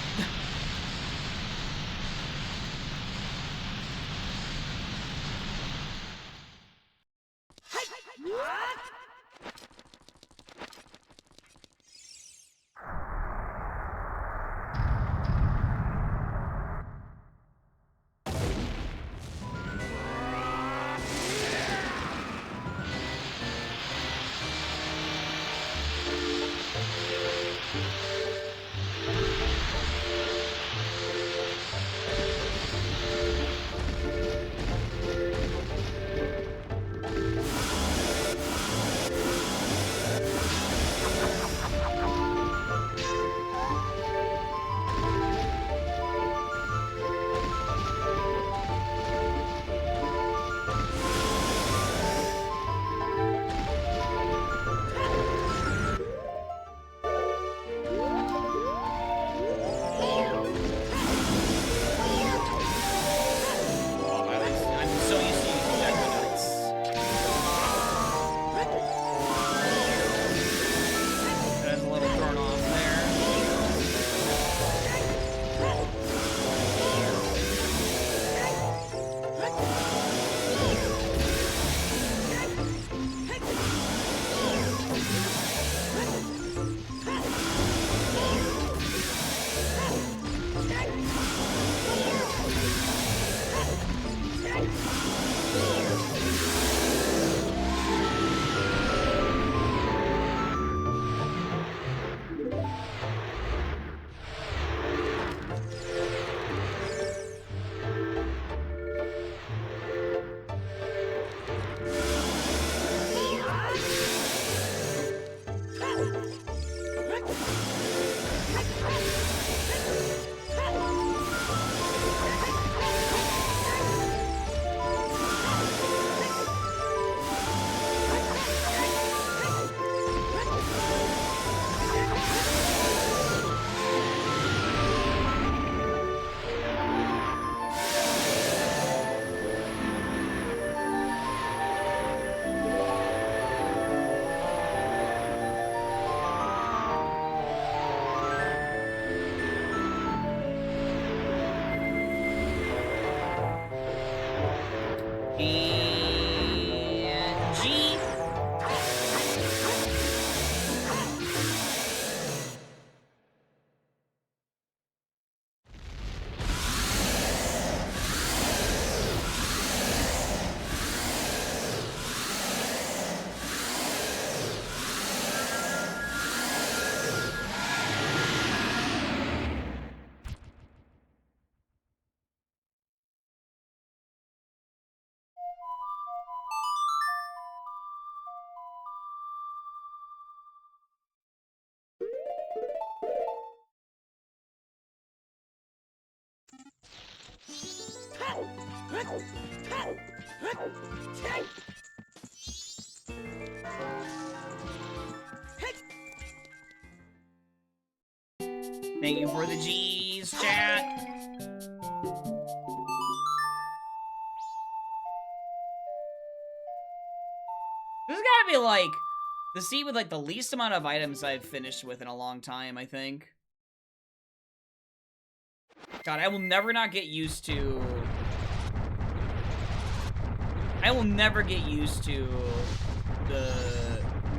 [SPEAKER 1] And G. Thank you for the G's, chat. This has gotta be like the seat with like the least amount of items I've finished with in a long time, I think. God, I will never not get used to... I will never get used to the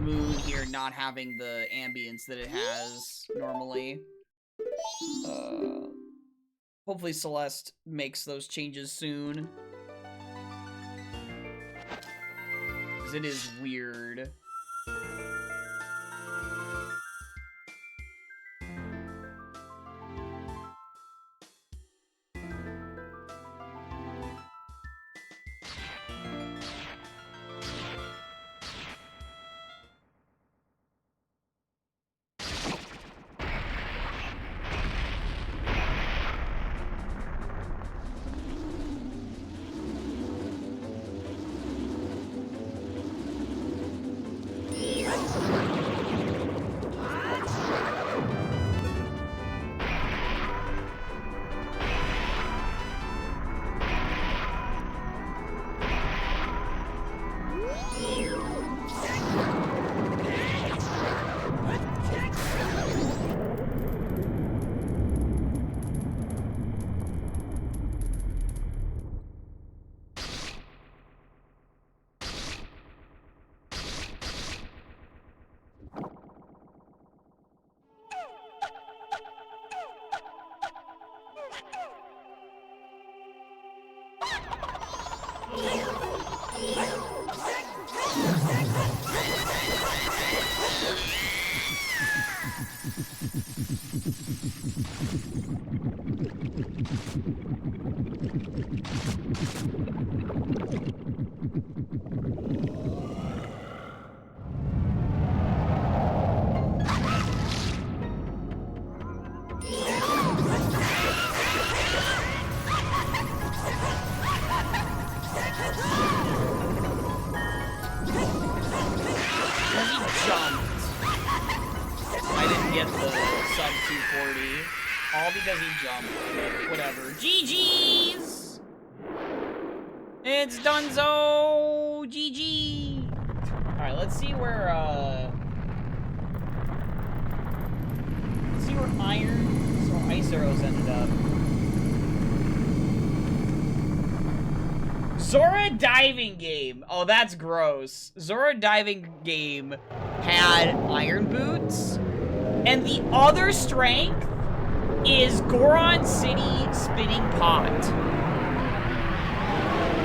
[SPEAKER 1] moon here not having the ambience that it has normally. Hopefully Celeste makes those changes soon. Because it is weird. jumped, I didn't get the sub 240. All because he jumped. Whatever. GG's! It's Dunzo! GG! Alright, let's see where, let's see where irons or ice arrows ended up. Zora Diving Game. Oh, that's gross. Zora Diving Game had iron boots, and the other strength is Goron City Spinning Pot.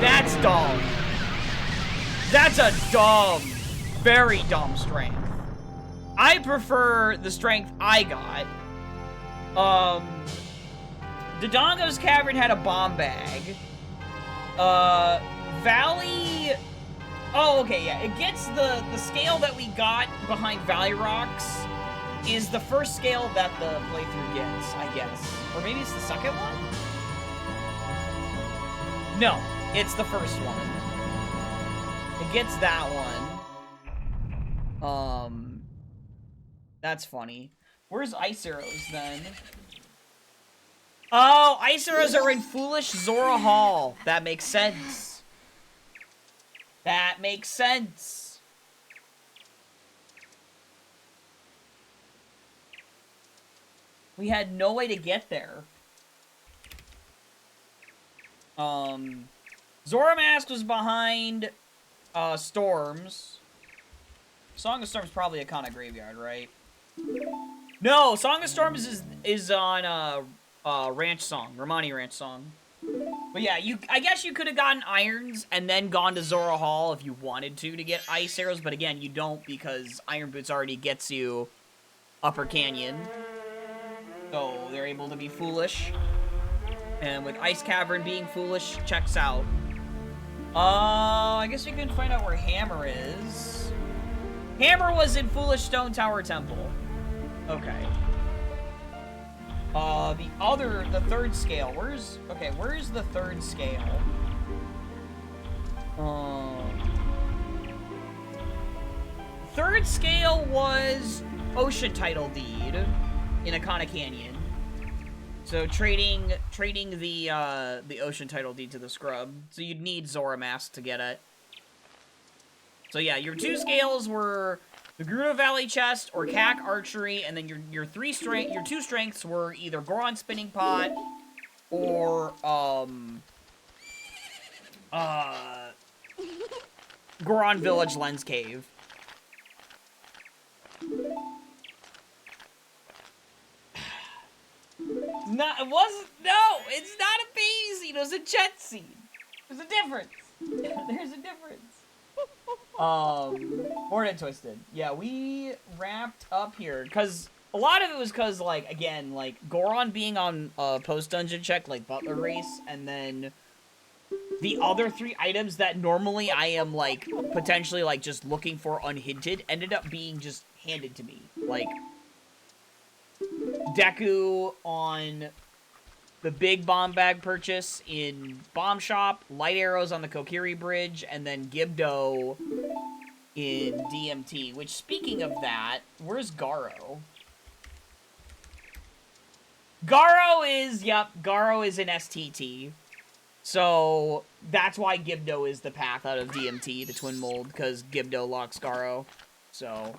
[SPEAKER 1] That's dumb. That's a dumb, very dumb strength. I prefer the strength I got. Dodongo's Cavern had a bomb bag. Valley... Oh, okay, yeah. It gets the scale that we got behind Valley Rocks is the first scale that the playthrough gets, I guess. Or maybe it's the second one? No, it's the first one. It gets that one. That's funny. Where's Ice Arrows, then? Oh, Ice Arrows are in Foolish Zora Hall. That makes sense. That makes sense. We had no way to get there. Zora Mask was behind, Storms. Song of Storms probably a kind of graveyard, right? No, Song of Storms is on, Ranch Song, Romani Ranch Song. But yeah, I guess you could have gotten irons and then gone to Zora Hall if you wanted to get ice arrows, but again, you don't because Iron Boots already gets you Upper Canyon. So they're able to be foolish. And with Ice Cavern being foolish, checks out. I guess we can find out where Hammer is. Hammer was in Foolish Stone Tower Temple. Okay. The third scale. Where's the third scale? Third scale was Ocean Title Deed in Akana Canyon. So trading the Ocean Title Deed to the Scrub. So you'd need Zora Mask to get it. So yeah, your two scales were the Gerudo Valley Chest or CAC Archery, and then your two strengths were either Goron Spinning Pot or Goron Village Lens Cave. It's not a baby scene, it was a jet scene. There's a difference. There's a difference. Bored and Twisted. Yeah, we wrapped up here, because a lot of it was because, like, again, like, Goron being on post-dungeon check, like, Butler Race, and then the other three items that normally I am, like, potentially, like, just looking for unhinted, ended up being just handed to me. Like, Deku on the big bomb bag purchase in Bomb Shop, light arrows on the Kokiri Bridge, and then Gibdo in DMT. Which, speaking of that, where's Garo? Garo is in STT. So, that's why Gibdo is the path out of DMT, the Twin Mold, because Gibdo locks Garo. So,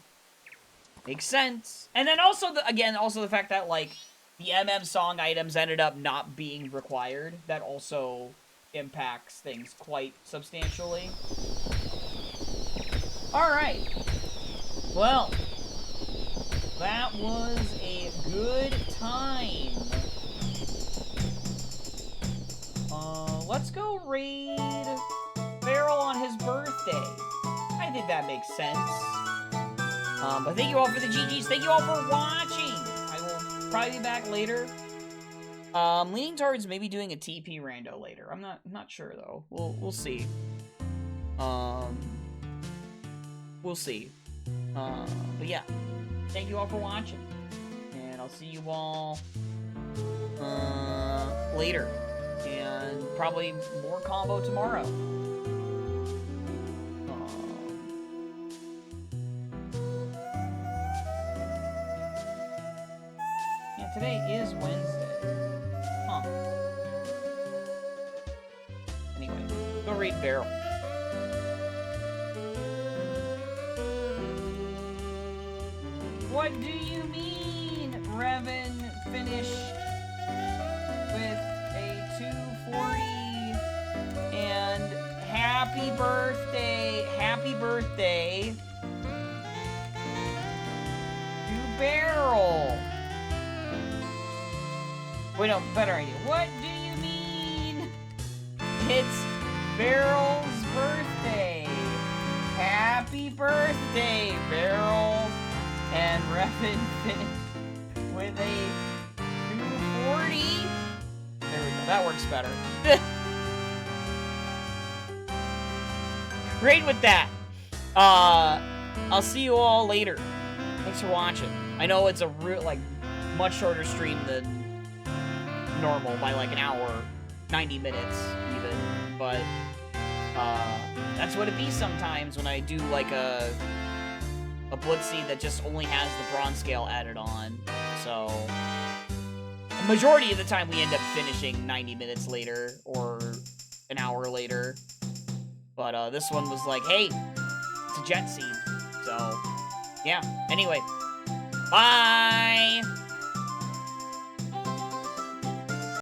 [SPEAKER 1] makes sense. And then also, the fact that, like, the MM song items ended up not being required. That also impacts things quite substantially. Alright. Well, that was a good time. Let's go raid Farrell on his birthday. I think that makes sense. But thank you all for the GGs. Thank you all for watching. I will probably be back later. Leaning towards maybe doing a TP rando later. I'm not sure though. We'll see. We'll see. But yeah, thank you all for watching, and I'll see you all later, and probably more combo tomorrow. today is Wednesday. Huh. Anyway, go read Barrel. What do you mean Revan finished with a 240 and happy birthday to Barrel. Wait, no, better idea. What do you mean it's Barrel's birthday? Happy birthday, Barrel. And Revan finished with a 240. There we go. That works better. Great with that. I'll see you all later. Thanks for watching. I know it's a much shorter stream than normal by like an hour, 90 minutes even, but that's what it be sometimes when I do like a Blitzy that just only has the bronze scale added on. So the majority of the time we end up finishing 90 minutes later or an hour later. But this one was like, hey, it's a jet seed. So yeah. Anyway, bye.